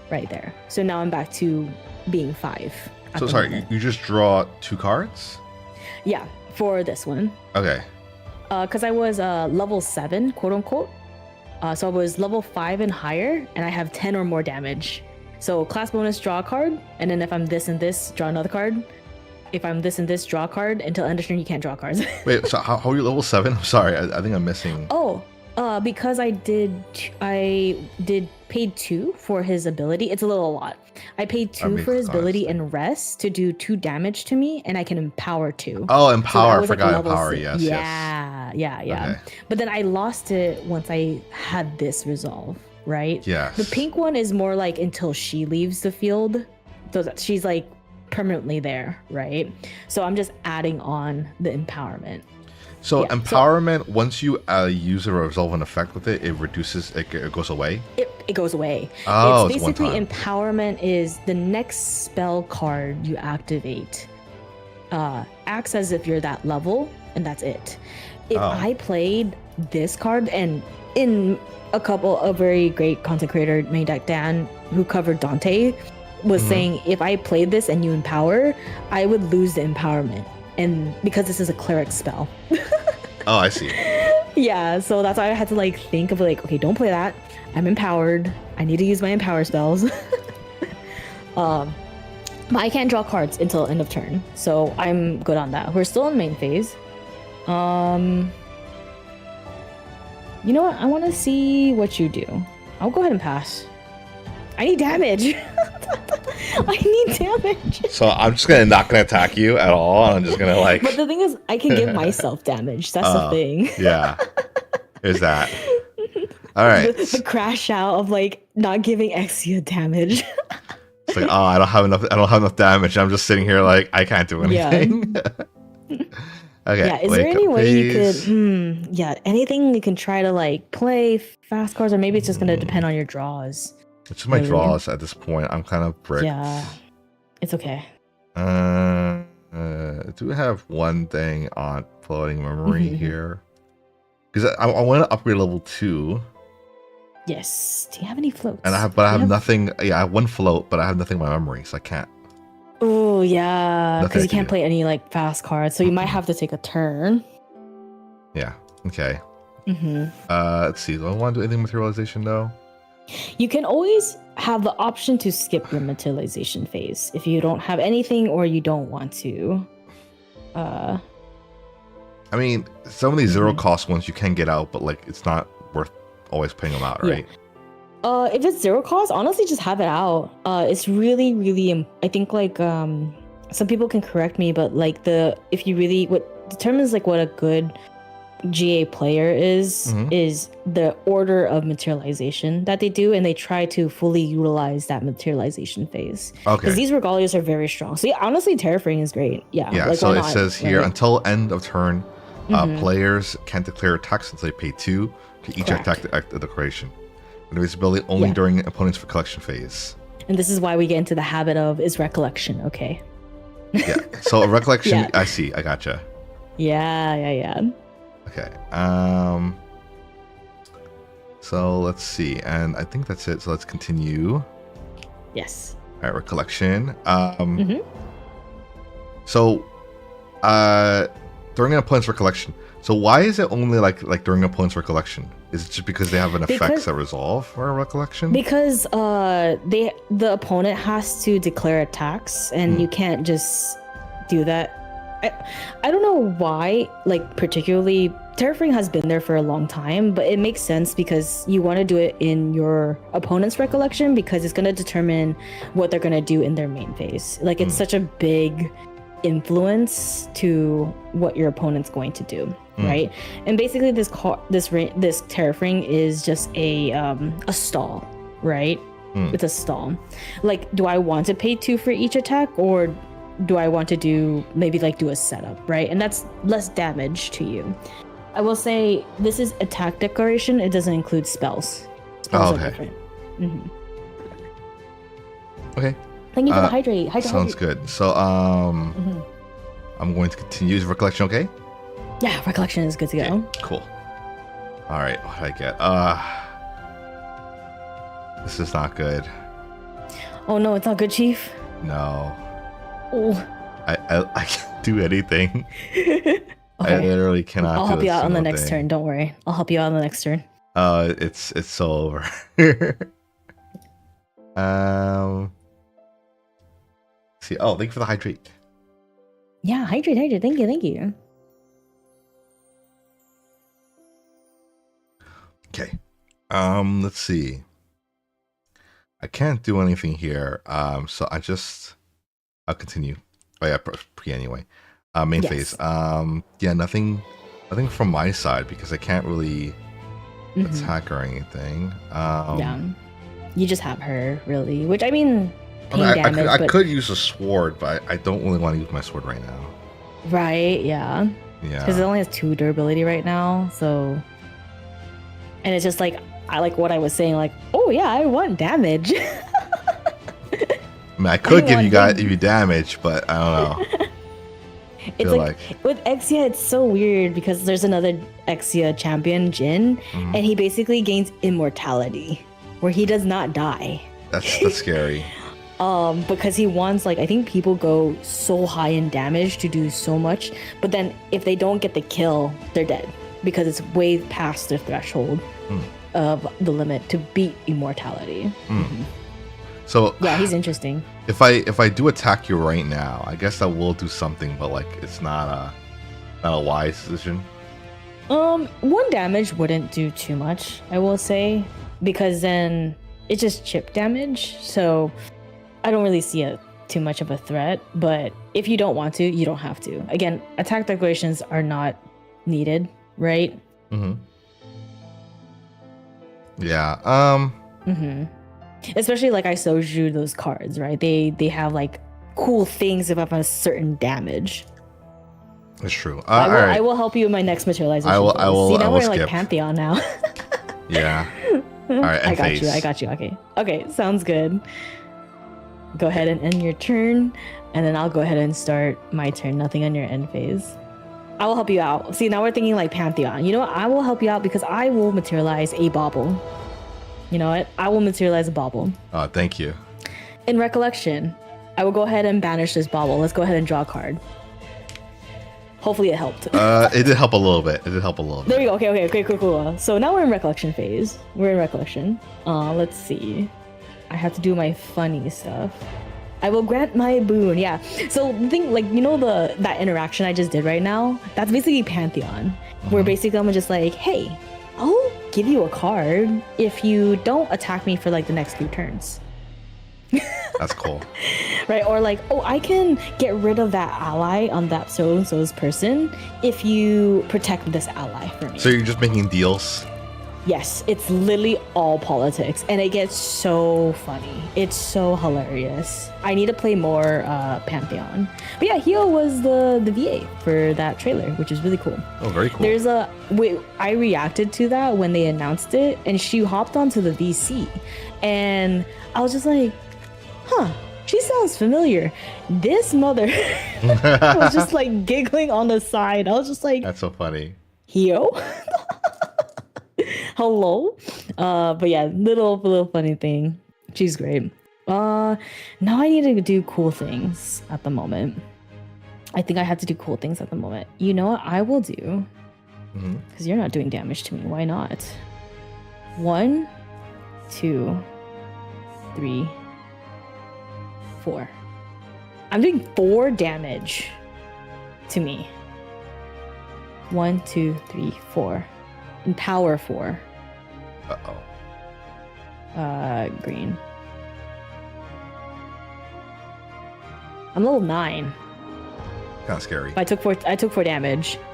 S1: right there. So now I'm back to being 5.
S2: So sorry, you just draw 2 cards?
S1: Yeah, for this one.
S2: Okay.
S1: Because I was level 7, quote unquote. So I was level 5 and higher, and I have 10 or more damage. So class bonus, draw a card, and then if I'm this and this, draw another card. If I'm this and this, draw a card. Until end of turn, you can't draw cards.
S2: Wait, so how are you level 7? I'm sorry, I think I'm missing.
S1: Oh, because I paid 2 for his ability. It's a lot. I paid 2 for his ability and rest to do 2 damage to me, and I can empower 2.
S2: Oh, empower!
S1: So
S2: I forgot
S1: like
S2: empower.
S1: 6.
S2: Yes,
S1: yeah.
S2: Okay.
S1: But then I lost it once I had this resolve, right?
S2: Yes.
S1: The pink one is more like until she leaves the field, so that she's like permanently there, right? So I'm just adding on the empowerment.
S2: So empowerment, once you use a resolve an effect with it, it reduces, it goes away?
S1: It goes away.
S2: Oh,
S1: it's basically empowerment is the next spell card you activate acts as if you're that level, and that's it. If I played this card, and in a couple of very great content creator, main deck Dan, who covered Dante, was saying if I played this and you empower, I would lose the empowerment. And because this is a cleric spell.
S2: Oh, I see.
S1: Yeah, so that's why I had to like think of like, okay, don't play that. I'm empowered. I need to use my empower spells. But I can't draw cards until end of turn, so I'm good on that. We're still in main phase. You know what? I want to see what you do. I'll go ahead and pass. I need damage. I need damage.
S2: So I'm just not gonna attack you at all. I'm just gonna like.
S1: But the thing is, I can give myself damage. That's the thing.
S2: Yeah. Is that? All right.
S1: The crash out of like not giving Exia damage.
S2: It's like, oh, I don't have enough damage. I'm just sitting here like I can't do anything.
S1: Yeah.
S2: Okay.
S1: Yeah. Is there any way you could? Yeah. Anything you can try to like play fast cards, or maybe it's just gonna depend on your draws.
S2: It's just my draws at this point. I'm kind of bricked.
S1: Yeah. It's okay.
S2: Do we have one thing on floating memory here? Because I want to upgrade level 2.
S1: Yes. Do you have any floats?
S2: And I have nothing. Yeah, I have 1 float, but I have nothing in my memory, so I can't.
S1: Oh yeah, because you can't
S2: do.
S1: play any like fast cards, so you might have to take a turn.
S2: Yeah. Okay. Let's see. Do I want to do anything materialization though?
S1: You can always have the option to skip your materialization phase if you don't have anything or you don't want to.
S2: I mean, some of these 0 cost ones you can get out, but like it's not worth always paying them out, right?
S1: If it's 0 cost, honestly, just have it out. It's really, really. I think like some people can correct me, but like if you really what determines like what a good GA player is the order of materialization that they do, and they try to fully utilize that materialization phase. Okay. Because these regalias are very strong. So yeah, honestly, terraforming is great. Yeah.
S2: Yeah.
S1: Like,
S2: so it says here until end of turn, players can't declare attacks until they pay 2 to each attack the declaration. Invisibility only during opponent's recollection phase. And
S1: this is why we get into the habit of is recollection. Okay.
S2: Yeah. So a recollection. I see. I gotcha.
S1: Yeah.
S2: Okay. So let's see, and I think that's it. So let's continue.
S1: Yes.
S2: All right, recollection. So, during an opponent's recollection. So why is it only like during an opponent's recollection? Is it just because they have an effects that resolve for a recollection? Because
S1: the opponent has to declare attacks, and you can't just do that. I don't know why, like, particularly, terraforming has been there for a long time, but it makes sense because you want to do it in your opponent's recollection because it's going to determine what they're going to do in their main phase. Like, it's such a big influence to what your opponent's going to do. right? And basically this terraforming is just a stall, right? It's a stall. Like, do I want to pay 2 for each attack, or do I want to do a setup, right? And that's less damage to you. I will say this is attack declaration. It doesn't include spells. Spells are different.
S2: Okay.
S1: Thank you for the hydrate.
S2: Sounds good. So I'm going to continue. Is recollection okay?
S1: Yeah, recollection is good to go.
S2: Cool. All right, what did I get? This is not good.
S1: Oh no, it's not good, Chief.
S2: No.
S1: Oh.
S2: I can't do anything.
S1: Okay.
S2: I literally cannot.
S1: I'll help you out on the next turn. Don't worry. I'll help you out on the next turn.
S2: It's so over. See. Oh, thank you for the hydrate.
S1: Yeah, hydrate. Thank you.
S2: Okay. Let's see. I can't do anything here. So I'll continue. Oh yeah, pre anyway. Main phase. Yeah, nothing from my side because I can't really attack or anything.
S1: Yeah. You just have her, really. Which, I mean, damage.
S2: I could use a sword, but I don't really want to use my sword right now.
S1: Right, yeah.
S2: Yeah.
S1: Because it only has 2 durability right now, so... And it's just like, I like what I was saying, like, oh yeah, I want damage.
S2: I mean, I could give you damage, but I don't know.
S1: It's like with Exia, it's so weird because there's another Exia champion, Jin, and he basically gains immortality, where he does not die.
S2: That's scary.
S1: Because he wants, like, I think people go so high in damage to do so much, but then if they don't get the kill, they're dead because it's way past the threshold of the limit to beat immortality.
S2: So
S1: yeah, he's interesting.
S2: If I do attack you right now, I guess I will do something, but like it's not a wise decision.
S1: 1 damage wouldn't do too much, I will say, because then it's just chip damage. So I don't really see too much of a threat. But if you don't want to, you don't have to. Again, attack declarations are not needed, right?
S2: Yeah.
S1: Especially like I showed you those cards, right? They have like cool things if I have a certain damage.
S2: It's true.
S1: I will help you in my next materialization.
S2: I will.
S1: See, now we're in
S2: skip.
S1: like Pantheon now.
S2: Yeah. All right.
S1: I got you. Okay. Sounds good. Go ahead and end your turn, and then I'll go ahead and start my turn. Nothing on your end phase. I will help you out. See, now we're thinking like Pantheon. You know what? I will help you out because I will materialize a bauble. You know what? I will materialize a bauble.
S2: Oh, thank you.
S1: In recollection, I will go ahead and banish this bauble. Let's go ahead and draw a card. Hopefully it helped.
S2: It did help a little bit.
S1: There we go. Okay, cool. So now we're in recollection phase. Let's see. I have to do my funny stuff. I will grant my boon. Yeah. So the thing, like, you know, that interaction I just did right now, that's basically Pantheon, where basically I'm just like, hey, I'll give you a card if you don't attack me for like the next 3 turns.
S2: That's cool.
S1: Right? Or like, oh, I can get rid of that ally on that so-and-so's person if you protect this ally for me.
S2: So you're just making deals?
S1: Yes, it's literally all politics, and it gets so funny. It's so hilarious. I need to play more Pantheon. But yeah, Hio was the VA for that trailer, which is really cool.
S2: Oh, very cool.
S1: I reacted to that when they announced it, and she hopped onto the VC, and I was just like, huh, she sounds familiar. This mother was just like giggling on the side. I was just like, that's
S2: so funny.
S1: Hio? Hello? But yeah, little funny thing. She's great. Now I need to do cool things at the moment. I think I have to do cool things at the moment. You know what I will do? Because you're not doing damage to me. Why not? 1, 2, 3, 4. I'm doing 4 damage to me. 1, 2, 3, 4. And power 4. Green. I'm level 9.
S2: Kind of scary.
S1: I took 4 damage.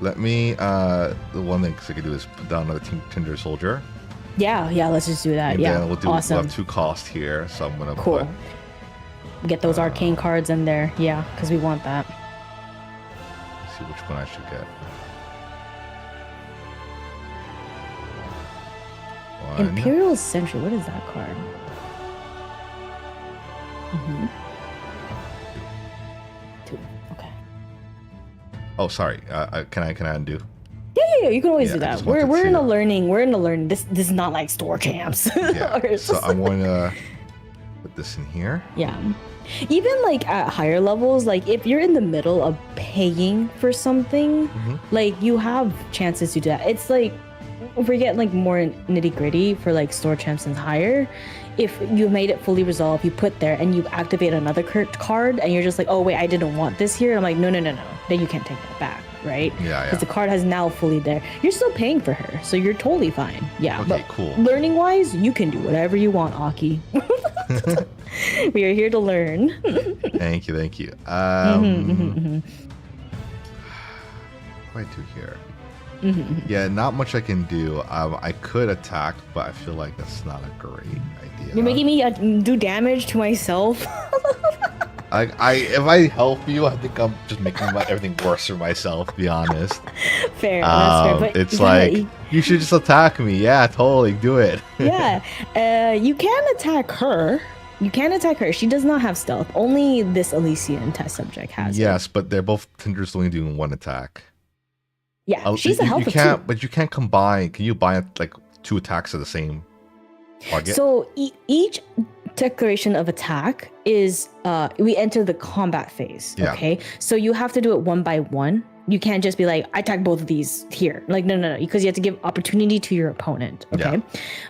S2: Let me. The one thing I could do is put down another Tinder soldier.
S1: Yeah, let's just do that.
S2: And
S1: Yeah,
S2: then
S1: awesome.
S2: We'll have 2 costs here, so I'm gonna
S1: Cool.
S2: put.
S1: Get those arcane cards in there. Yeah, because we want that.
S2: Let's see which one I should get. One.
S1: Imperial Sentry. What is that card? Two. Okay.
S2: Oh, sorry. Can I undo?
S1: Yeah. You can always
S2: Yeah,
S1: do
S2: I
S1: that.
S2: just
S1: We're
S2: wanted
S1: in
S2: to-
S1: a learning. We're in a learning. This is not like store champs.
S2: Yeah. So I'm going to put this in here.
S1: Yeah. Even like at higher levels, like if you're in the middle of paying for something, like you have chances to do that. It's like, if we get like more nitty gritty for like store champs and higher, if you made it fully resolved, you put there and you activate another card and you're just like, oh wait, I didn't want this here. And I'm like, no. Then you can't take that back, right?
S2: Yeah.
S1: Because the card has now fully there. You're still paying for her, so you're totally fine. Yeah.
S2: Okay,
S1: but
S2: cool.
S1: Learning wise, you can do whatever you want, Aki. We are here to learn.
S2: Thank you. What do I do here? Yeah, not much I can do. I could attack, but I feel like that's not a great idea.
S1: You're making me do damage to myself.
S2: If I help you, I think I'm just making everything worse for myself. To be honest.
S1: Fair, that's fair. But
S2: it's like you should just attack me. Yeah, totally, do it.
S1: Yeah, you can attack her. She does not have stealth. Only this Elysian test subject has it.
S2: Yes, but they're both Tinders only doing 1 attack.
S1: Yeah, she's a health
S2: you
S1: of
S2: can't,
S1: 2.
S2: but you can't combine. Can you buy like 2 attacks of the same target?
S1: So each declaration of attack is we enter the combat phase.
S2: Yeah.
S1: Okay, so you have to do it 1 by 1. You can't just be like, I attack both of these here. Like no, because you have to give opportunity to your opponent. Okay,
S2: Yeah.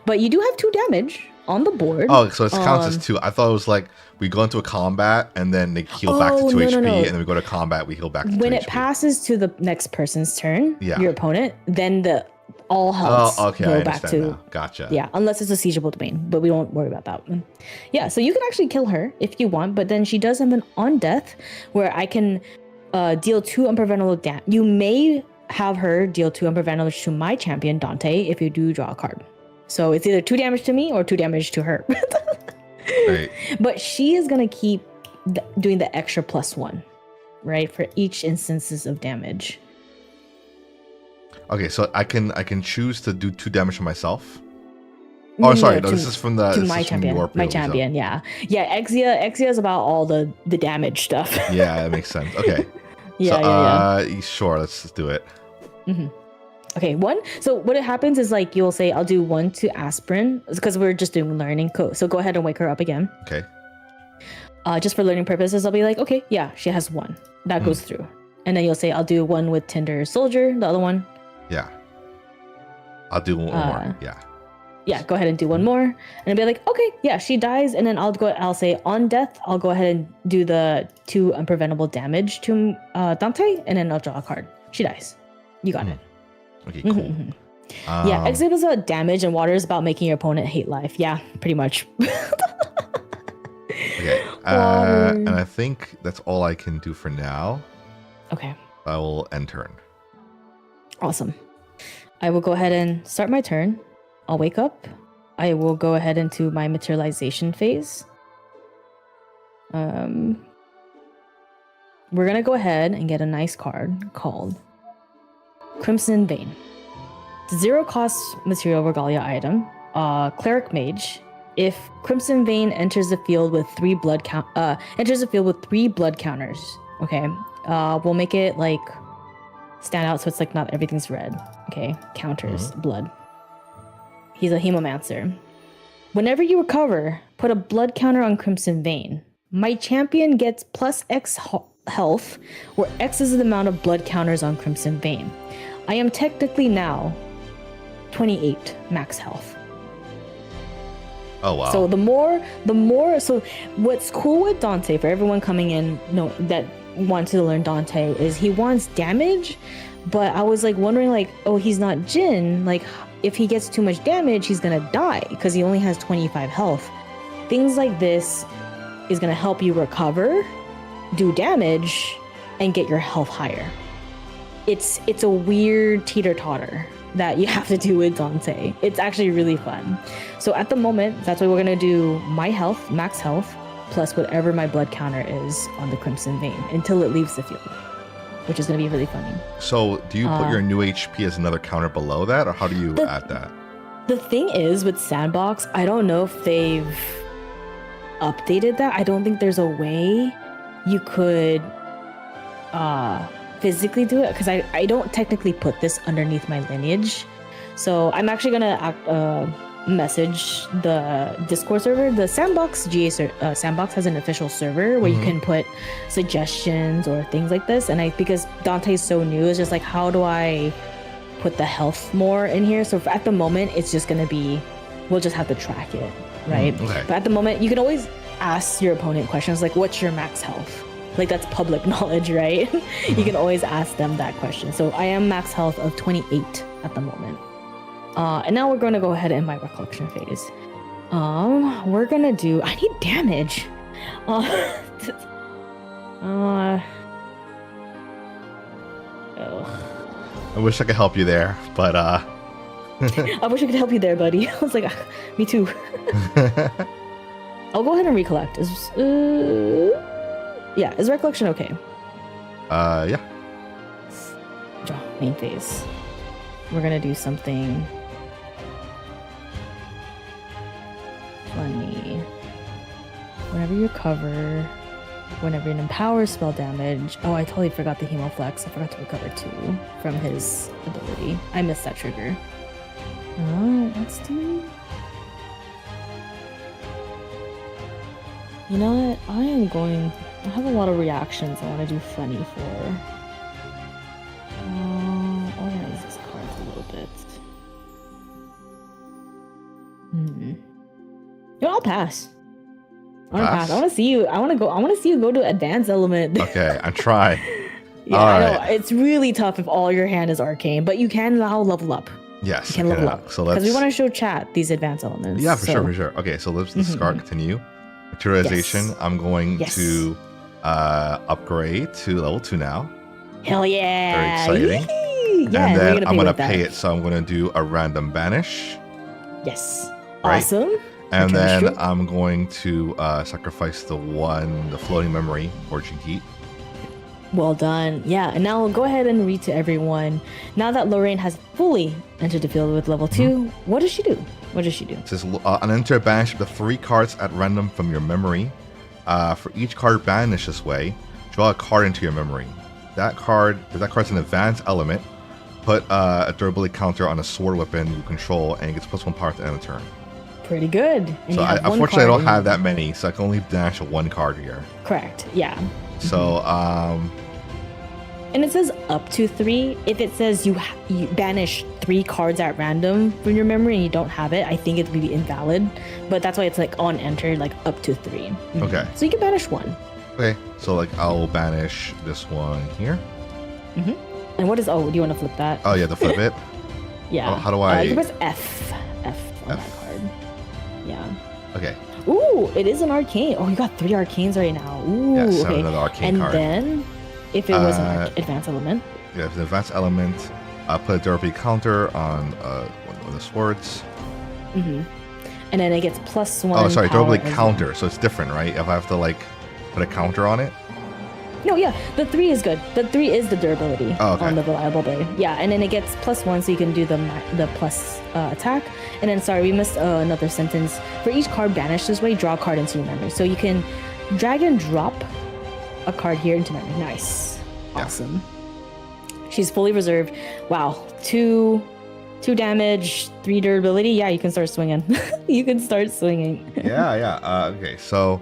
S1: But you do have 2 damage on the board.
S2: Oh, so it counts as 2. I thought it was like we go into a combat and then they heal back to 2 HP, and then we go to combat, we heal back to 2
S1: when
S2: HP.
S1: it passes to the next person's turn,
S2: Yeah.
S1: your opponent, then the all health
S2: okay, I
S1: go back
S2: understand
S1: to
S2: now. Gotcha.
S1: Yeah, unless it's a siegeable domain, but we won't worry about that one. Yeah, so you can actually kill her if you want, but then she does have an on death where I can deal 2 unpreventable damage. You may have her deal 2 unpreventable damage to my champion Dante if you do draw a card. So it's either 2 damage to me or 2 damage to her.
S2: Right.
S1: But she is gonna keep doing the extra +1, right, for each instances of damage.
S2: Okay, so I can choose to do 2 damage to myself. Oh, sorry, no, this is from the
S1: my champion. My champion, yeah. Exia is about all the damage stuff.
S2: Yeah, that makes sense. Okay.
S1: Yeah.
S2: Sure, let's do it.
S1: Okay, 1. So what it happens is like you'll say, I'll do 1 to Aspen because we're just doing learning. So go ahead and wake her up again.
S2: Okay.
S1: Just for learning purposes, I'll be like, okay, yeah, she has 1. That goes through. And then you'll say, I'll do 1 with Tinder Soldier, the other one.
S2: Yeah. I'll do 1 more. Yeah.
S1: Yeah, go ahead and do 1 more. And I'll be like, okay, yeah, she dies. And then I'll say on death, I'll go ahead and do the 2 unpreventable damage to Dante. And then I'll draw a card. She dies. You got it.
S2: Okay, cool.
S1: Yeah, Exit is about damage and water is about making your opponent hate life. Yeah, pretty much.
S2: Okay. And I think that's all I can do for now.
S1: Okay.
S2: I will end turn.
S1: Awesome. I will go ahead and start my turn. I'll wake up. I will go ahead into my materialization phase. We're gonna go ahead and get a nice card called Crimson Vein. 0 cost material regalia item. Cleric Mage. If Crimson Vein enters the field with 3 blood counters. Okay. We'll make it like stand out so it's like not everything's red. Okay. Counters blood. He's a hemomancer. Whenever you recover, put a blood counter on Crimson Vein. My champion gets +X health, where X is the amount of blood counters on Crimson Vein. I am technically now 28 max health.
S2: Oh wow.
S1: So the more so what's cool with Dante for everyone coming in that wants to learn Dante is he wants damage, but I was like wondering like, oh, he's not Jin, like if he gets too much damage, he's gonna die because he only has 25 health. Things like this is gonna help you recover, do damage, and get your health higher. it's a weird teeter-totter that you have to do with Dante. It's actually really fun. So at the moment, that's why we're gonna do my health, max health, plus whatever my blood counter is on the Crimson Vein until it leaves the field, which is gonna be really funny.
S2: So do you put your new HP as another counter below that, or how do you add that?
S1: The thing is with Sandbox, I don't know if they've updated that. I don't think there's a way you could physically do it, because I don't technically put this underneath my lineage. So I'm actually gonna message the Discord server. The Sandbox Sandbox has an official server where you can put suggestions or things like this. And because Dante's so new, it's just like, how do I put the health more in here? So at the moment, it's just gonna be, we'll just have to track it, right?
S2: Okay.
S1: But at the moment, you can always ask your opponent questions like, what's your max health? Like, that's public knowledge, right? You can always ask them that question. So I am max health of 28 at the moment. And now we're going to go ahead in my recollection phase. We're going to do, I need damage. Oh.
S2: I wish I could help you there, but
S1: I wish I could help you there, buddy. I was like, me too. I'll go ahead and recollect. Yeah, is recollection okay?
S2: Yeah.
S1: Draw main phase. We're gonna do something funny. Whenever you cover, whenever you empower spell damage. Oh, I totally forgot the Hemoflex. I forgot to recover 2 from his ability. I missed that trigger. Oh, let's do. You know what? I have a lot of reactions I want to do funny for. Organize these cards a little bit. You know, I'll pass. I want to pass. I want to see you. I want to see you go to advanced element.
S2: Okay, I try.
S1: Yeah,
S2: all
S1: I
S2: right.
S1: know. It's really tough if all your hand is arcane, but you can now level up.
S2: Yes.
S1: You can level up.
S2: So
S1: because we want to show chat these advanced elements.
S2: Yeah, for sure. Okay, so let's discard. Continue. Materialization.
S1: Yes.
S2: I'm going to upgrade to level 2 now.
S1: Hell yeah!
S2: Very exciting.
S1: Yee! Yeah,
S2: and then I'm gonna
S1: pay
S2: pay it, so I'm gonna do a random banish.
S1: Yes.
S2: Right?
S1: Awesome.
S2: And then
S1: Chemistry.
S2: I'm going to sacrifice the floating memory for Jinkiet.
S1: Well done. Yeah, and now go ahead and read to everyone. Now that Lorraine has fully entered the field with level 2, what does she do? What does she do?
S2: It says, enter banish the 3 cards at random from your memory. For each card banished this way, draw a card into your memory. If that card's an advanced element, put a durability counter on a sword weapon you control, and it gets +1 power at the end of the turn.
S1: Pretty good. And
S2: So
S1: you have one
S2: unfortunately, I
S1: card
S2: don't have that many, so I can only dash 1 card here.
S1: Correct. Yeah.
S2: So,
S1: And it says up to 3. If it says you banish 3 cards at random from your memory and you don't have it, I think it would be invalid. But that's why it's like on enter, like up to 3.
S2: Okay.
S1: So you can banish 1.
S2: Okay, so like I'll banish this one here.
S1: And what is? Oh, do you want to flip that?
S2: Oh yeah, to flip it.
S1: Yeah.
S2: How do I?
S1: You can press F on that card. Yeah.
S2: Okay.
S1: Ooh, it is an arcane. Oh, you got 3 arcanes right now. Ooh,
S2: Yes, I have
S1: okay.
S2: another arcane card.
S1: And then, if it was an advanced element.
S2: Yeah, if it's an advanced element, I'll put a durability counter on one of the swords.
S1: And then it gets +1.
S2: Oh, sorry,
S1: power
S2: durability
S1: as
S2: counter.
S1: well.
S2: So it's different, right? If I have to like put a counter on it.
S1: No, yeah, the 3 is good. The 3 is the durability
S2: okay.
S1: on the reliable blade. Yeah, and then it gets +1, so you can do the plus attack. And then, sorry, we missed another sentence. For each card banished this way, draw a card into your memory. So you can drag and drop a card here into memory. Nice.
S2: Yeah.
S1: Awesome. She's fully reserved. Wow. 2 damage, 3 durability. Yeah, you can start swinging. You can start swinging.
S2: Yeah. Okay, so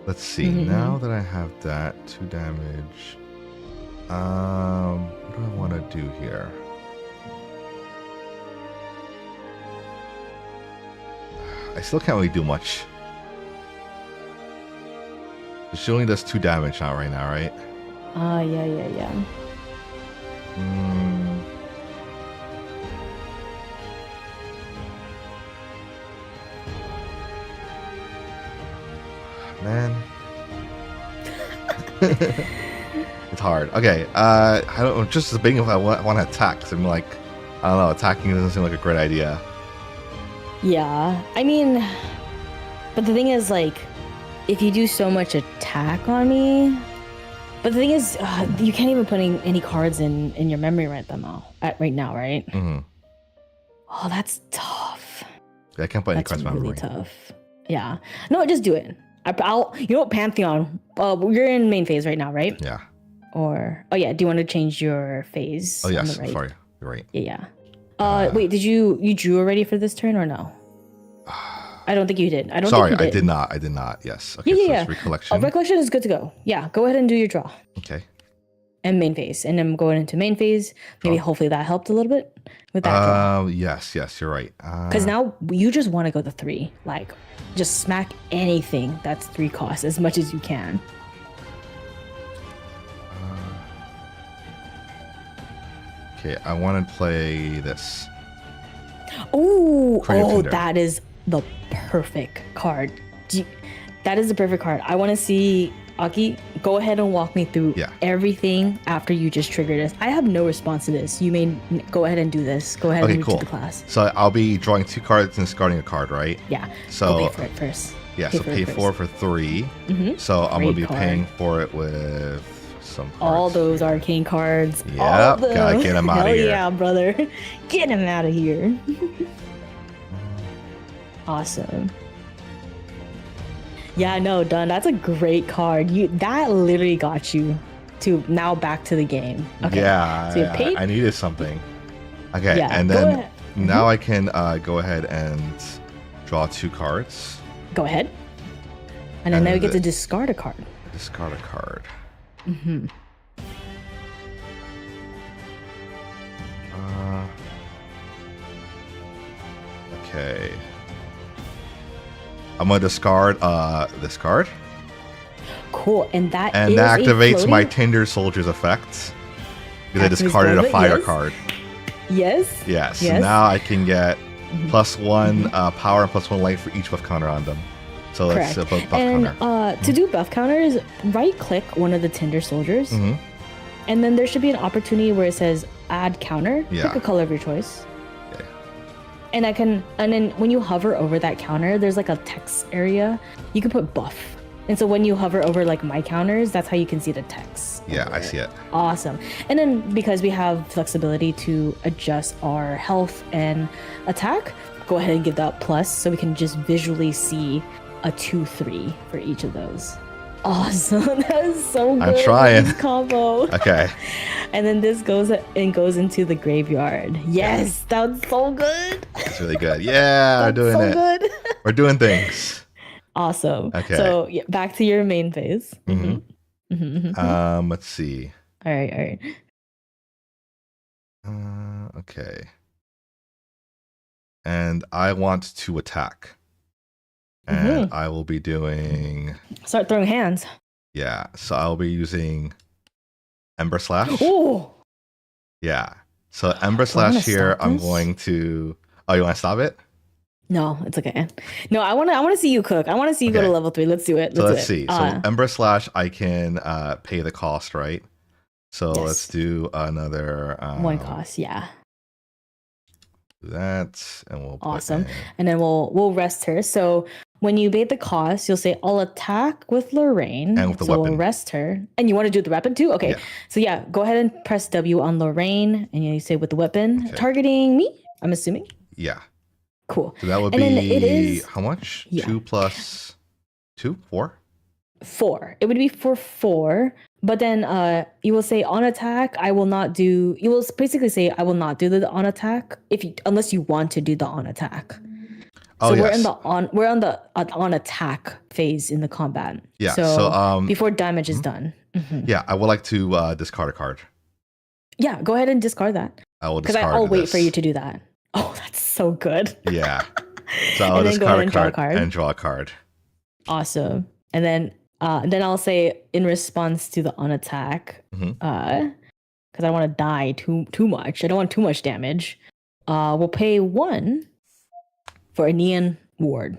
S2: let's see. Now that I have that 2 damage, what do I want to do here? I still can't really do much. She only does 2 damage now, right now, right?
S1: Yeah.
S2: Man. It's hard. Okay, I don't know, just as big if I want to attack. 'Cause I'm like, I don't know, attacking doesn't seem like a great idea.
S1: Yeah, I mean, but the thing is, like, if you do so much attack on me, but the thing is, you can't even put any cards in your memory right now, right?
S2: Mm-hmm.
S1: Oh, that's tough.
S2: Yeah, I can't put any
S1: That's
S2: cards in my
S1: really
S2: memory.
S1: tough. Yeah. No, just do it. I'll. You know what, Pantheon? You're in main phase right now, right?
S2: Yeah.
S1: Or oh yeah, do you want to change your phase?
S2: Oh
S1: on
S2: yes,
S1: the right?
S2: sorry, you're right.
S1: Yeah. Wait, did you drew already for this turn or no? I don't think you did. I don't
S2: Sorry,
S1: think you
S2: I
S1: did.
S2: did not. I did not. Yes. Okay,
S1: Yeah,
S2: so
S1: yeah,
S2: it's
S1: yeah.
S2: recollection.
S1: Recollection is good to go. Yeah, go ahead and do your draw.
S2: Okay.
S1: And main phase. And I'm going into main phase. Maybe
S2: Draw.
S1: hopefully that helped a little bit with that draw.
S2: Yes, you're right.
S1: Because now you just want to go to 3. Like, just smack anything that's 3 costs as much as you can.
S2: Okay, I want to play this.
S1: Oh,
S2: Tender.
S1: that is the perfect card. That is the perfect card. I want to see, Aki, go ahead and walk me through everything after you just triggered this. I have no response to this. You may go ahead and do this. Go ahead and move to the class.
S2: So I'll be drawing 2 cards and discarding a card, right?
S1: Yeah.
S2: So
S1: go pay for it first.
S2: Yeah, so pay 4 for 3.
S1: Mm-hmm.
S2: So I'm going to be
S1: card.
S2: paying for it with some cards.
S1: All those arcane cards.
S2: Yep, gotta get them out of here.
S1: Yeah, brother. Get him out of here. Awesome. Yeah, no, done. That's a great card. That literally got you to now back to the game. Okay.
S2: Yeah,
S1: so
S2: I needed something. Okay,
S1: yeah,
S2: and then now I can go ahead and draw 2 cards.
S1: Go ahead. And then now you get to discard a card.
S2: Discard a card.
S1: Mm-hmm.
S2: Okay. I'm gonna discard this card.
S1: Cool, and that
S2: activates my Tinder Soldier's effect because I discarded a fire card.
S1: Yes.
S2: Yes. So now I can get +1 power and +1 light for each buff counter on them. So let's buff counter.
S1: To do buff counters, right-click one of the Tinder Soldiers, and then there should be an opportunity where it says Add Counter. Pick a color of your choice. And then when you hover over that counter, there's like a text area. You can put buff. And so when you hover over like my counters, that's how you can see the text.
S2: Yeah, I see it.
S1: Awesome. And then because we have flexibility to adjust our health and attack, go ahead and give that plus so we can just visually see a 2/3 for each of those. Awesome. That is so good.
S2: I'm trying.
S1: This combo.
S2: Okay.
S1: And then this goes into the graveyard. Yes, that's so good.
S2: That's really good. Yeah, we're doing it.
S1: Good.
S2: We're doing things.
S1: Awesome.
S2: Okay.
S1: So back to your main phase.
S2: Let's see.
S1: All right.
S2: Okay. And I want to attack. And I will be doing...
S1: Start throwing hands.
S2: Yeah, so I'll be using Ember Slash.
S1: Oh!
S2: Yeah. So Ember Slash here, I'm going to... Oh, you want to stop it?
S1: No, it's okay. No, I want to see you cook. I want to see you go to level 3. Let's do it.
S2: Let's see. So Ember Slash, I can pay the cost, right? So let's do another...
S1: 1 cost, yeah.
S2: Do that, and we'll
S1: awesome. And then we'll rest her. So when you pay the cost, you'll say, I'll attack with Lorraine.
S2: And with the weapon.
S1: We'll rest her. And you want to do the weapon too? Okay. Yeah. So yeah, go ahead and press W on Lorraine. And you say with the weapon, targeting me, I'm assuming.
S2: Yeah.
S1: Cool.
S2: So that would be how much? 2 plus 2? 4? 4.
S1: It would be for 4. But then you will say on attack, I will not do. You will basically say I will not do the on attack unless you want to do the on attack.
S2: Oh,
S1: so we're on the on attack phase in the combat.
S2: Yeah. So
S1: before damage is done.
S2: Yeah, I would like to discard a card.
S1: Yeah, go ahead and discard that.
S2: I will discard.
S1: Because I'll wait for you to do that. Oh, that's so good.
S2: Yeah. So I'll discard a card and draw a card.
S1: Awesome. And then I'll say in response to the on attack, because I don't want to die too much. I don't want too much damage. We'll pay 1 for a Neon Ward.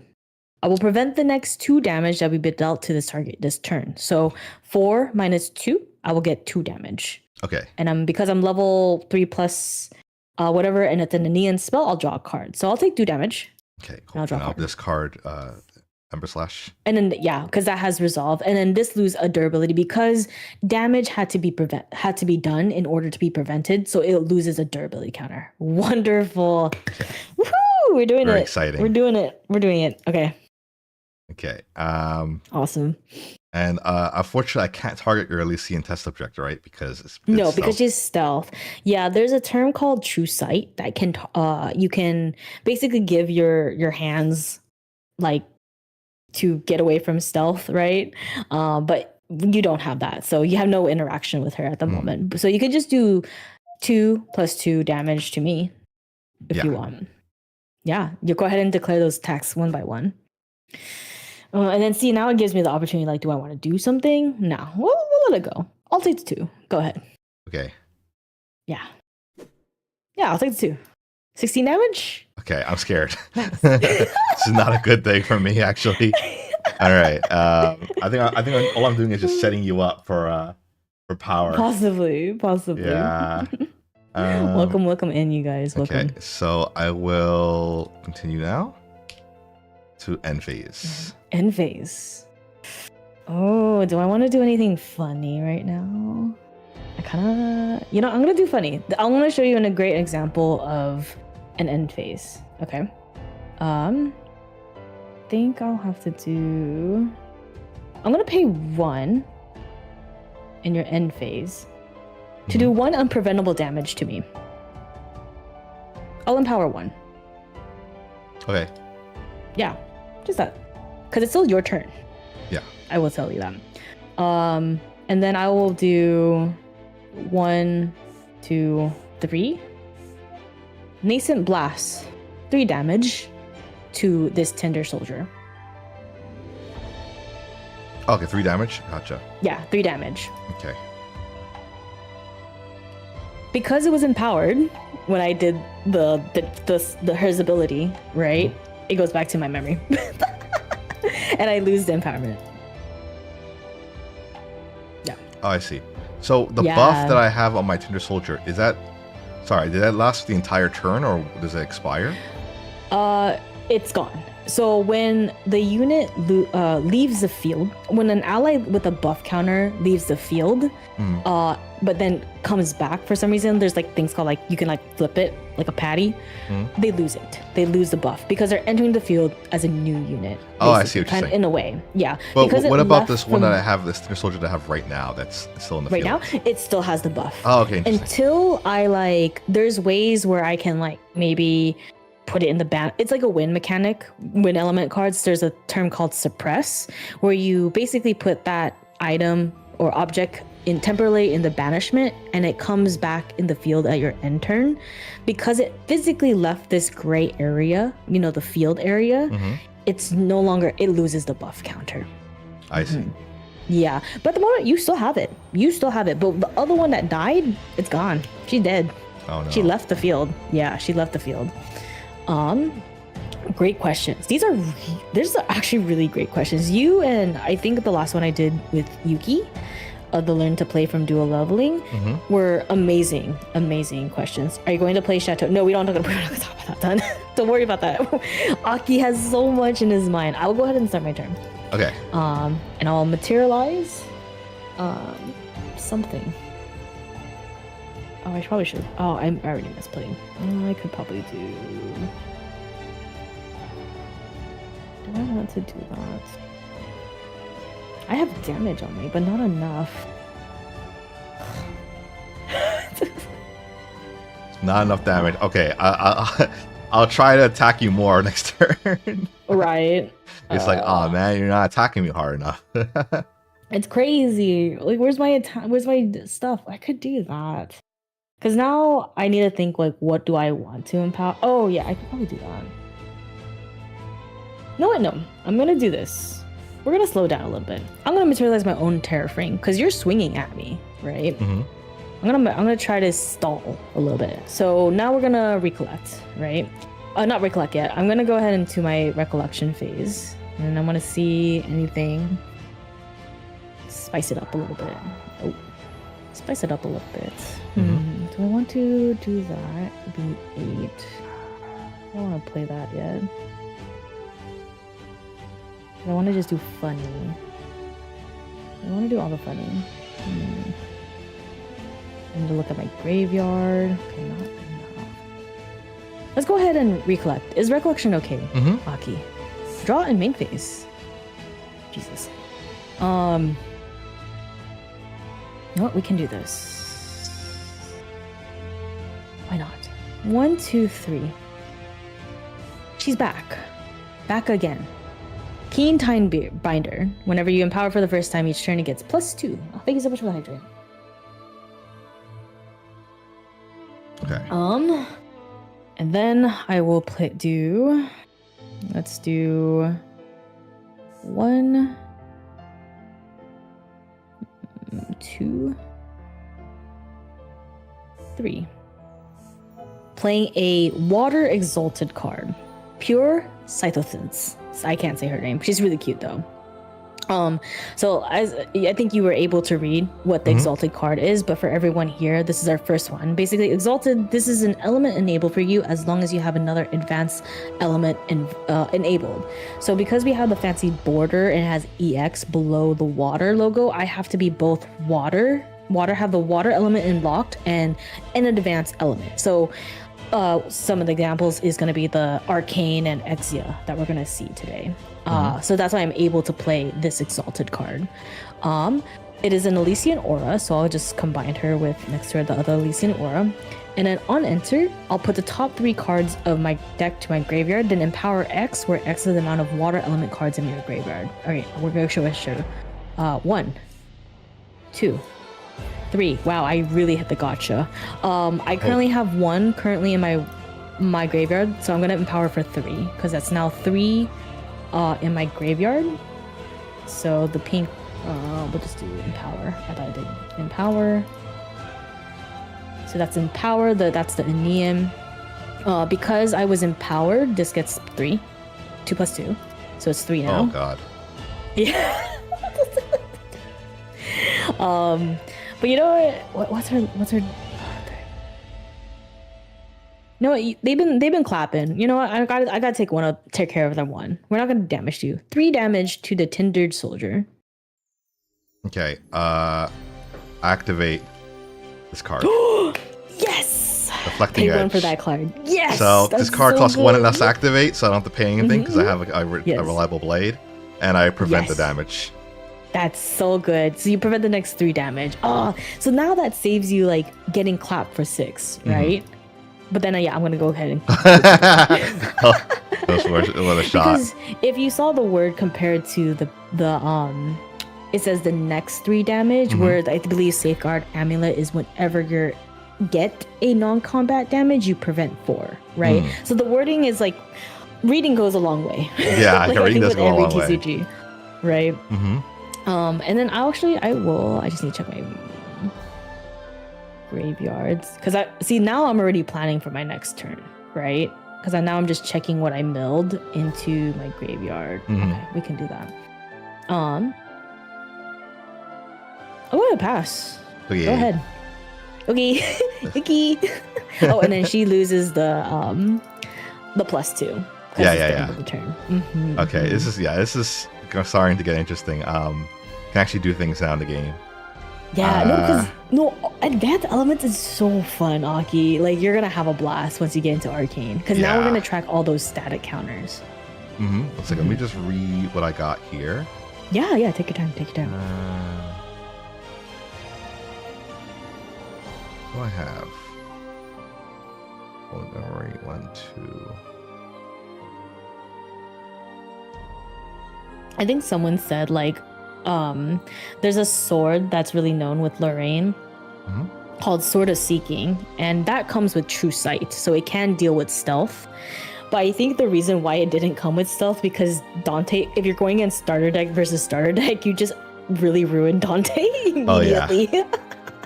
S1: I will prevent the next 2 damage that will be dealt to this target this turn. So 4 minus 2 I will get 2 damage.
S2: Okay.
S1: And because I'm level 3 plus whatever, and it's an Neon spell, I'll draw a card. So I'll take 2 damage.
S2: Okay, cool. And I'll discard Ember Slash.
S1: And then because that has resolve. And then this lose a durability because damage had to be done in order to be prevented. So it loses a durability counter. Wonderful.
S2: Okay.
S1: Woohoo! We're doing
S2: Very
S1: it.
S2: exciting.
S1: We're doing it. Okay.
S2: Okay.
S1: Awesome.
S2: And unfortunately, I can't target your Elysian test subject, right? Because it's
S1: because she's stealth. Yeah, there's a term called true sight that can you can basically give your hands like to get away from stealth, right? But you don't have that, so you have no interaction with her at the moment. So you could just do 2 + 2 damage to me if you want. Yeah, you go ahead and declare those attacks one by one. And then see, now it gives me the opportunity, like, do I want to do something? No, we'll let it go. I'll take the 2. Go ahead.
S2: Okay.
S1: Yeah, I'll take the 2. 16 damage?
S2: Okay, I'm scared. This is not a good thing for me, actually. All right. I think all I'm doing is just setting you up for power.
S1: Possibly.
S2: Yeah.
S1: Welcome in, you guys. Welcome.
S2: Okay, so I will continue now to end phase.
S1: End phase. Oh, do I want to do anything funny right now? I kind of, I'm going to do funny. I'm going to show you a great example of an end phase. Okay. Think I'll have to do, I'm going to pay 1 in your end phase to do 1 unpreventable damage to me. I'll empower 1.
S2: Okay.
S1: Yeah, just that. Because it's still your turn.
S2: Yeah.
S1: I will tell you that. And then I will do 1, 2, 3. Nascent Blast. 3 damage to this Tender Soldier.
S2: Okay, 3 damage? Gotcha.
S1: Yeah, 3 damage.
S2: Okay.
S1: Because it was empowered when I did hers ability, right? It goes back to my memory. And I lose the empowerment. Yeah.
S2: Oh, I see. So the buff that I have on my Tender Soldier, did that last the entire turn or does it expire?
S1: It's gone. So when the unit leaves the field, when an ally with a buff counter leaves the field, but then comes back for some reason, there's like things called like you can like flip it like a patty. They lose it. They lose the buff because they're entering the field as a new unit.
S2: Oh, I see what you're saying.
S1: In a way, yeah.
S2: But what about this one that I have, this Tender Soldier that I have right now that's still in the field?
S1: Right now, it still has the buff.
S2: Oh, okay.
S1: Until there's ways where I can like maybe put it in the ban. It's like a win mechanic. Win element cards, there's a term called suppress, where you basically put that item or object temporarily in the banishment, and it comes back in the field at your end turn. Because it physically left this gray area, the field area, it's no longer, it loses the buff counter.
S2: I see.
S1: Yeah, but at the moment you still have it. But the other one that died, it's gone. She's dead.
S2: Oh no.
S1: She left the field. Yeah, she left the field. Great questions. These are actually really great questions. You and I think the last one I did with Yuki, the learn to play from dual leveling, were amazing questions. Are you going to play Chateau? No, we're not going to talk about that. Don't worry about that. Aki has so much in his mind. I will go ahead and start my turn.
S2: Okay.
S1: And I'll materialize something. Oh, I probably should. Oh, I already misplayed. I could probably do I want to do that? I have damage on me, but not enough.
S2: Not enough damage. Okay, I'll try to attack you more next turn.
S1: Right.
S2: It's like, oh man, you're not attacking me hard enough.
S1: It's crazy. Like, where's my stuff? I could do that. Because now I need to think, like, what do I want to empower? Oh, yeah, I could probably do that. No, I'm going to do this. We're going to slow down a little bit. I'm going to materialize my own terror frame because you're swinging at me, right? I'm gonna try to stall a little bit. So now we're going to recollect, right? Not recollect yet. I'm going to go ahead into my recollection phase. And I want to see anything. Spice it up a little bit. Oh. spice it up a little bit. Do I want to do that? B8. I don't want to play that yet. I want to just do funny. I want to do all the funny. I need to look at my graveyard. Okay, not enough. Let's go ahead and recollect. Is recollection okay? Aki. Draw in main phase. Jesus. You know what? We can do this. Why not? 1, 2, 3. She's back. Back again. Keen Time Binder. Whenever you empower for the first time each turn, it gets +2. Oh, thank you so much for the hydrate.
S2: Okay.
S1: And then I will do. Let's do 1, 2, 3. Playing a Water Exalted card. Pure Cythothins. I can't say her name. She's really cute though. So as I think you were able to read what the Exalted card is, but for everyone here, this is our first one. Basically, Exalted, this is an element enabled for you as long as you have another advanced element enabled. So because we have the fancy border and it has EX below the water logo, I have to be both water have the water element unlocked and an advanced element. So some of the examples is going to be the Arcane and Exia that we're going to see today. So that's why I'm able to play this Exalted card. It is an Elysian Aura, so I'll just combine her with next to her the other Elysian Aura. And then on enter, I'll put the top 3 cards of my deck to my graveyard, then empower X, where X is the amount of water element cards in your graveyard. Alright, we're going to show. 1, 2, 3. Wow, I really hit the gotcha. I currently have 1 currently in my graveyard, so I'm gonna empower for 3 because that's now 3 in my graveyard. So the pink, we'll just do empower. I thought I did empower. So that's empower. That's the Aenean. Because I was empowered, this gets 3, 2 + 2, so it's 3 now.
S2: Oh God.
S1: Yeah. But you know what? What's her? You know what? They've been clapping. You know what? I gotta take care of them. 1. We're not gonna damage you. 3 damage to the Tindered Soldier.
S2: Okay. Activate this card.
S1: Yes.
S2: Deflecting
S1: Pay
S2: Edge.
S1: 1 for that card. Yes.
S2: So this card
S1: so
S2: costs
S1: good.
S2: 1 and less to activate, so I don't have to pay anything because I have a reliable blade, and I prevent the damage.
S1: That's so good. So you prevent the next 3 damage. Oh, so now that saves you like getting clapped for 6, right? But then I'm gonna go ahead and.
S2: That's worth a shot.
S1: Because if you saw the word compared to the it says the next 3 damage, where I believe Safeguard Amulet is whenever you get a non-combat damage, you prevent 4, right? So the wording is like reading goes a long way.
S2: Yeah,
S1: like,
S2: reading does go a long
S1: TCG, right? And then I just need to check my graveyards because now I'm already planning for my next turn, right? Because now I'm just checking what I milled into my graveyard. Okay, we can do that. I'm gonna pass.
S2: Okay.
S1: Go ahead. Okay. Okay. Oh, and then she loses the +2.
S2: Yeah.
S1: The turn.
S2: Okay, this is starting to get interesting. Can actually do things now in the game.
S1: Yeah, advanced elements is so fun, Aki. Like you're gonna have a blast once you get into Arcane, because now we're gonna track all those static counters.
S2: Let's let me just read what I got here.
S1: Yeah, take your time.
S2: What do I have? Memory 1, 2.
S1: I think someone said like there's a sword that's really known with Lorraine called Sword of Seeking, and that comes with True Sight, so it can deal with stealth. But I think the reason why it didn't come with stealth because Dante, if you're going in starter deck versus starter deck, you just really ruin Dante immediately.
S2: Oh, yeah.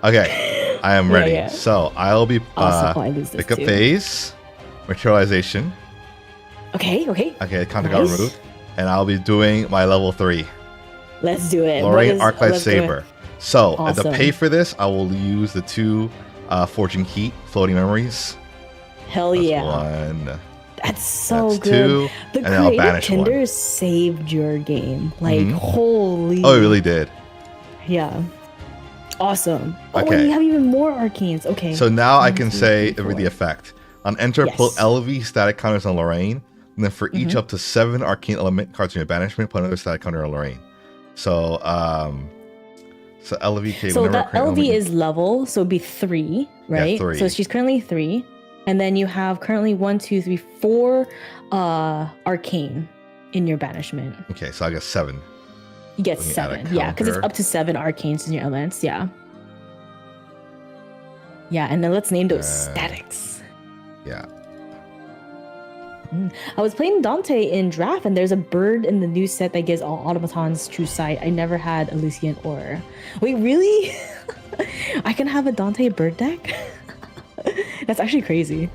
S2: Okay, I am ready.
S1: Yeah.
S2: So I'll be pick up
S1: too.
S2: phase, materialization.
S1: Okay.
S2: Contact got removed, and I'll be doing my level 3.
S1: Let's do it.
S2: Lorraine Arclight Saber. So to
S1: Awesome.
S2: pay for this, I will use the 2 Forging Heat floating memories.
S1: Hell
S2: That's
S1: yeah.
S2: 1.
S1: That's so
S2: That's
S1: good.
S2: 2.
S1: The
S2: And then I'll
S1: creative
S2: banish 1.
S1: Tinder saved your game. Like,
S2: Mhm.
S1: holy.
S2: Oh, it really did.
S1: Yeah. Awesome. Oh, and
S2: Okay.
S1: you have even more arcanes. Okay.
S2: So now I
S1: 1,
S2: can
S1: 2,
S2: say
S1: 3,
S2: read the
S1: 4.
S2: effect. On enter, put
S1: Yes.
S2: LV static counters on Lorraine. And then for each
S1: Mhm.
S2: up to 7 arcane element cards in your banishment, put another static counter on Lorraine. So so LV
S1: So
S2: whenever
S1: that
S2: arcane
S1: LV
S2: element
S1: is level, so it'd be 3, right?
S2: 3.
S1: So she's currently 3. And then you have currently 1, 2, 3, 4 arcane in your banishment.
S2: Okay, so I got 7.
S1: You get
S2: Let me add a
S1: 7. Yeah, because it's
S2: counter.
S1: up to 7 arcanes in your elements. Yeah. Yeah, and then let's name those statics.
S2: Yeah.
S1: I was playing Dante in draft, and there's a bird in the new set that gives all automatons true sight. I never had Elysian Aura. Wait, really? I can have a Dante bird deck? That's actually crazy.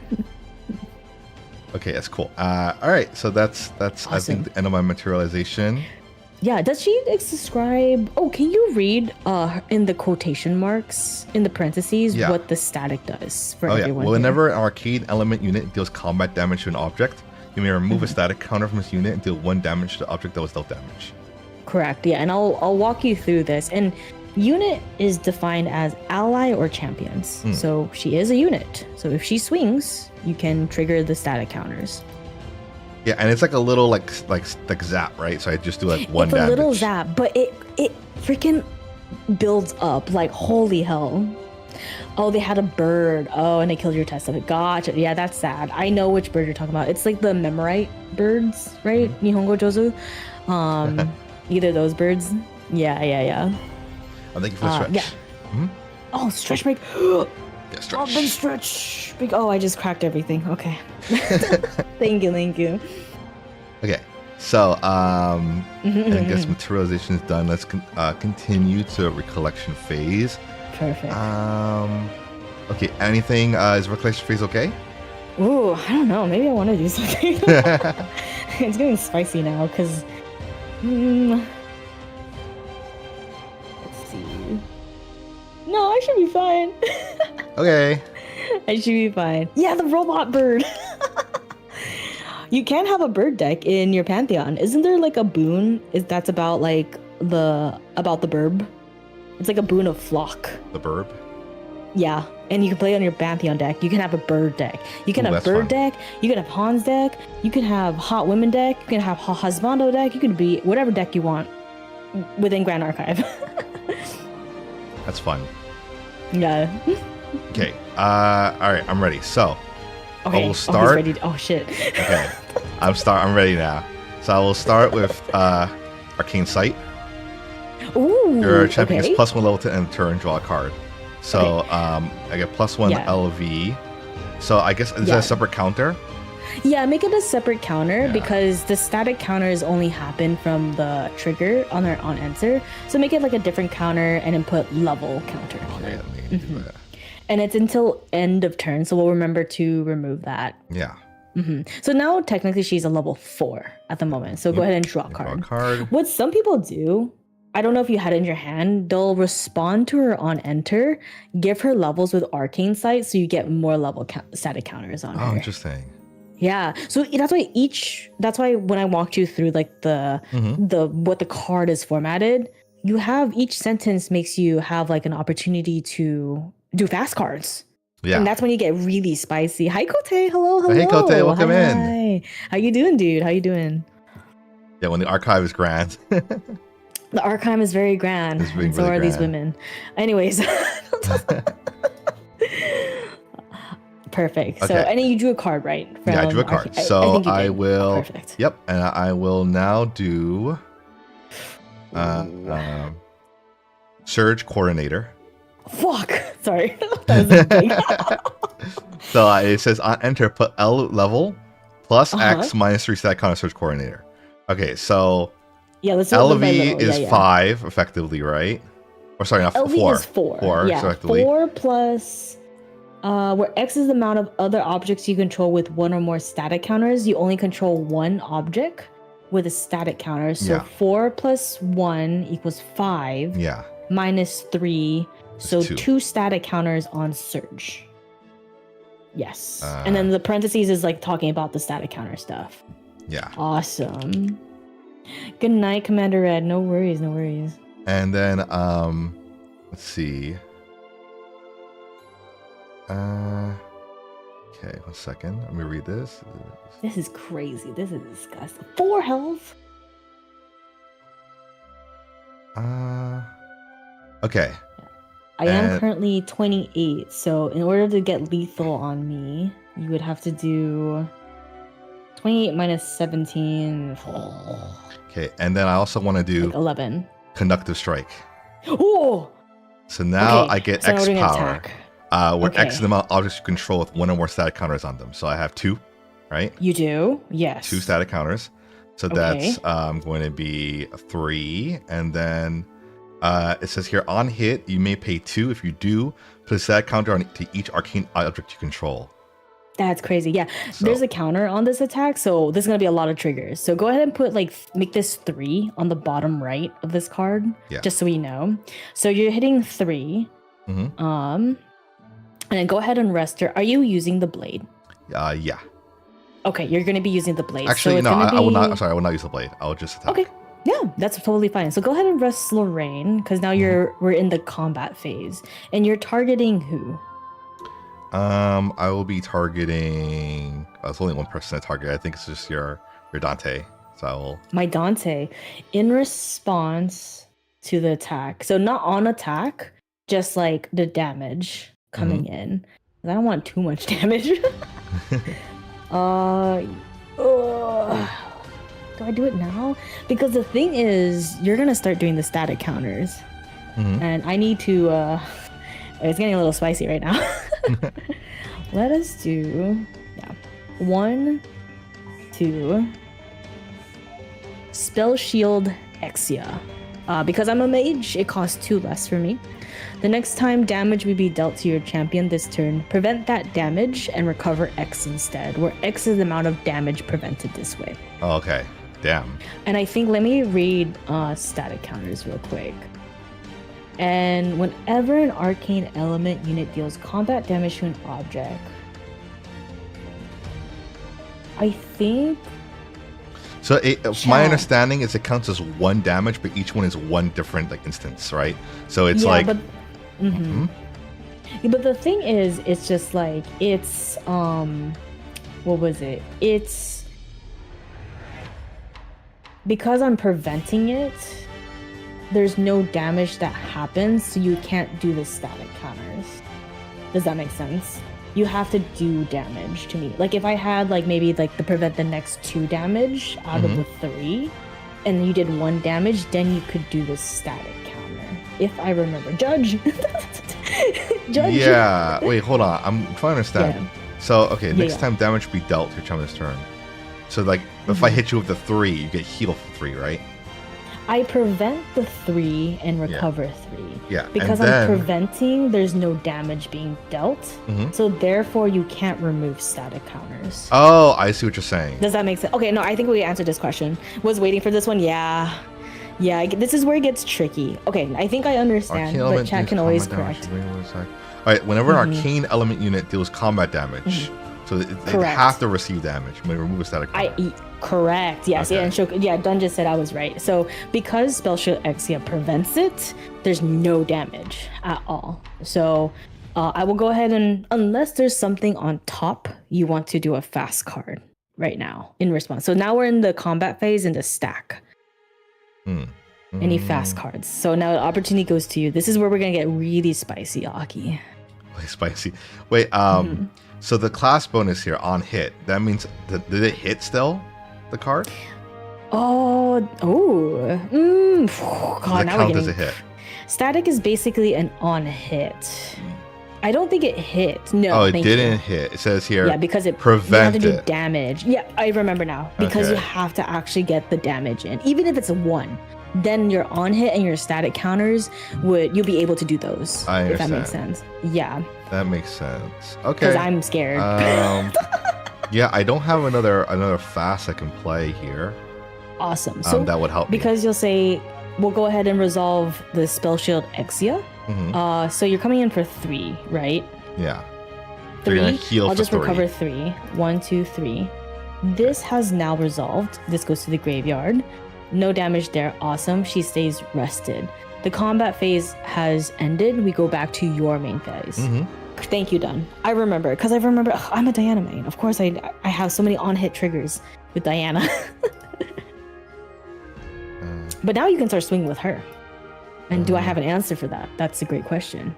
S2: Okay, that's cool. All right, so that's
S1: Awesome.
S2: I think the end of my materialization.
S1: Yeah, does she describe... Oh, can you read in the quotation marks, in the parentheses,
S2: Yeah.
S1: what the static does for
S2: Oh yeah.
S1: everyone
S2: Well,
S1: here?
S2: whenever an arcane element unit deals combat damage to an object, you may remove
S1: Mm-hmm.
S2: a static counter from this unit and deal 1 damage to the object that was dealt damage.
S1: Correct, yeah, and I'll walk you through this. And unit is defined as ally or champions. So she is a unit. So if she swings, you can trigger the static counters.
S2: Yeah, and it's like a little like zap, right? So I just do like 1
S1: It's a
S2: damage.
S1: little zap, but it freaking builds up. Like, holy hell. Oh, they had a bird. Oh, and they killed your test of it. Gotcha. Yeah, that's sad. I know which bird you're talking about. It's like the Memorite birds, right? Nihongo Jozu. Either those birds. Yeah.
S2: Oh, thank you for the stretch.
S1: Yeah. Oh, stretch break.
S2: Yeah, stretch.
S1: Oh, big stretch. Big. Oh, I just cracked everything. Okay. Thank you.
S2: Okay, so I guess
S1: Mm-hmm.
S2: materialization is done. Let's continue to recollection phase.
S1: Perfect.
S2: Okay, anything is recollection phase okay?
S1: Ooh, I don't know. Maybe I want to do something. It's getting spicy now because. Let's see. No, I should be fine.
S2: Okay.
S1: I should be fine. Yeah, the robot bird. You can have a bird deck in your pantheon. Isn't there like a boon? That's about like the burb? It's like a boon of flock.
S2: The burb.
S1: Yeah, and you can play it on your pantheon deck. You can have a bird deck. You can
S2: Ooh,
S1: have
S2: that's
S1: bird
S2: fun.
S1: deck. You can have Hans deck. You can have hot women deck. You can have husbando deck. You can be whatever deck you want within Grand Archive.
S2: That's fun.
S1: Yeah.
S2: Okay. All right, I'm ready. So
S1: Okay.
S2: I will
S1: Oh, he's
S2: start.
S1: ready. Oh shit.
S2: Okay. I'm ready now. So I will start with Arcane Sight.
S1: Ooh.
S2: Your champion
S1: okay.
S2: gets +1 level to end turn, draw a card. So I get +1
S1: Yeah.
S2: LV. So I guess is that
S1: Yeah.
S2: a separate counter?
S1: Yeah, make it a separate counter
S2: Yeah.
S1: because the static counters only happen from the trigger on enter. So make it like a different counter and then put level counter on
S2: Okay,
S1: it.
S2: let me do that.
S1: And it's until end of turn, so we'll remember to remove that.
S2: Yeah.
S1: So now technically she's a level 4 at the moment. So go ahead and draw a
S2: Draw a
S1: card.
S2: card.
S1: What some people do, I don't know if you had it in your hand, they'll respond to her on enter, give her levels with arcane sight, so you get more level static counters on
S2: Oh,
S1: her.
S2: interesting.
S1: Yeah, so that's why when I walked you through like the what the card is formatted, you have each sentence makes you have like an opportunity to do fast cards.
S2: Yeah.
S1: And that's when you get really spicy. Hi Kote, hello.
S2: Hey, Kote, welcome
S1: Hi,
S2: in.
S1: hi. How you doing, dude? How you doing?
S2: Yeah, when the archive is grand.
S1: The archive is very grand.
S2: It's being
S1: And so
S2: really
S1: are these
S2: grand.
S1: women. Anyways. Perfect. So,
S2: Okay.
S1: and then you drew a card, right?
S2: Yeah, I
S1: From
S2: drew a card.
S1: Archi-
S2: So
S1: think you
S2: I
S1: did.
S2: will.
S1: Perfect.
S2: Yep, and I will now do
S1: Ooh.
S2: Surge Coordinator.
S1: Fuck. Sorry. That was big.
S2: So it says on enter, put L level plus X -3 static counter Surge Coordinator. Okay, so
S1: Yeah, let's do it little by
S2: LV
S1: little.
S2: is
S1: Yeah, yeah.
S2: 5 effectively, right? Or sorry, not
S1: LV
S2: 4.
S1: is 4.
S2: 4
S1: Yeah,
S2: effectively.
S1: 4 plus where X is the amount of other objects you control with one or more static counters. You only control one object with a static counter. So
S2: Yeah.
S1: 4 plus 1 equals 5.
S2: Yeah.
S1: -3. So
S2: Two.
S1: 2 static counters on Surge. Yes. And then the parentheses is like talking about the static counter stuff.
S2: Yeah.
S1: Awesome. Good night, Commander Red. No worries, no worries.
S2: And then let's see. Okay, 1 second. Let me read this.
S1: This is crazy. This is disgusting. 4 health.
S2: Okay.
S1: I am currently 28, so in order to get lethal on me, you would have to do 28 minus 17.
S2: Okay, and then I also want to do
S1: Like 11.
S2: Conductive Strike.
S1: Oh!
S2: So now
S1: Okay,
S2: I get
S1: so
S2: X
S1: we're gonna
S2: power,
S1: attack.
S2: where
S1: Okay.
S2: X is the amount of objects you control with 1 or more static counters on them. So I have 2, right?
S1: You do? Yes.
S2: 2 static counters. So that's going to be 3, and then it says here, on hit, you may pay 2. If you do, put a static counter on to each arcane object you control.
S1: That's crazy. Yeah,
S2: So-
S1: there's a counter on this attack, so there's gonna be a lot of triggers. So go ahead and put make this 3 on the bottom right of this card, just so we know. So you're hitting 3.
S2: Mm-hmm.
S1: And then go ahead and rest her. Are you using the blade?
S2: Yeah.
S1: Okay, you're gonna be using the blade.
S2: Actually,
S1: so it's
S2: no,
S1: gonna
S2: I will
S1: be-
S2: not. Sorry, I will not use the blade. I will just attack.
S1: Okay. Yeah, that's totally fine. So go ahead and rest Lorraine, because now we're in the combat phase, and you're targeting who?
S2: I will be targeting. It's only one person I target. I think it's just your Dante. So I will.
S1: My Dante, in response to the attack. So not on attack, just like the damage coming in. I don't want too much damage. Do I do it now? Because the thing is, you're gonna start doing the static counters, and I need to. It's getting a little spicy right now. Let us do 1, 2. Spell Shield Exia. Because I'm a mage, it costs 2 less for me. The next time damage will be dealt to your champion this turn, prevent that damage and recover X instead, where X is the amount of damage prevented this way.
S2: Oh, okay. Damn.
S1: And I think, let me read static counters real quick. And whenever an arcane element unit deals combat damage to an object, I think...
S2: So my understanding is it counts as 1 damage, but each one is 1 different instance, right? So it's like.
S1: But, but the thing is, it's just like it's what was it? It's because I'm preventing it. There's no damage that happens, so you can't do the static counters. Does that make sense? You have to do damage to me. Like if I had maybe to prevent the next 2 damage out of the 3, and you did 1 damage, then you could do the static counter. If I remember. Judge! Judge!
S2: Yeah. Wait, hold on. I'm trying to understand.
S1: Yeah.
S2: So, okay, next time damage be dealt to your champion's turn. So, if I hit you with the 3, you get healed for 3, right?
S1: I prevent the 3 and recover 3.
S2: Yeah.
S1: Because I'm preventing, there's no damage being dealt. So therefore, you can't remove static counters.
S2: Oh, I see what you're saying.
S1: Does that make sense? Okay, no, I think we answered this question. Was waiting for this one? Yeah. Yeah, this is where it gets tricky. Okay, I think I understand, but chat can always correct.
S2: All right, whenever an arcane element unit deals combat damage, so they have to receive damage when they remove a static counter.
S1: Correct. Yes. Okay. Yeah, and Dun just said I was right. So because Spell Shield Exia prevents it, there's no damage at all. So I will go ahead and, unless there's something on top, you want to do a fast card right now in response. So now we're in the combat phase in the stack. Any fast cards. So now the opportunity goes to you. This is where we're going to get really spicy, Aki.
S2: Really spicy. Wait, so the class bonus here on hit, that means, did it hit still? The card?
S1: God,
S2: now does it hit?
S1: Static is basically an on hit. I don't think it hit. No,
S2: oh, it didn't hit. It says here.
S1: Yeah, because it
S2: prevent
S1: you have to do damage. Yeah, I remember now. Because you have to actually get the damage in, even if it's a 1. Then your on hit and your static counters you'll be able to do those.
S2: I understand.
S1: If that makes sense. Yeah.
S2: That makes sense. Okay.
S1: Because I'm scared.
S2: Yeah, I don't have another fast I can play here.
S1: Awesome. So
S2: that would help
S1: because
S2: me.
S1: You'll say we'll go ahead and resolve the spell shield Exia.
S2: Mm-hmm.
S1: So you're coming in for 3, right?
S2: Yeah. You're
S1: 3.
S2: gonna heal
S1: I'll
S2: for
S1: just
S2: 3.
S1: recover 3. 1, 2, 3. This has now resolved. This goes to the graveyard. No damage there. Awesome. She stays rested. The combat phase has ended. We go back to your main phase.
S2: Mm-hmm.
S1: Thank you, Dun. I remember, because I'm a Diana main. Of course, I have so many on-hit triggers with Diana. But now you can start swinging with her. And do I have an answer for that? That's a great question.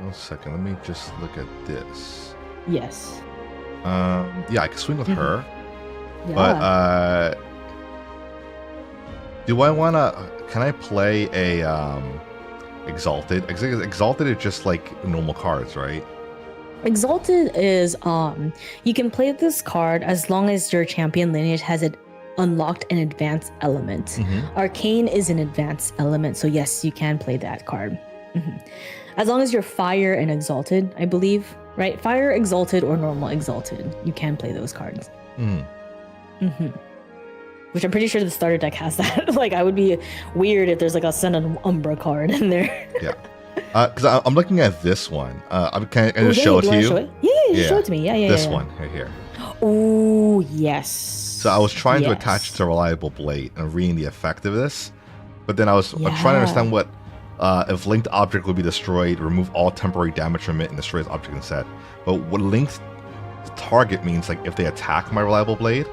S2: 1 second. Let me just look at this.
S1: Yes.
S2: Yeah, I can swing with her.
S1: Yeah.
S2: But do I wanna? Can I play a Exalted? Exalted is just like normal cards, right?
S1: Exalted is you can play this card as long as your champion lineage has it unlocked an advanced element.
S2: Mm-hmm.
S1: Arcane is an advanced element, so yes, you can play that card. As long as you're fire and exalted, I believe, right? Fire exalted or normal exalted, you can play those cards. Which I'm pretty sure the starter deck has that. Like, I would be weird if there's like a Sun and Umbra card in there.
S2: Yeah. Because I'm looking at this one. Can I just show it to you?
S1: Yeah, show it to me. Yeah.
S2: This one right here.
S1: Oh, yes.
S2: So I was trying to attach it to Reliable Blade and reading the effect of this, but then I'm trying to understand what if linked object would be destroyed, remove all temporary damage from it, and destroy its object instead. But what linked target means, like if they attack my Reliable Blade.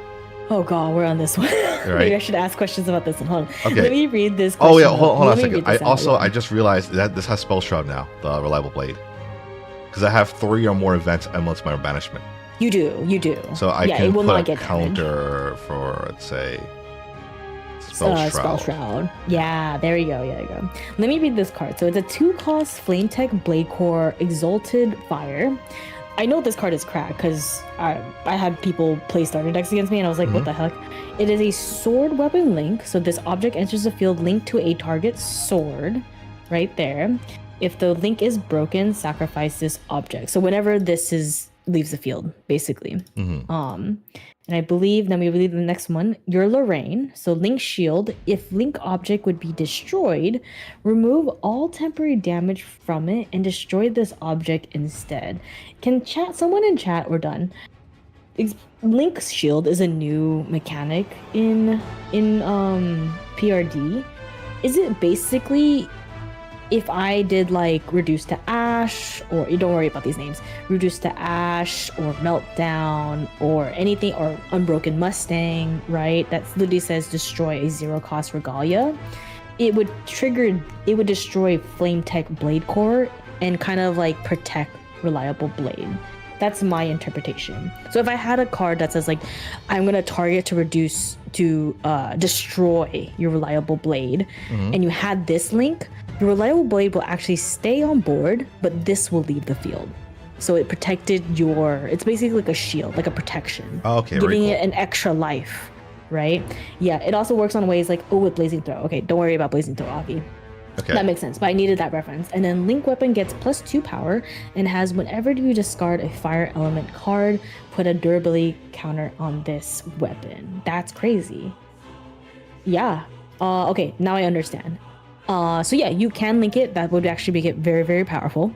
S1: Oh god, we're on this one.
S2: Right?
S1: Maybe I should ask questions about this one. Hold on.
S2: Okay.
S1: Let me read this.
S2: Oh yeah, hold on a second. I just realized that this has Spell Shroud now, the Reliable Blade, because I have 3 or more events emblems my banishment.
S1: You do.
S2: So I can
S1: it will
S2: put
S1: not
S2: a
S1: get
S2: counter for, let's say, Spell Shroud.
S1: Spell Shroud. Yeah, there you go. Let me read this card. So it's a 2-cost Flame Tech Blade Core Exalted Fire. I know this card is cracked because I had people play starter decks against me and I was like, what the heck? It is a sword weapon link. So this object enters the field linked to a target sword right there. If the link is broken, sacrifice this object. So whenever this leaves the field, basically. And I believe, then we believe the next one, you're Lorraine. So Link Shield, if Link object would be destroyed, remove all temporary damage from it and destroy this object instead. Can someone in chat, we're done. Link's Shield is a new mechanic in PRD. Is it basically, if I did like Reduce to Ash, or you don't worry about these names, Reduce to Ash or Meltdown or anything, or Unbroken Mustang, right? That literally says destroy a 0-cost Regalia. It would destroy Flame Tech Blade Core and kind of like protect Reliable Blade. That's my interpretation. So if I had a card that says like, I'm gonna target to reduce to destroy your Reliable Blade, and you had this link, your Reliable Blade will actually stay on board, but this will leave the field. So it protected it's basically like a shield, like a protection.
S2: Okay,
S1: giving
S2: cool.
S1: it an extra life, right? Yeah, it also works on ways like, with Blazing Throw. Okay, don't worry about Blazing Throw, Aki.
S2: Okay.
S1: That makes sense, but I needed that reference. And then Link Weapon gets +2 power and has whenever you discard a fire element card, put a durability counter on this weapon. That's crazy. Yeah. Okay, now I understand. So yeah, you can link it. That would actually make it very, very powerful.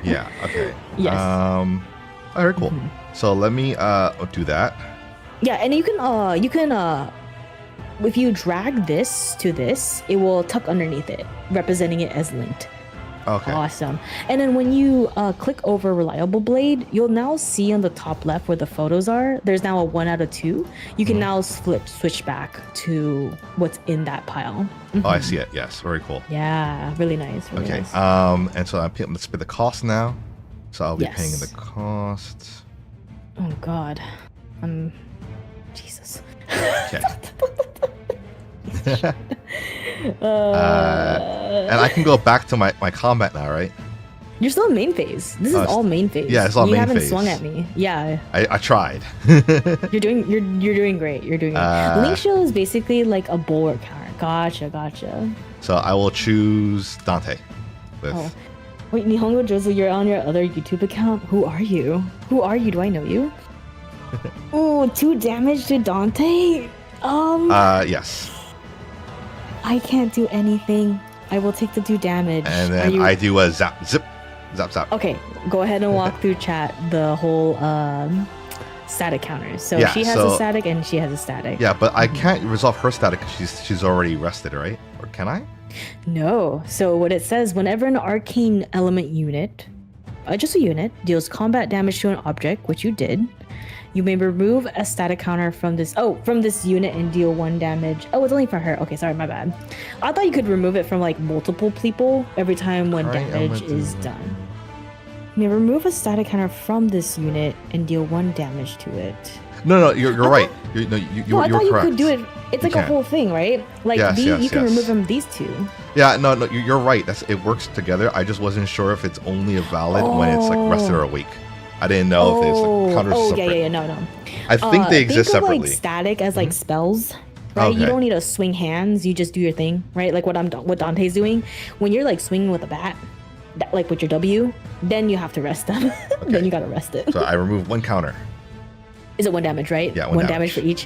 S2: Yeah, okay.
S1: Yes.
S2: Alright, cool. So let me do that.
S1: Yeah, and you can if you drag this to this, it will tuck underneath it, representing it as linked.
S2: Okay.
S1: Awesome. And then when you click over Reliable Blade, you'll now see on the top left where the photos are, there's now a 1 out of 2. You can now switch back to what's in that pile.
S2: Oh, I see it. Yes, very cool.
S1: Yeah, really nice. Really
S2: Okay.
S1: nice.
S2: And so let's pay the cost now. So I'll be paying the cost.
S1: Oh God. Jesus.
S2: Okay. And I can go back to my combat now, right?
S1: You're still in main phase. This is all main phase.
S2: Yeah, it's all main phase.
S1: You haven't swung at me. Yeah.
S2: I tried.
S1: You're doing great. You're doing great. Link Shield is basically like a bulwark counter. Gotcha.
S2: So I will choose Dante.
S1: Wait, Nihongo Jozu, you're on your other YouTube account? Who are you? Do I know you? Ooh, 2 damage to Dante?
S2: Yes.
S1: I can't do anything. I will take the 2 damage.
S2: And then I do a zap, zip, zap, zap.
S1: Okay, go ahead and walk through chat the whole static counters. So
S2: Yeah,
S1: she has a static and she has a static.
S2: Yeah, but I can't resolve her static because she's already rested, right? Or can I?
S1: No. So what it says, whenever an arcane element unit, just a unit, deals combat damage to an object, which you did, you may remove a static counter from this unit and deal 1 damage. Oh, it's only for her. Okay, sorry, my bad. I thought you could remove it from like multiple people every time when damage is done. You may remove a static counter from this unit and deal 1 damage to it.
S2: No, you're right. You're
S1: I thought you
S2: correct.
S1: could do it. It's like a whole thing, right? Like you can remove from these 2.
S2: Yeah, no, you're right. It works together. I just wasn't sure if it's only valid when it's like rested or awake. I didn't know if it's like counters separate.
S1: Yeah, no.
S2: I think they exist
S1: think of,
S2: separately.
S1: Like static as like spells, right? Okay. You don't need to swing hands. You just do your thing, right? Like what Dante's doing. When you're like swinging with a bat, like with your W, then you have to rest them. Okay. Then you gotta rest it.
S2: So I remove 1 counter.
S1: Is it 1 damage, right?
S2: Yeah,
S1: 1 damage for each.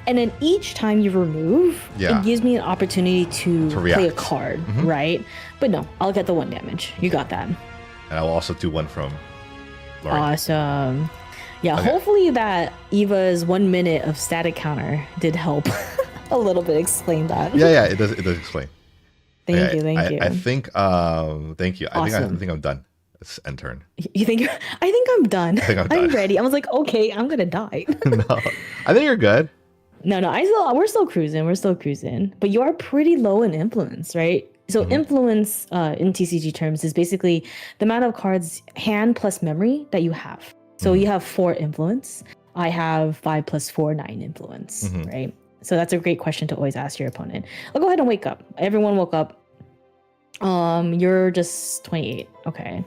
S1: And then each time you remove, it gives me an opportunity to play a card, right? But no, I'll get the 1 damage. You got that.
S2: And I will also do 1 from Lauren.
S1: Awesome. Yeah, hopefully that Eva's 1 minute of static counter did help a little bit explain that.
S2: Yeah, it does explain.
S1: Thank you.
S2: I think thank you.
S1: Awesome.
S2: I think I'm done. It's end turn.
S1: You think I think I'm done.
S2: I think I'm done.
S1: I'm ready. I was like, okay, I'm gonna die.
S2: No. I think you're good.
S1: No, we're still cruising. But you are pretty low in influence, right? So influence in TCG terms is basically the amount of cards hand plus memory that you have. So you have 4 influence. I have 5 plus 4, 9 influence, right? So that's a great question to always ask your opponent. I'll go ahead and wake up. Everyone woke up. You're just 28. Okay.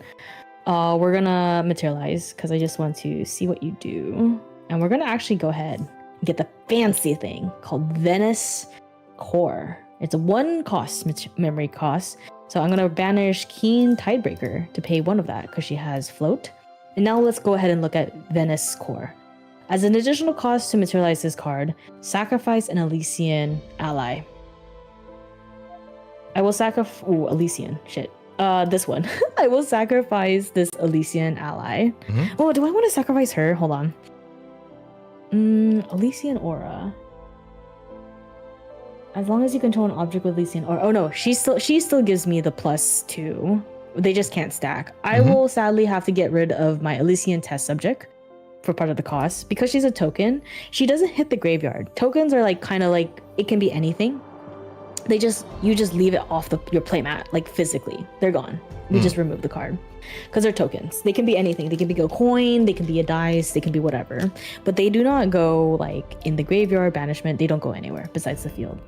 S1: We're gonna materialize because I just want to see what you do. And we're gonna actually go ahead and get the fancy thing called Venice Core. It's a 1 cost, memory cost. So I'm gonna banish Keen Tidebreaker to pay 1 of that because she has float. And now let's go ahead and look at Venice Core. As an additional cost to materialize this card, sacrifice an Elysian ally. I will sacrifice... Ooh, Elysian. Shit. This one. I will sacrifice this Elysian ally. Oh, do I want to sacrifice her? Hold on. Elysian Aura. As long as you control an object with Elysian Aura. Oh no, she still gives me the +2. They just can't stack. I will sadly have to get rid of my Elysian test subject for part of the cost. Because she's a token, she doesn't hit the graveyard. Tokens are like kind of like, it can be anything. You just leave it off your playmat, like physically. They're gone. We just remove the card. Because they're tokens. They can be anything. They can be a coin, they can be a dice, they can be whatever. But they do not go like in the graveyard, banishment, they don't go anywhere besides the field.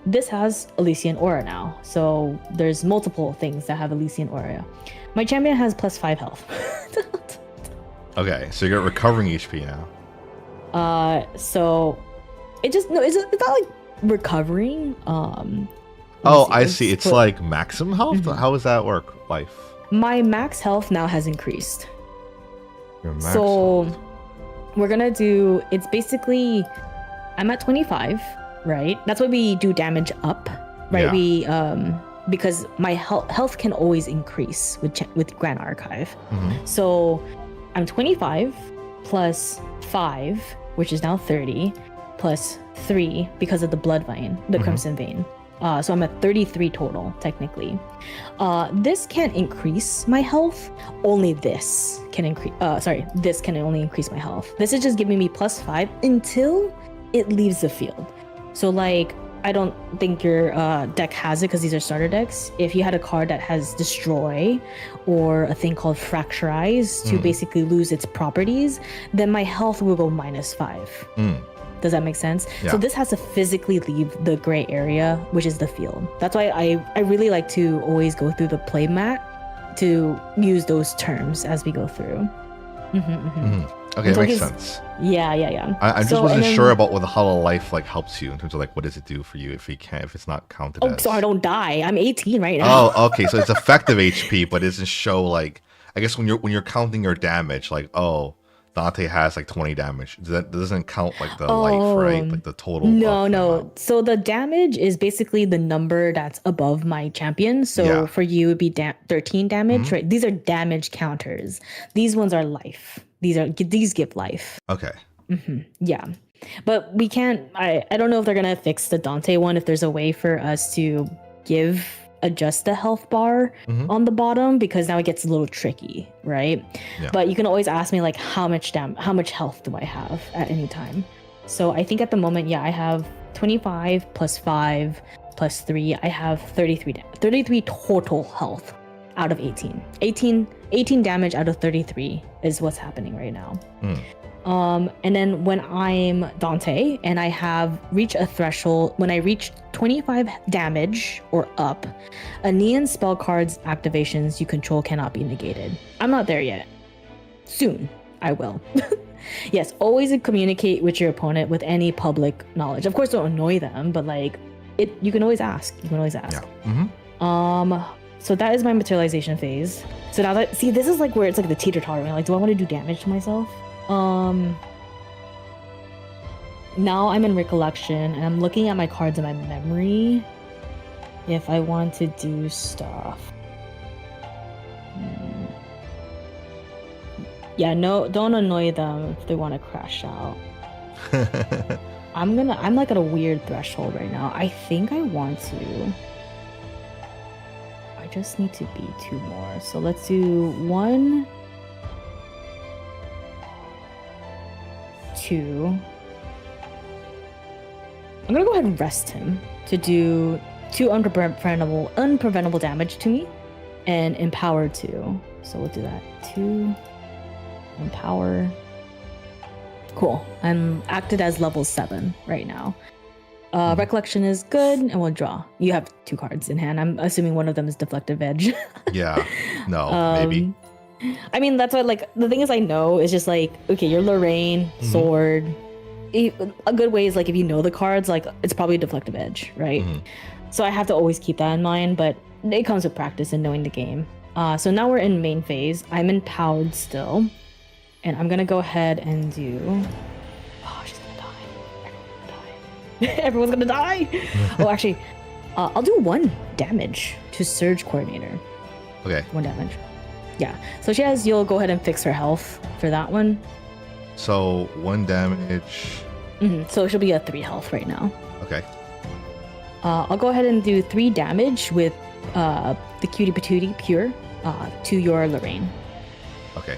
S1: This has Elysian Aura now. So there's multiple things that have Elysian Aura. My champion has +5 health.
S2: Okay, so you're recovering HP now.
S1: So it's not like recovering.
S2: I see. It's like maximum health? How does that work? Life.
S1: My max health now has increased.
S2: Your max
S1: health. We're gonna do, it's basically, I'm at 25, right? That's why we do damage up, right? We because my health can always increase with Grand Archive. So I'm 25 plus 5, which is now 30, plus 3 because of the blood vein, the crimson vein. So I'm at 33 total, technically. This can't increase my health. Only this can increase. This can only increase my health. This is just giving me +5 until it leaves the field. So like, I don't think your deck has it because these are starter decks. If you had a card that has Destroy or a thing called Fracturize to basically lose its properties, then my health will go -5. Does that make sense? Yeah. So this has to physically leave the gray area, which is the field. That's why I really like to always go through the play mat to use those terms as we go through.
S2: Okay, that makes sense.
S1: Yeah.
S2: I just wasn't sure about what the Hollow Life like helps you in terms of like what does it do for you if it's not counted as.
S1: So I don't die. I'm 18 right now.
S2: Oh, okay. So it's effective HP, but it doesn't show like, I guess when you're counting your damage, like, oh, Dante has like 20 damage. That doesn't count like the life, right? Like the total.
S1: No. So the damage is basically the number that's above my champion. So for you, it'd be 13 damage, right? These are damage counters. These ones are life. These give life.
S2: Okay.
S1: Yeah. But we can't, I don't know if they're going to fix the Dante one, if there's a way for us to adjust the health bar on the bottom, because now it gets a little tricky, right?
S2: Yeah.
S1: But you can always ask me like how much health do I have at any time? So I think at the moment, I have 25 plus 5 plus 3. I have 33 total health out of 18. 18 damage out of 33 is what's happening right now. And then when I'm Dante and I have reached a threshold, when I reach 25 damage or up, a neon spell card's activations you control cannot be negated. I'm not there yet. Soon, I will. Yes, always communicate with your opponent with any public knowledge. Of course, don't annoy them, but like you can always ask. Yeah. So that is my materialization phase. So now this is like where it's like the teeter-totter. Like, do I want to do damage to myself? Now I'm in recollection and I'm looking at my cards in my memory if I want to do stuff. Yeah, no, don't annoy them if they want to crash out. I'm like at a weird threshold right now. I think I want to. I just need to be 2 more. So let's do 1, 2. I'm gonna go ahead and rest him to do 2 unpreventable damage to me and empower 2. So we'll do that. 2 empower. Cool. I'm acted as level 7 right now. Recollection is good, and we'll draw. You have 2 cards in hand. I'm assuming one of them is Deflective Edge.
S2: Yeah. No, maybe.
S1: I mean, that's what, like, the thing is, I know is just like, okay, you're Lorraine, sword. A good way is like if you know the cards, like it's probably Deflective Edge, right? So I have to always keep that in mind, but it comes with practice and knowing the game. So now we're in main phase. I'm empowered still, and I'm gonna go ahead and do. Oh, she's gonna die. Everyone's gonna die. Oh, actually, I'll do 1 damage to Surge Coordinator.
S2: Okay.
S1: 1 damage. Yeah. So you'll go ahead and fix her health for that one.
S2: So 1 damage.
S1: So she'll be at 3 health right now.
S2: Okay.
S1: I'll go ahead and do 3 damage with the Cutie Patootie Pure to your Lorraine.
S2: Okay.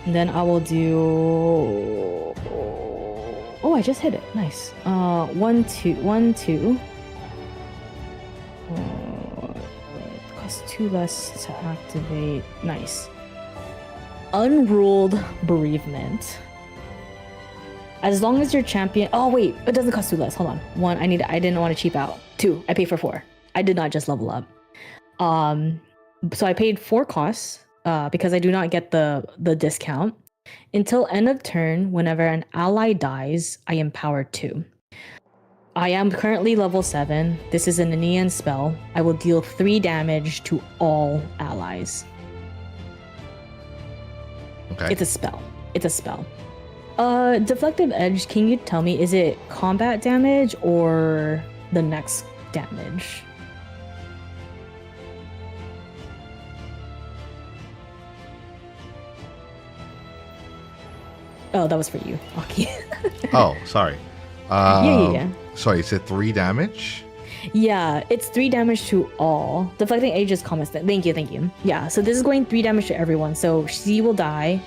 S1: And then I will do. Oh, I just hit it. Nice. 1, 2, 1, 2. Costs 2 less to activate. Nice. Unruled Bereavement. As long as your champion. Oh wait, it doesn't cost 2 less. Hold on. 1. I didn't want to cheap out. 2. I paid for 4. I did not just level up. So I paid 4 costs because I do not get the discount. Until end of turn, whenever an ally dies, I empower 2. I am currently level 7. This is an Aenean spell. I will deal 3 damage to all allies.
S2: Okay.
S1: It's a spell. Deflective Edge, can you tell me, is it combat damage or the next damage? Oh, that was for you, Aki.
S2: Oh, sorry.
S1: Yeah.
S2: Sorry, you said 3 damage?
S1: Yeah, it's 3 damage to all. Deflecting Edge is combat. Thank you. Yeah, so this is going 3 damage to everyone. So she will die.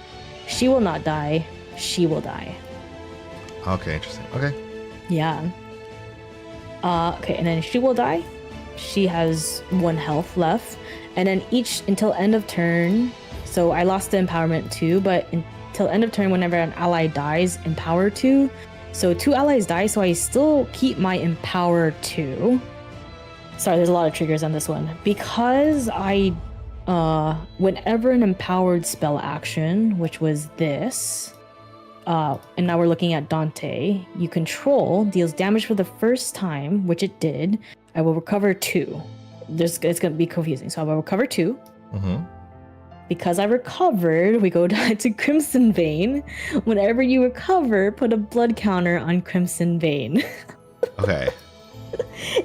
S1: She will not die. She will die.
S2: Okay, interesting. Okay.
S1: Yeah. Okay, and then she will die. She has 1 health left. And then until end of turn. So I lost the empowerment 2, but until end of turn, whenever an ally dies, empower 2. So 2 allies die, so I still keep my empower 2. Sorry, there's a lot of triggers on this one. Because whenever an empowered spell action, which was this, and now we're looking at Dante, you control, deals damage for the first time, which it did, I will recover 2. It's going to be confusing. So I will recover 2. Because I recovered, we go down to Crimson Vein. Whenever you recover, put a blood counter on Crimson Vein.
S2: Okay.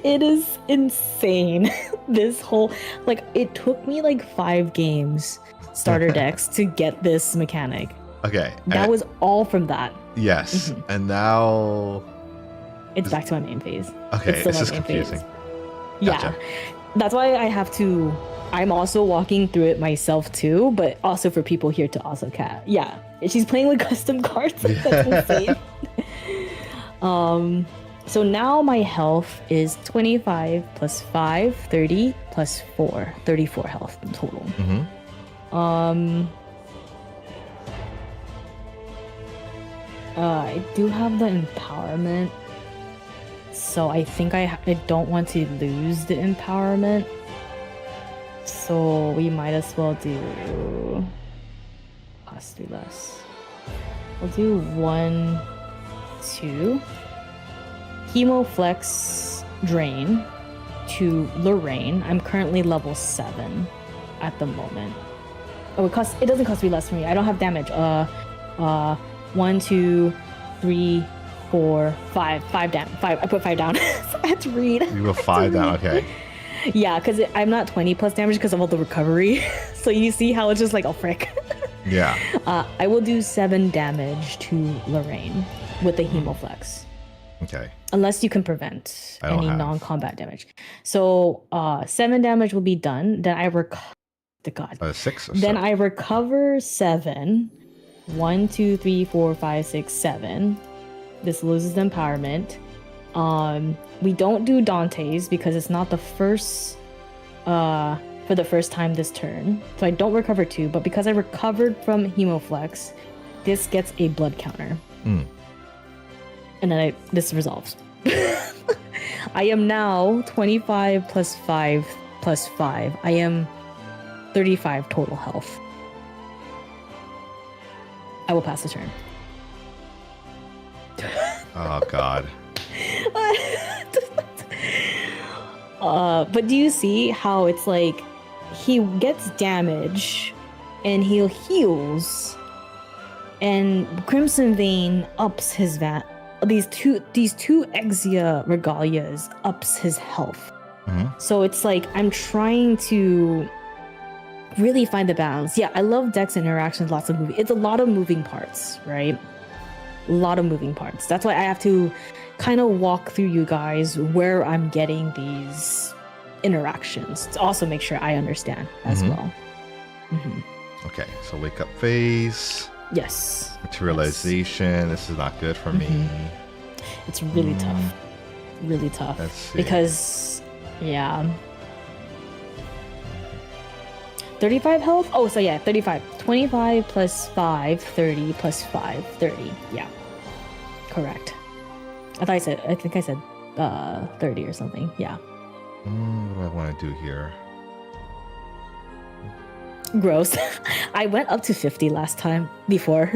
S1: It is insane. This whole, like, it took me like 5 games, starter decks, to get this mechanic.
S2: Okay.
S1: That was all from that.
S2: Yes. And now
S1: It's back to my main phase.
S2: Okay,
S1: It's
S2: this is confusing.
S1: Yeah. That's why I have to. I'm also walking through it myself too, but also for people here to also cat. Yeah. She's playing with custom cards. That's insane. So now my health is 25 plus 5, 30 plus 4, 34 health in total. I do have the empowerment, so I think I don't want to lose the empowerment. So we might as well do cost 3 less. We'll do 1, 2. Hemoflex Drain to Lorraine. I'm currently level 7 at the moment. Oh, it doesn't cost 3 less for me. I don't have damage. 1, 2, 3, 4, 5. 5 down. 5. I put 5 down. So I had to read.
S2: You go 5 down. Okay.
S1: Yeah, because I'm not 20 plus damage because of all the recovery. So you see how it's just like, oh frick.
S2: Yeah.
S1: I will do 7 damage to Lorraine with the Hemoflex.
S2: Okay.
S1: Unless you can prevent any non-combat damage. So 7 damage will be done. Then I recover. God.
S2: 6 or
S1: Then
S2: 7?
S1: I recover 7. 1, 2, 3, 4, 5, 6, 7. This loses empowerment. We don't do Dante's because it's not the first for the first time this turn. So I don't recover 2, but because I recovered from Hemoflex, this gets a blood counter. And then this resolves. I am now 25 plus 5 plus 5. I am 35 total health. I will pass the turn.
S2: Oh God.
S1: But do you see how it's like he gets damage and he heals, and Crimson Vein ups his these two Exia Regalias ups his health. So it's like I'm trying to really find the balance. Yeah, I love Dex interactions, lots of moving. It's a lot of moving parts, right? A lot of moving parts. That's why I have to kind of walk through you guys where I'm getting these interactions to also make sure I understand as well.
S2: Okay, so wake up phase.
S1: Yes.
S2: Materialization. This is not good for me.
S1: It's really tough. Really tough.
S2: Let's see.
S1: Because, yeah. 35 health? Oh, so yeah, 35. 25 plus 5, 30 plus 5, 30. Yeah. Correct. I think I said 30 or something. Yeah.
S2: What do I want to do here?
S1: Gross. I went up to 50 last time before.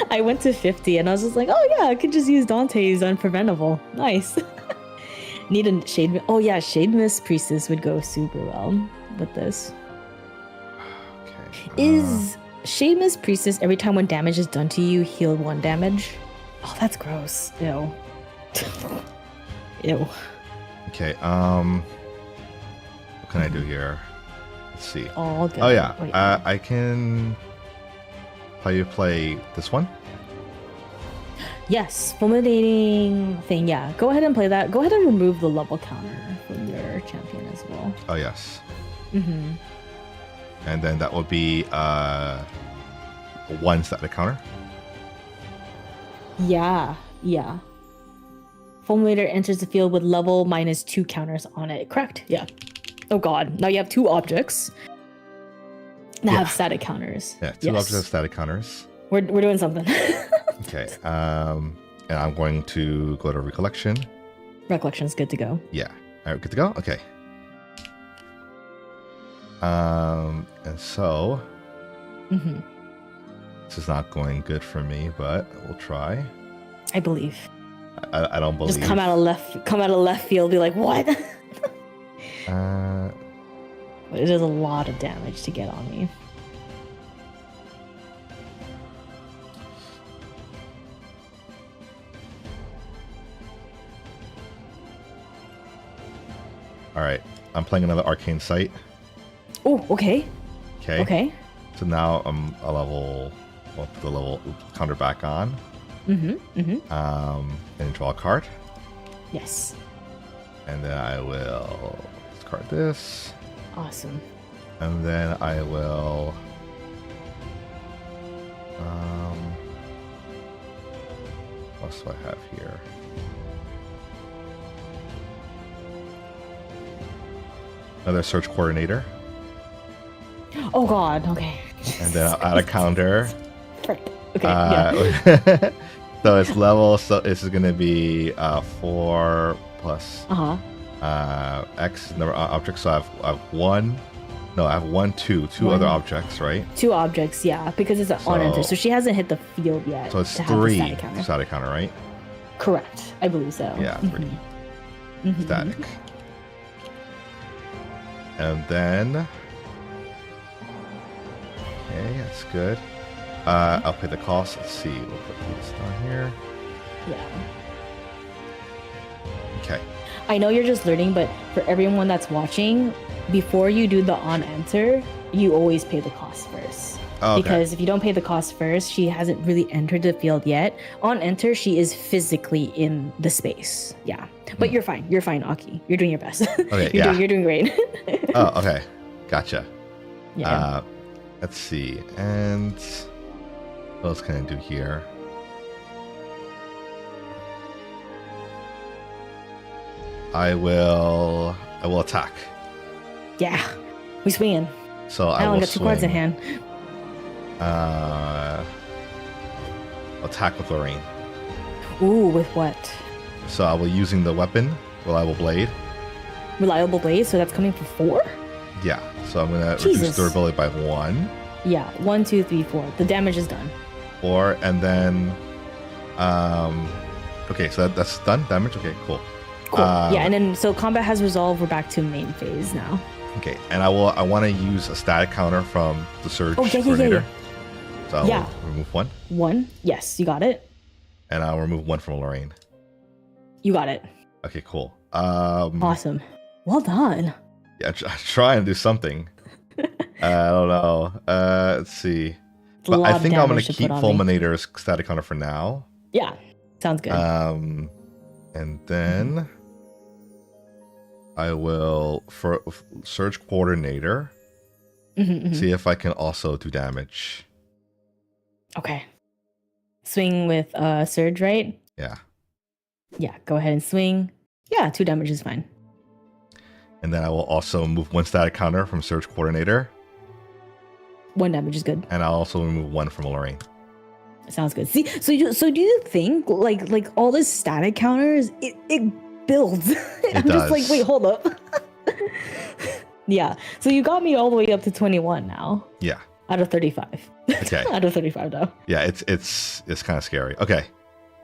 S1: I went to 50 and I was just like, oh yeah, I could just use Dante's Unpreventable. Nice. Need a Shade. Oh yeah, Shade Mist Priestess would go super well with this.
S2: Okay.
S1: Is Shade Mist Priestess every time when damage is done to you, heal 1 damage? Oh, that's gross. Ew. Ew.
S2: Okay. What can I do here? Let's see.
S1: All good.
S2: Oh yeah. I can. How you play this one?
S1: Yes, fulminating thing. Yeah, go ahead and play that. Go ahead and remove the level counter from your champion as well.
S2: Oh yes. And then that will be 1 static counter.
S1: Yeah. Fulminator enters the field with level -2 counters on it. Correct. Yeah. Oh god. Now you have 2 objects that have static counters.
S2: Yeah, 2 objects have static counters.
S1: We're doing something.
S2: Okay. And I'm going to go to Recollection.
S1: Recollection's good to go.
S2: Yeah. All right, good to go? Okay. And so this is not going good for me, but we'll try.
S1: I believe.
S2: I don't believe.
S1: Just come out of left field, be like, what? But it is a lot of damage to get on me.
S2: All right, I'm playing another arcane site.
S1: Oh, okay.
S2: Okay.
S1: Okay.
S2: So now I'm a level. Well, put the level counter back on. And draw a card.
S1: Yes.
S2: And then I will discard this.
S1: Awesome.
S2: And then I will. What else do I have here? Another search coordinator.
S1: Oh God. Okay.
S2: And then I'll add a counter.
S1: Frick. Okay. Yeah.
S2: So it's level. So this is gonna be 4 plus X number of objects. So I have one. No, I have two other objects, right?
S1: 2 objects, yeah, because it's an on enter. So she hasn't hit the field yet.
S2: So it's
S1: to have the
S2: 3
S1: static counter.
S2: static counter, right?
S1: Correct. I believe so.
S2: Yeah, 3 static. And then, okay, that's good. I'll pay the cost. Let's see. We'll put this down here.
S1: Yeah.
S2: Okay.
S1: I know you're just learning, but for everyone that's watching, before you do the on enter, you always pay the cost first.
S2: Oh, okay.
S1: Because if you don't pay the cost first, she hasn't really entered the field yet. On enter, she is physically in the space. Yeah. But you're fine. You're fine, Aki. You're doing your best.
S2: Okay,
S1: you're doing great.
S2: Oh, okay. Gotcha.
S1: Yeah.
S2: Let's see. And what else can I do here? I will attack.
S1: Yeah. We swinging.
S2: So I
S1: I
S2: will
S1: only got 2 cards in
S2: swing.
S1: hand.
S2: Attack with Lorraine.
S1: Ooh, with what?
S2: So I will using the weapon, Reliable Blade.
S1: Reliable blade, so that's coming for 4?
S2: Yeah. So I'm gonna
S1: Jesus.
S2: reduce durability by 1.
S1: Yeah, 1, 2, 3, 4. The damage is done.
S2: 4, and then okay, so that's done. Damage. Okay, cool.
S1: Cool. Yeah, and then so combat has resolved. We're back to main phase now.
S2: Okay, and I want to use a static counter from the surge coordinator. So I will remove 1.
S1: 1. Yes, you got it.
S2: And I'll remove 1 from Lorraine.
S1: You got it.
S2: Okay, cool.
S1: Awesome. Well done.
S2: Yeah, try and do something. I don't know. Let's see. But I think I'm gonna keep Fulminator's static counter for now.
S1: Yeah, sounds good.
S2: And then I will for Surge Coordinator see if I can also do damage.
S1: Okay. Swing with Surge, right?
S2: Yeah.
S1: Yeah, go ahead and swing. Yeah, 2 damage is fine.
S2: And then I will also move 1 static counter from Surge Coordinator.
S1: 1 damage is good.
S2: And I'll also remove 1 from Lorraine.
S1: Sounds good. See, so do you think like all this static counters, it builds? I'm
S2: does.
S1: just like, wait, hold up. Yeah. So you got me all the way up to 21 now.
S2: Yeah.
S1: Out of 35.
S2: Okay.
S1: Out of 35 though.
S2: Yeah, it's kind of scary. Okay.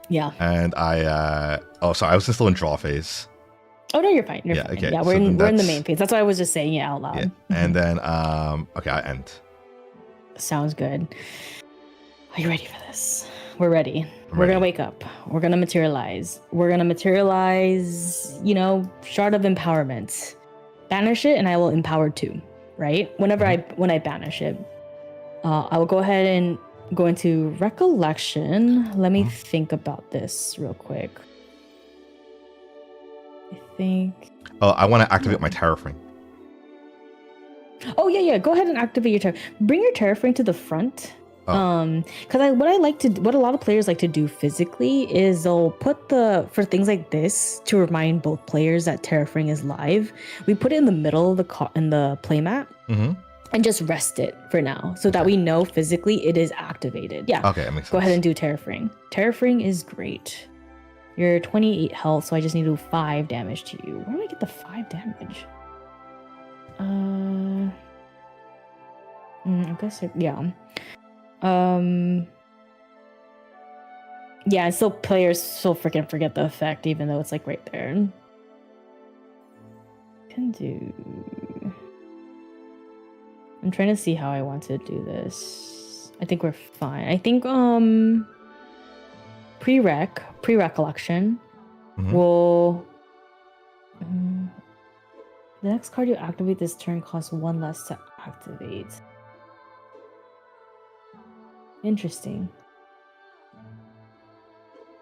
S1: Yeah.
S2: And I sorry, I was still in draw phase.
S1: Oh no, you're fine. You're fine.
S2: Okay.
S1: Yeah, we're in the main phase. That's why I was just saying it out loud.
S2: Yeah. And then okay, I end.
S1: Sounds good. Are you ready for this? We're ready. We're gonna wake up. We're gonna materialize. Shard of empowerment. Banish it, and I will empower 2. Right? When I banish it, I will go ahead and go into recollection. Let me think about this real quick. I think.
S2: Oh, I want to activate my Terrafring.
S1: Oh yeah. Go ahead and activate your Terra. Bring your Terrafring to the front. Because what a lot of players like to do physically is they'll put for things like this to remind both players that Terrafring is live. We put it in the middle of the playmat and just rest it for now, so that we know physically it is activated. Yeah.
S2: Okay, that makes sense.
S1: Go ahead and do Terrafring. Terrafring is great. You're 28 health, so I just need to do 5 damage to you. Where do I get the 5 damage? I guess yeah. Yeah, and still players still freaking forget the effect, even though it's like right there. Can do. I'm trying to see how I want to do this. I think we're fine. I think pre-recollection will the next card you activate this turn costs 1 less to activate. Interesting.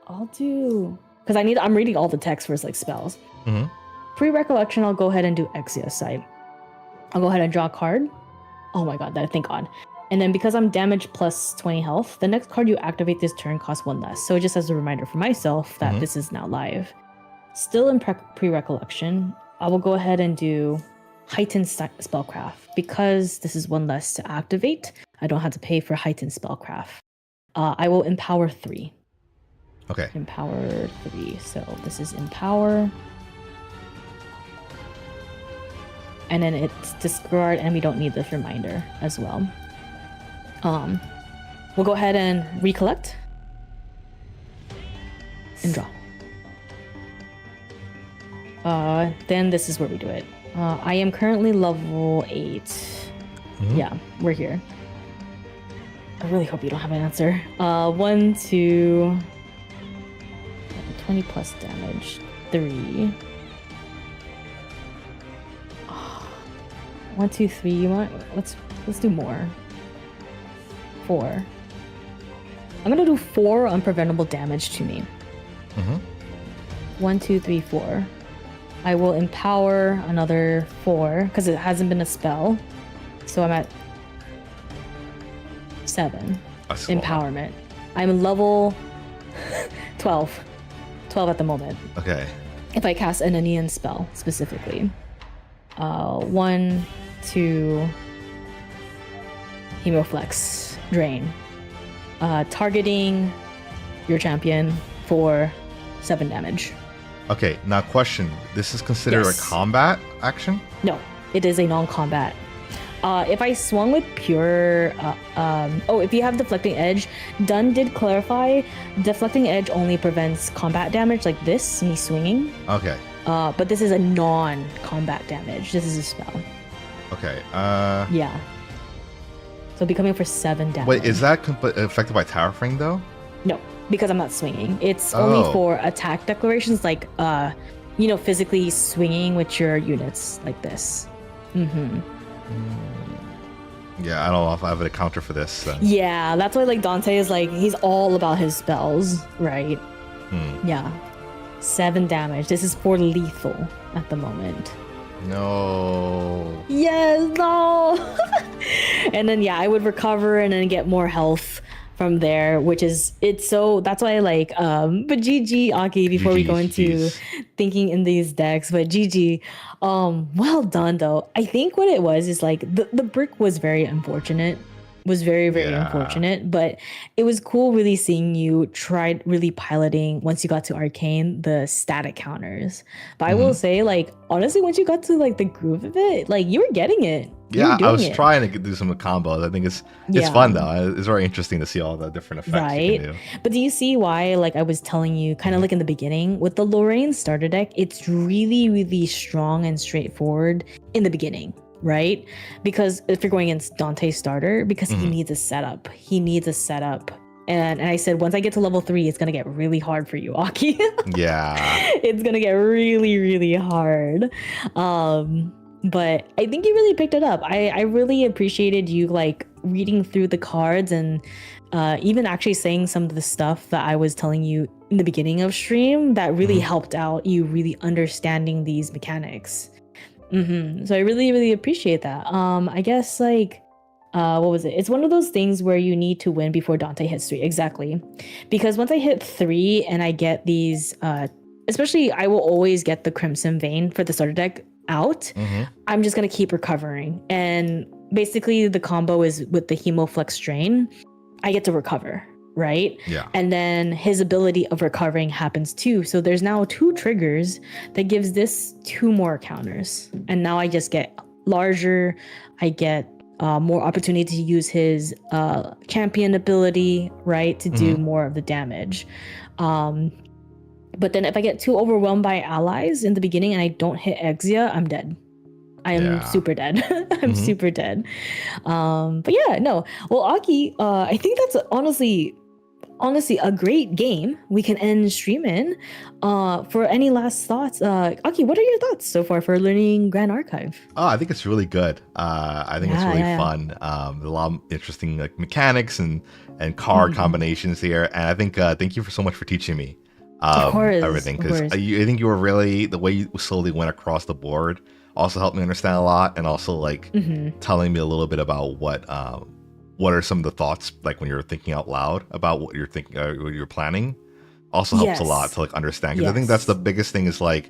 S1: I'll do because I'm reading all the text for like spells. Pre-recollection, I'll go ahead and do Exia Sight. I'll go ahead and draw a card. Oh my god, thank God. And then because I'm damaged plus 20 health, the next card you activate this turn costs 1 less. So just as a reminder for myself that this is now live. Still in pre-recollection, I will go ahead and do heightened spellcraft. Because this is 1 less to activate, I don't have to pay for heightened spellcraft. I will empower 3.
S2: Okay.
S1: Empower 3. So this is empower. And then it's discard, and we don't need this reminder as well. We'll go ahead and recollect and draw. Then this is where we do it. I am currently level 8. Yeah, we're here. I really hope you don't have an answer. 1, 2, 20 plus damage. 3. 1, 2, 3. You want? Let's do more. 4. I'm gonna do 4 unpreventable damage to me. 1, 2, 3, 4. I will empower another 4 because it hasn't been a spell. So I'm at 7 empowerment. I'm level 12. 12 at the moment.
S2: Okay.
S1: If I cast an Aenean spell specifically. 1, 2, Hemoflex, Drain. Targeting your champion for 7 damage.
S2: Okay, now question. This is considered a combat action?
S1: No, it is a non-combat. If I swung with pure... if you have Deflecting Edge, Dunn did clarify, Deflecting Edge only prevents combat damage like this, me swinging.
S2: Okay.
S1: But this is a non-combat damage. This is a spell.
S2: Okay.
S1: Yeah. So becoming for 7 damage.
S2: Wait, is that affected by Tower Frame though?
S1: No, because I'm not swinging. It's only for attack declarations, like physically swinging with your units like this.
S2: Yeah, I don't know if I have a counter for this.
S1: Yeah, that's why like Dante is like he's all about his spells, right? Yeah. 7 damage. This is for lethal at the moment.
S2: No.
S1: Yes, no. And then I would recover and then get more health from there, which is that's why I like but GG Aki before we go into thinking in these decks, but GG well done though. I think what it was is like the brick was very unfortunate. Was very unfortunate, but it was cool really seeing you try really piloting once you got to Arcane the static counters. But I will say, like, honestly, once you got to like the groove of it, like you were getting it.
S2: Yeah, I was trying to do some combos. I think it's fun though. It's very interesting to see all the different effects you can do.
S1: But do you see why, like I was telling you kind of like in the beginning with the Lorraine starter deck, it's really, really strong and straightforward in the beginning. Right? Because if you're going against Dante's starter, because he needs a setup. And I said, once I get to level 3, it's going to get really hard for you, Aki.
S2: Yeah.
S1: It's going to get really, really hard. But I think you really picked it up. I really appreciated you like reading through the cards and even actually saying some of the stuff that I was telling you in the beginning of stream that really helped out you really understanding these mechanics. So I really, really appreciate that. I guess like, what was it? It's one of those things where you need to win before Dante hits 3. Exactly. Because once I hit 3 and I get these, especially I will always get the Crimson Vein for the starter deck out. I'm just going to keep recovering. And basically the combo is with the Hemoflex Drain, I get to recover. Right?
S2: Yeah.
S1: And then his ability of recovering happens too. So there's now 2 triggers that gives this 2 more counters. And now I just get larger. I get more opportunity to use his champion ability, right? To do more of the damage. But then if I get too overwhelmed by allies in the beginning and I don't hit Exia, I'm dead. I am
S2: Yeah.
S1: super dead. I'm
S2: Hmm.
S1: super dead. But yeah, no. Well, Aki, I think that's honestly a great game we can end stream in. For any last thoughts, Aki, what are your thoughts so far for learning Grand Archive?
S2: Oh, I think it's really good. I think it's
S1: Yeah,
S2: really
S1: yeah,
S2: fun. There's a lot of interesting like mechanics and
S1: yeah.
S2: card combinations here, and I think thank you for so much for teaching me
S1: Of course,
S2: everything
S1: of
S2: because
S1: course.
S2: I think you were really the way you slowly went across the board also helped me understand a lot, and also like
S1: Hmm.
S2: telling me a little bit about what are some of the thoughts like when you're thinking out loud about what you're thinking, what you're planning also helps a lot
S1: Yes,
S2: to like understand because I think that's the
S1: yes,
S2: biggest thing is like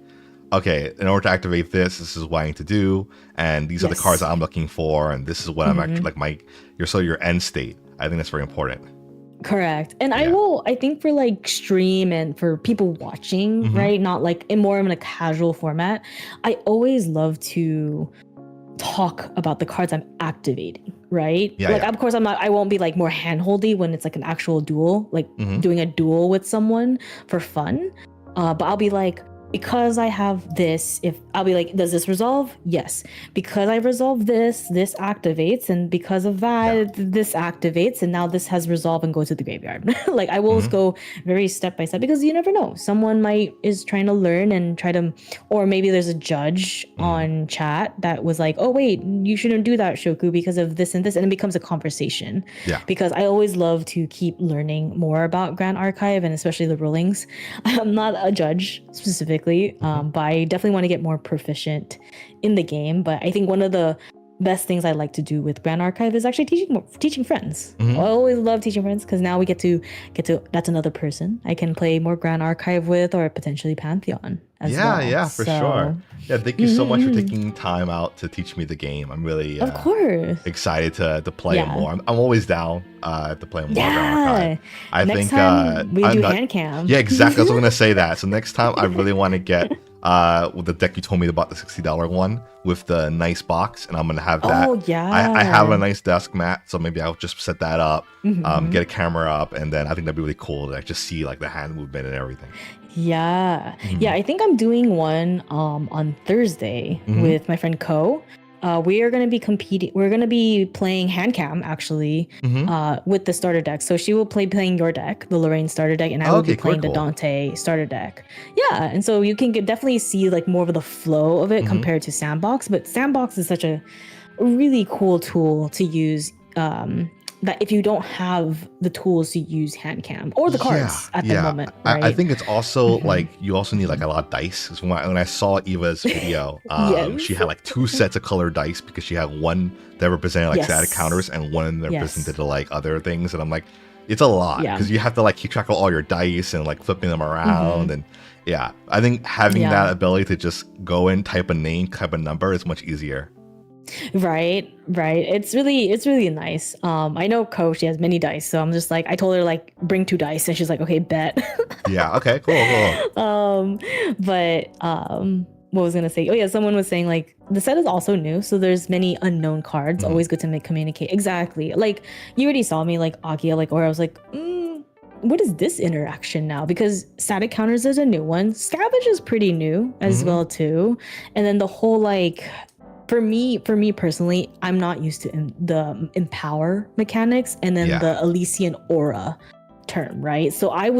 S2: okay, in order to activate this, this is what I need to do, and these are the cards
S1: yes.
S2: that I'm looking for, and this is what I'm actually
S1: Hmm.
S2: like your end state. I think that's very important.
S1: Correct. And
S2: Yeah.
S1: I think for like stream and for people watching,
S2: Mm-hmm.
S1: right? Not like in more in a casual format, I always love to talk about the cards I'm activating, right?
S2: Yeah,
S1: Like,
S2: yeah.
S1: of course, I won't be like more handholdy when it's like an actual duel, like
S2: Mm-hmm.
S1: doing a duel with someone for fun. But I'll be like, because I have this, if I'll be like, does this resolve? Yes. Because I resolve this activates, and because of
S2: Yeah.
S1: that, this activates, and now this has resolved and goes to the graveyard. Like I will
S2: Mm-hmm.
S1: go very step by step because you never know. Someone might is trying to learn and try to, or maybe there's a judge
S2: Mm-hmm.
S1: on chat that was like, oh wait, you shouldn't do that, Shoku, because of this and this, and it becomes a conversation.
S2: Yeah.
S1: Because I always love to keep learning more about Grand Archive and especially the rulings. I'm not a judge specifically,
S2: Mm-hmm.
S1: but I definitely want to get more proficient in the game. But I think one of the best things I like to do with Grand Archive is actually teaching friends. I
S2: Mm-hmm.
S1: always love teaching friends because now we get to that's another person I can play more Grand Archive with, or potentially Pantheon as
S2: Yeah,
S1: well.
S2: yeah, for sure.
S1: So
S2: Yeah, thank you so
S1: mhm,
S2: much for
S1: mhm.
S2: taking time out to teach me the game. I'm really
S1: Of course.
S2: excited to play it
S1: Yeah.
S2: more. I'm always down to play more Grand Archive.
S1: Yeah.
S2: I
S1: Next
S2: think
S1: time we can
S2: I'm
S1: do
S2: not.
S1: hand cam.
S2: Yeah, exactly. I was gonna say that. So next time, I really want to get with the deck you told me about, the $60 one with the nice box, and I'm gonna have that.
S1: Oh
S2: I have a
S1: yeah.
S2: nice desk mat, so maybe I'll just set that up,
S1: Mhm.
S2: get a camera up, and then I think that'd be really cool to like, just see like the hand movement and everything.
S1: Yeah. Yeah,
S2: Hmm.
S1: I think I'm doing one on Thursday
S2: Hmm.
S1: with my friend Ko. We are going to be competing. We're going to be playing hand cam actually
S2: Hmm.
S1: with the starter deck. So she will playing your deck, the Lorraine starter deck, and I will be
S2: Okay, cool,
S1: playing the
S2: cool.
S1: Dante starter deck. Yeah, and so you can definitely see like more of the flow of it
S2: Hmm.
S1: compared to Sandbox, but Sandbox is such a really cool tool to use, that if you don't have the tools to use hand cam or the
S2: Yeah,
S1: cards at the
S2: yeah.
S1: moment,
S2: I
S1: right?
S2: think it's also
S1: Mhm.
S2: like you also need like a lot of dice. 'Cause when I saw Eva's video, she
S1: Yes.
S2: had like two sets of colored dice because she had one that represented like static counters
S1: Yes.
S2: and one that
S1: Yes.
S2: represented like other things. And I'm like, it's a lot
S1: Yeah.
S2: because you have to like keep track of all your dice and like flipping them
S1: Hmm.
S2: around. And yeah, I think having
S1: Yeah.
S2: that ability to just go in, type a name, type a number is much easier.
S1: Right. Right. It's really nice. I know Coach, she has many dice, so I'm just like, I told her like bring 2 dice, and she's like, okay, bet.
S2: Yeah. Okay. Cool. Cool.
S1: um, but what was I gonna say? Oh yeah, someone was saying like the set is also new, so there's many unknown cards.
S2: Mhm.
S1: Always good to communicate. Exactly. Like you already saw me like Akia, like, or I was like, what is this interaction now? Because static counters is a new one. Scavenge is pretty new as
S2: Mhm.
S1: well too, and then the whole like for me personally, I'm not used to the empower mechanics and then
S2: Yeah.
S1: the Elysian aura term, right? So I'm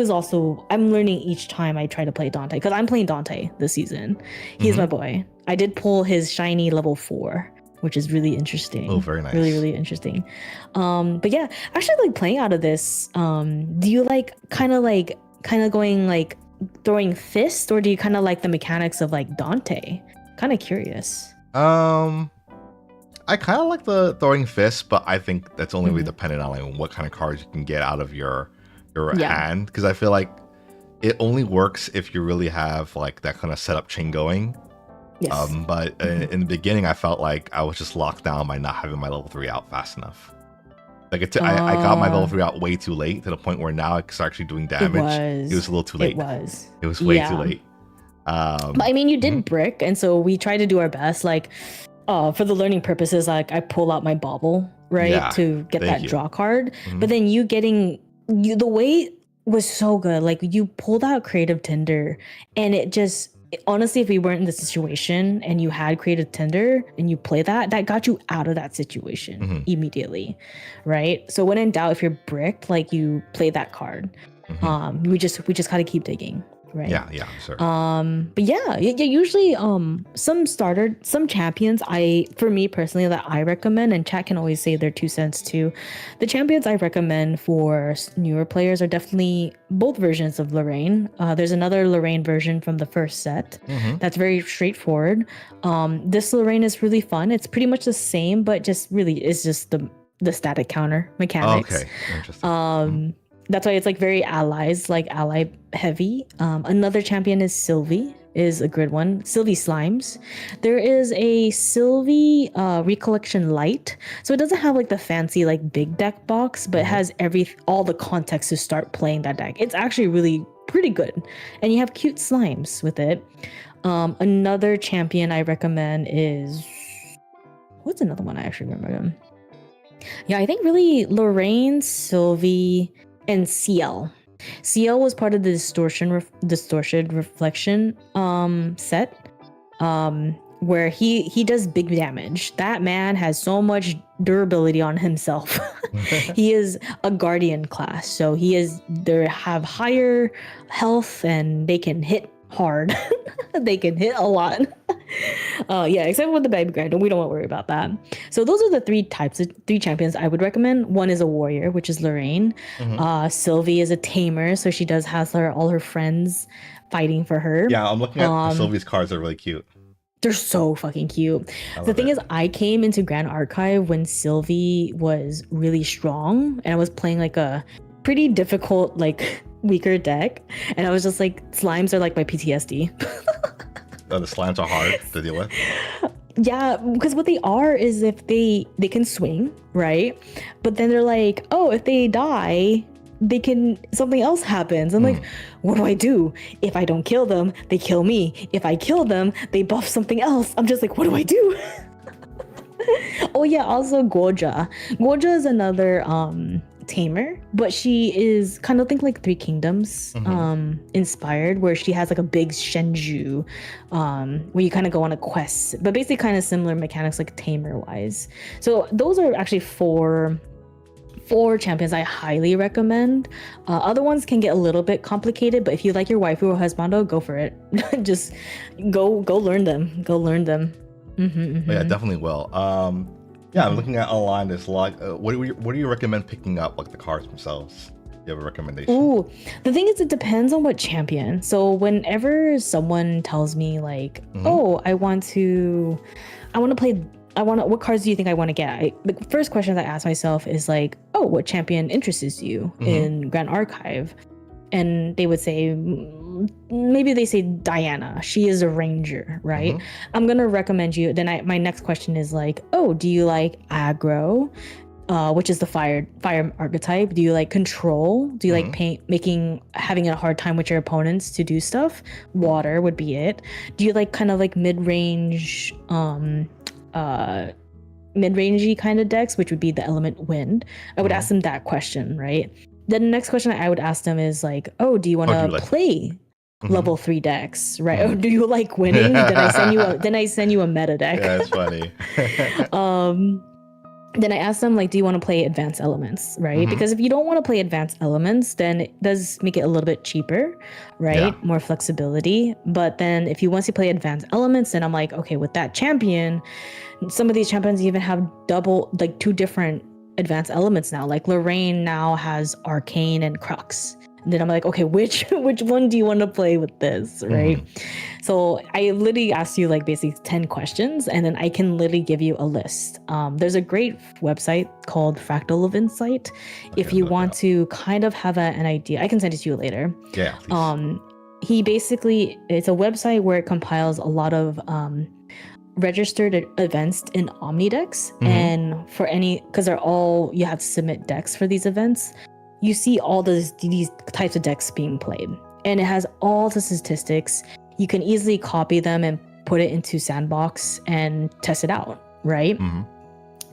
S1: learning each time I try to play Dante because I'm playing Dante this season. He's
S2: Mhm.
S1: my boy. I did pull his shiny level 4, which is really interesting.
S2: Oh, very
S1: Really,
S2: nice.
S1: really interesting. But yeah, actually like playing out of this, do you like kind of going like throwing fist, or do you kind of like the mechanics of like Dante? Kind of curious.
S2: I kind of like the throwing fists, but I think that's only really
S1: Mhm.
S2: dependent on like what kind of cards you can get out of your
S1: Yeah.
S2: hand. Because I feel like it only works if you really have like that kind of setup chain going.
S1: Yes.
S2: But in the beginning, I felt like I was just locked down by not having my level 3 out fast enough. Like I got my level 3 out way too late to the point where now it's actually doing damage. It was a little too late.
S1: It was.
S2: It was way too
S1: Yeah.
S2: late.
S1: But I mean, you did
S2: Mhm.
S1: brick, and so we tried to do our best. Like, for the learning purposes, like I pull out my bauble, right,
S2: Yeah,
S1: to get
S2: thank
S1: that
S2: you.
S1: draw card.
S2: Mhm.
S1: But then the weight was so good. Like you pulled out Creative Tinder, and it just honestly, if we weren't in the situation and you had created Tinder and you play that got you out of that situation immediately, right? So when in doubt, if you're bricked, like you play that card. We just gotta keep digging, right?
S2: Yeah, sure.
S1: But yeah, usually some champions for me personally that I recommend, and chat can always say their 2 cents too. The champions I recommend for newer players are definitely both versions of Lorraine. There's another Lorraine version from the first set that's very straightforward. This Lorraine is really fun. It's pretty much the same, but just really is just the static counter mechanics.
S2: Okay, interesting.
S1: That's why it's like very allies, like ally heavy. Another champion is Sylvie, is a good one. Sylvie Slimes. There is a Sylvie Recollection Light. So it doesn't have like the fancy like big deck box, but it has all the context to start playing that deck. It's actually really pretty good. And you have cute slimes with it. Another champion I recommend is... What's another one I actually remember? Yeah, I think really Lorraine, Sylvie, and CL. CL was part of the distorted reflection set, where he does big damage. That man has so much durability on himself. He is a guardian class, so they have higher health and they can hit hard. They can hit a lot. Yeah, except with the baby grinder, we don't want to worry about that. So those are the three champions I would recommend. One is a warrior, which is Lorraine. Sylvie is a tamer, so she has all her friends fighting for her.
S2: Yeah, I'm looking at Sylvie's cards. They're really cute.
S1: They're so fucking cute. The thing is, I came into Grand Archive when Sylvie was really strong, and I was playing like a pretty difficult, like weaker deck, and I was just like, slimes are like my PTSD.
S2: Oh, the slimes are hard to deal with.
S1: Yeah, because what they are is if they can swing, right? But then they're like, oh, if they die, something else happens. I'm like, what do I do? If I don't kill them, they kill me. If I kill them, they buff something else. I'm just like, what do I do? Oh yeah, also Goja. Goja is another tamer, but she is kind of think like Three Kingdoms inspired, where she has like a big Shenju, where you kind of go on a quest, but basically kind of similar mechanics like tamer wise. So those are actually four champions I highly recommend. Other ones can get a little bit complicated, but if you like your waifu or husbando, go for it. Just go learn them. Yeah,
S2: definitely will. Yeah, I'm looking at online. There's a lot. What do you recommend picking up, like the cards themselves? Do you have a recommendation?
S1: Ooh, the thing is, it depends on what champion. So whenever someone tells me like, oh, I want to play, what cards do you think I want to get? The first question that I ask myself is like, oh, what champion interests you in Grand Archive? And they would say, maybe they say Diana. She is a ranger, right? I'm gonna recommend you. Then my next question is like, oh, do you like aggro, which is the fire archetype? Do you like control? Do you like having a hard time with your opponents to do stuff? Water would be it. Do you like kind of like mid-range, mid-rangey kind of decks, which would be the element wind? I would ask them that question, right? Then the next question I would ask them is like, oh, do you want to play level 3 decks, right? Or do you like winning? Then I send you a meta deck.
S2: Yeah, that's funny.
S1: Then I ask them like, do you want to play advanced elements, right? Because if you don't want to play advanced elements, then it does make it a little bit cheaper, right? Yeah. More flexibility. But then if you want to play advanced elements, then I'm like, okay, with that champion, some of these champions even have two different advanced elements now. Like Lorraine now has Arcane and Crux. And then I'm like, okay, which one do you want to play with this, right? So I literally asked you like basically 10 questions, and then I can literally give you a list. There's a great website called Fractal of Insight. If you want to kind of have an idea, I can send it to you later.
S2: Yeah, please.
S1: It's a website where it compiles a lot of registered events in Omnidex, and because you have to submit decks for these events, you see all these types of decks being played, and it has all the statistics. You can easily copy them and put it into Sandbox and test it out, right?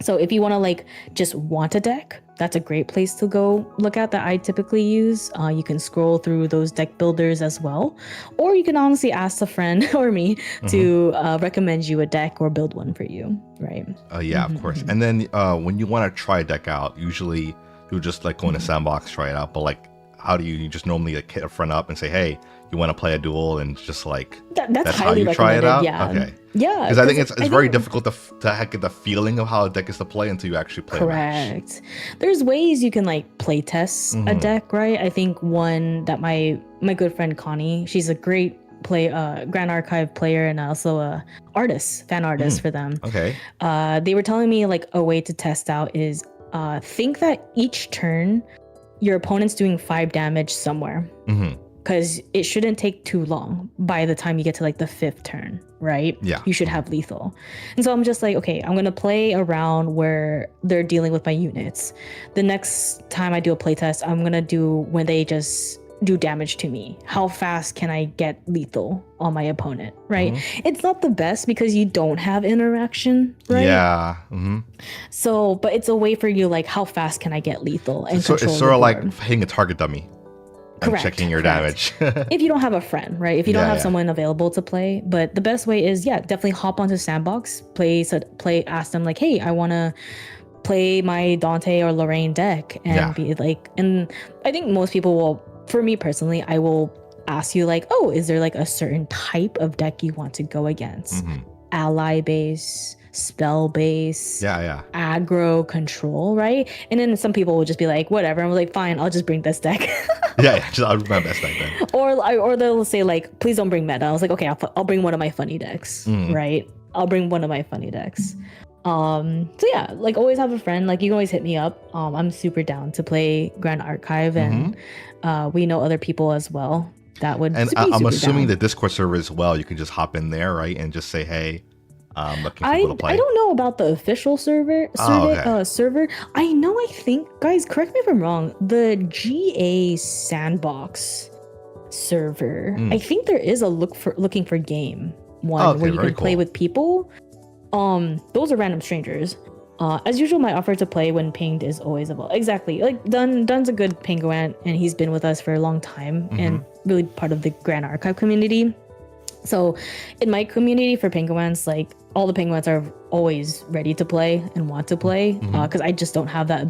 S1: So if you want to like just want a deck, that's a great place to go look at that I typically use. You can scroll through those deck builders as well, or you can honestly ask a friend or me to recommend you a deck or build one for you, right?
S2: Yeah, of course. And then when you want to try a deck out, usually you'll just like go in a sandbox, try it out. But like, how do you just normally like hit a friend up and say, hey, you want to play a duel, and just like
S1: that's
S2: how
S1: highly
S2: you try it
S1: recommended,
S2: out?
S1: yeah.
S2: Okay.
S1: Yeah,
S2: Because I think it's very difficult to get the feeling of how a deck is to play until you actually play a match.
S1: Correct. There's ways you can like play test a deck, right? I think one that my good friend Connie, she's a great Grand Archive player and also a fan artist for them.
S2: Okay.
S1: They were telling me like a way to test out is think that each turn your opponent's doing 5 damage somewhere. Because it shouldn't take too long by the time you get to like the 5th turn, right?
S2: Yeah.
S1: You should have lethal. And so I'm just like, okay, I'm going to play around where they're dealing with my units. The next time I do a playtest, I'm going to do when they just do damage to me. How fast can I get lethal on my opponent, right? It's not the best because you don't have interaction, right?
S2: Yeah.
S1: So, but it's a way for you, like, how fast can I get lethal and
S2: So
S1: control
S2: it's sort
S1: the
S2: of like
S1: board.
S2: hitting a target dummy. And checking your damage.
S1: If you don't have a friend, right? If you don't have someone available to play, but the best way is definitely hop onto Sandbox, ask them like, hey, I want to play my Dante or Lorraine deck, and be like, and I think most people will, for me personally, I will ask you like, oh, is there like a certain type of deck you want to go against? Ally base, spell base, aggro, control, right? And then some people will just be like, whatever. I'm like, fine, I'll just bring this deck.
S2: I'll bring my best deck then.
S1: Or they'll say like, please don't bring meta. I was like, okay, I'll bring one of my funny decks, right? I'll bring one of my funny decks. So yeah, like always have a friend. Like you can always hit me up. I'm super down to play Grand Archive, and we know other people as well. That would.
S2: And
S1: be
S2: I'm
S1: super
S2: assuming
S1: down.
S2: the Discord server as well. You can just hop in there, right, and just say, hey. Looking for people to play.
S1: I don't know about the official server. Server. I think, guys, correct me if I'm wrong. The GA Sandbox server. I think there is a looking for game one where you can play with people. Those are random strangers. As usual, my offer to play when pinged is always available. Exactly. Like Dun's a good penguin, and he's been with us for a long time and really part of the Grand Archive community. So in my community for penguins, like all the penguins are always ready to play and want to play because I just don't have that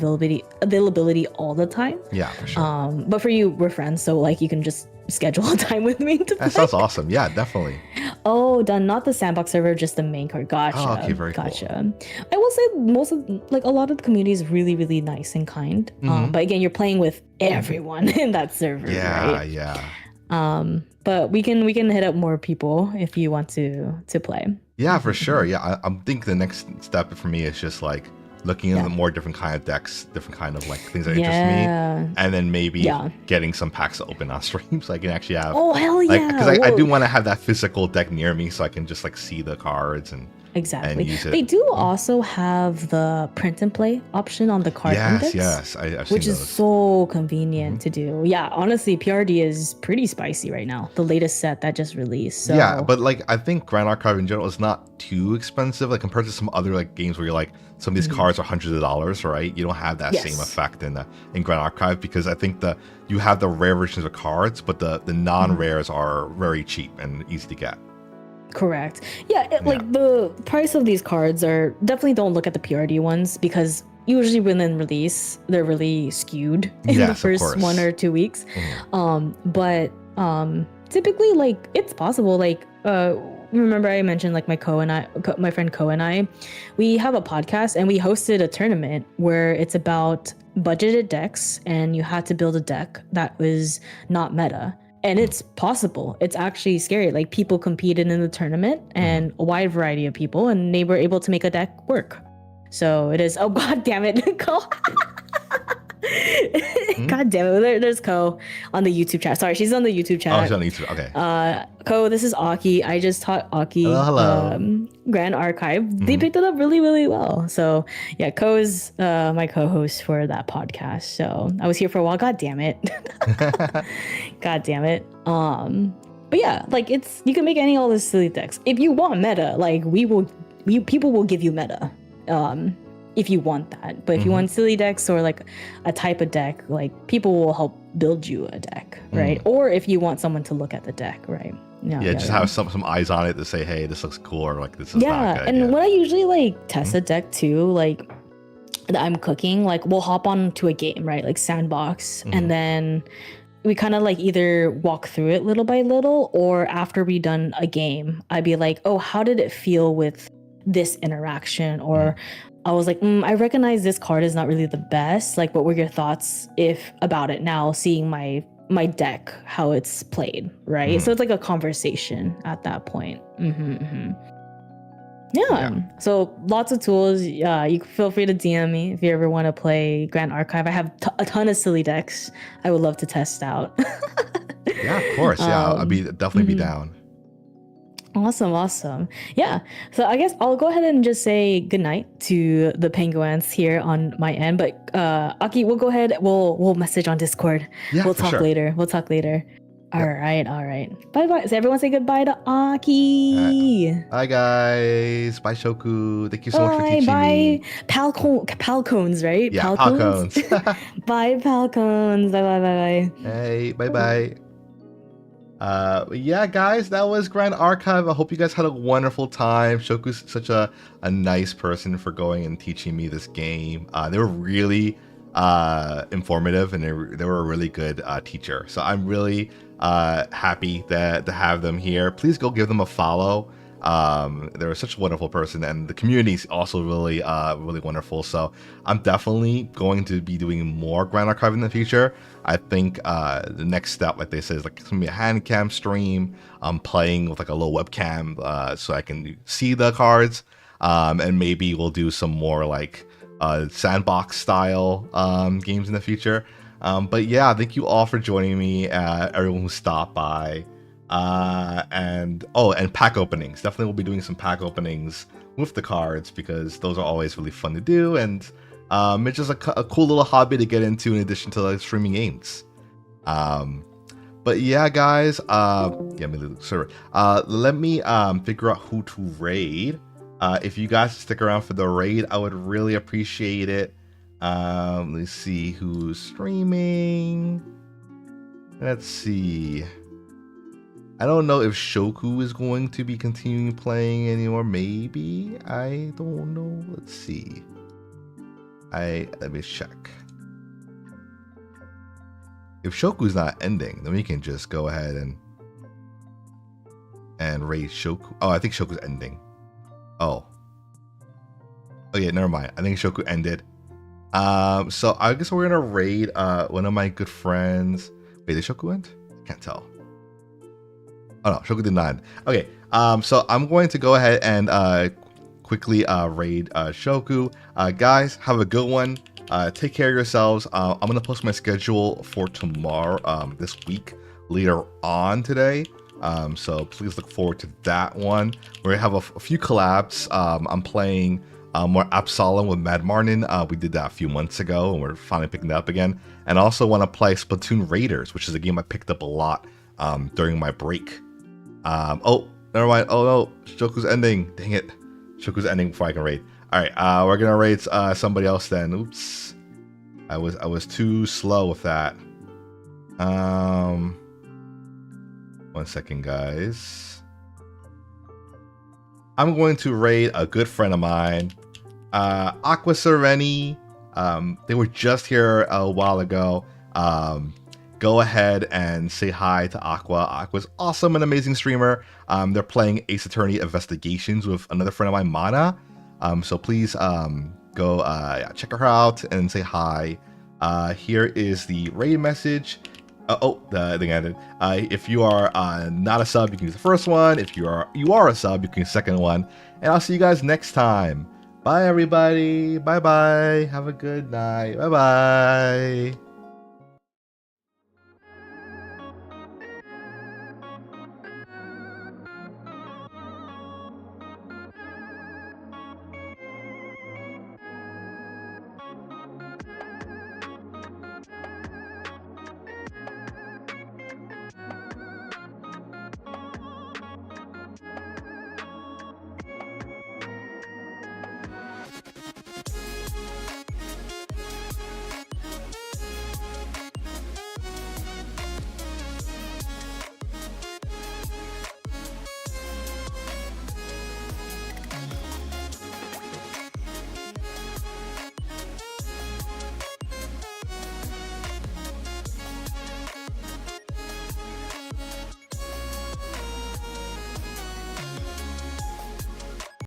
S1: availability all the time.
S2: Yeah, for sure.
S1: But for you, we're friends, so like you can just schedule a time with me to play.
S2: That sounds awesome. Yeah, definitely.
S1: Oh, done. Not the Sandbox server, just the main card. Gotcha.
S2: Oh, okay, very
S1: gotcha.
S2: Cool.
S1: I will say a lot of the community is really, really nice and kind. But again, you're playing with everyone in that server. Right? But we can hit up more people if you want to play.
S2: Yeah, for sure. Yeah, I'm thinking the next step for me is just like looking into more different kind of decks, different kind of like things that interest me, and then maybe getting some packs to open on stream so I can actually have.
S1: Oh hell yeah!
S2: Because I do want to have that physical deck near me so I can just like see the cards and.
S1: Exactly.
S2: And use it.
S1: They do also have the print and play option on the card index.
S2: Yes, I've
S1: which
S2: seen
S1: is
S2: those.
S1: so convenient to do. Yeah, honestly, PRD is pretty spicy right now. The latest set that just released. So.
S2: Yeah, but like I think Grand Archive in general is not too expensive, like compared to some other like games where you're like some of these cards are hundreds of dollars, right? You don't have that same effect in Grand Archive because I think you have the rare versions of cards, but the non-rares are very cheap and easy to get.
S1: Correct. Yeah, like the price of these cards are definitely don't look at the PRD ones because usually when in release they're really skewed in the first 1 or 2 weeks. But typically like it's possible. Like remember I mentioned like my friend Co and I, we have a podcast and we hosted a tournament where it's about budgeted decks and you had to build a deck that was not meta. And it's possible. It's actually scary. Like people competed in the tournament and a wide variety of people, and they were able to make a deck work. So it is. Oh god damn it, Co. God damn it. There's Co on the YouTube chat. Sorry, she's on the YouTube chat.
S2: Oh, she's on YouTube. Okay.
S1: Co, this is Aki. I just taught Aki
S2: hello.
S1: Grand Archive. They picked it up really, really well. So yeah, Co is my co-host for that podcast. So I was here for a while. God damn it. God damn it. But yeah, like you can make all these silly decks. If you want meta, like people will give you meta. if you want that. But if you want silly decks or like a type of deck, like people will help build you a deck, right? Or if you want someone to look at the deck, right?
S2: Just have some eyes on it to say, hey, this looks cool, or like this is not good.
S1: And when I usually like test a deck too, like that I'm cooking, like we'll hop on to a game, right? Like sandbox, and then we kind of like either walk through it little by little, or after we done a game, I'd be like, oh, how did it feel with this interaction? Or I was like, I recognize this card is not really the best. Like, what were your thoughts about it now, seeing my deck, how it's played, right? So it's like a conversation at that point. So lots of tools. You can feel free to DM me if you ever want to play Grand Archive. I have a ton of silly decks I would love to test out.
S2: Yeah, of course. Yeah, I'll definitely be down.
S1: Awesome. Yeah. So I guess I'll go ahead and just say goodnight to the penguins here on my end. But Aki, we'll go ahead. We'll message on Discord.
S2: Yeah,
S1: we'll talk later. All right. Bye. So everyone say goodbye to Aki.
S2: Bye, guys. Bye, Shoku. Thank you so much for teaching me.
S1: Palcones, right?
S2: Yeah, Palcones.
S1: Bye, Palcones. Bye.
S2: Hey, bye. Yeah, guys, that was Grand Archive. I hope you guys had a wonderful time. Shoku's such a nice person for going and teaching me this game. They were really informative, and they were a really good teacher. So I'm really happy to have them here. Please go give them a follow. They're such a wonderful person, and the community is also really wonderful. So I'm definitely going to be doing more Grand Archive in the future. I think the next step, like they said, is like it's gonna be a hand cam stream. I'm playing with like a little webcam so I can see the cards, and maybe we'll do some more like sandbox style games in the future. But yeah, thank you all for joining me, everyone who stopped by. And pack openings. Definitely we'll be doing some pack openings with the cards, because those are always really fun to do, and it's just a cool little hobby to get into in addition to like streaming games. But yeah, guys, let me figure out who to raid. If you guys stick around for the raid, I would really appreciate it. Let's see who's streaming. Let's see. I don't know if Shoku is going to be continuing playing anymore. Maybe. I don't know. Let's see. Let me check. If Shoku's not ending, then we can just go ahead and raid Shoku. Oh, I think Shoku's ending. Oh yeah, never mind. I think Shoku ended. So I guess we're gonna raid one of my good friends. Wait, did Shoku end? Can't tell. Oh no, Shoku did not end. Okay, so I'm going to go ahead and quickly raid Shoku. Guys, have a good one. Take care of yourselves. I'm gonna post my schedule for tomorrow, this week, later on today. So please look forward to that one. We're gonna have a few collabs. I'm playing more Absalom with Mad Martin. We did that a few months ago, and we're finally picking that up again. And I also want to play Splatoon Raiders, which is a game I picked up a lot during my break. Oh, never mind. Oh no, Shoku's ending. Dang it. Shoku's ending before I can raid. Alright, we're gonna raid somebody else then. Oops. I was too slow with that. 1 second, guys. I'm going to raid a good friend of mine. Aqua Sereni. They were just here a while ago. Go ahead and say hi to Aqua. Aqua's awesome and amazing streamer. They're playing Ace Attorney Investigations with another friend of mine, Mana. So please go check her out and say hi. Here is the raid message. The thing ended. If you are not a sub, you can use the first one. If you are a sub, you can use the second one. And I'll see you guys next time. Bye, everybody. Bye. Have a good night. Bye.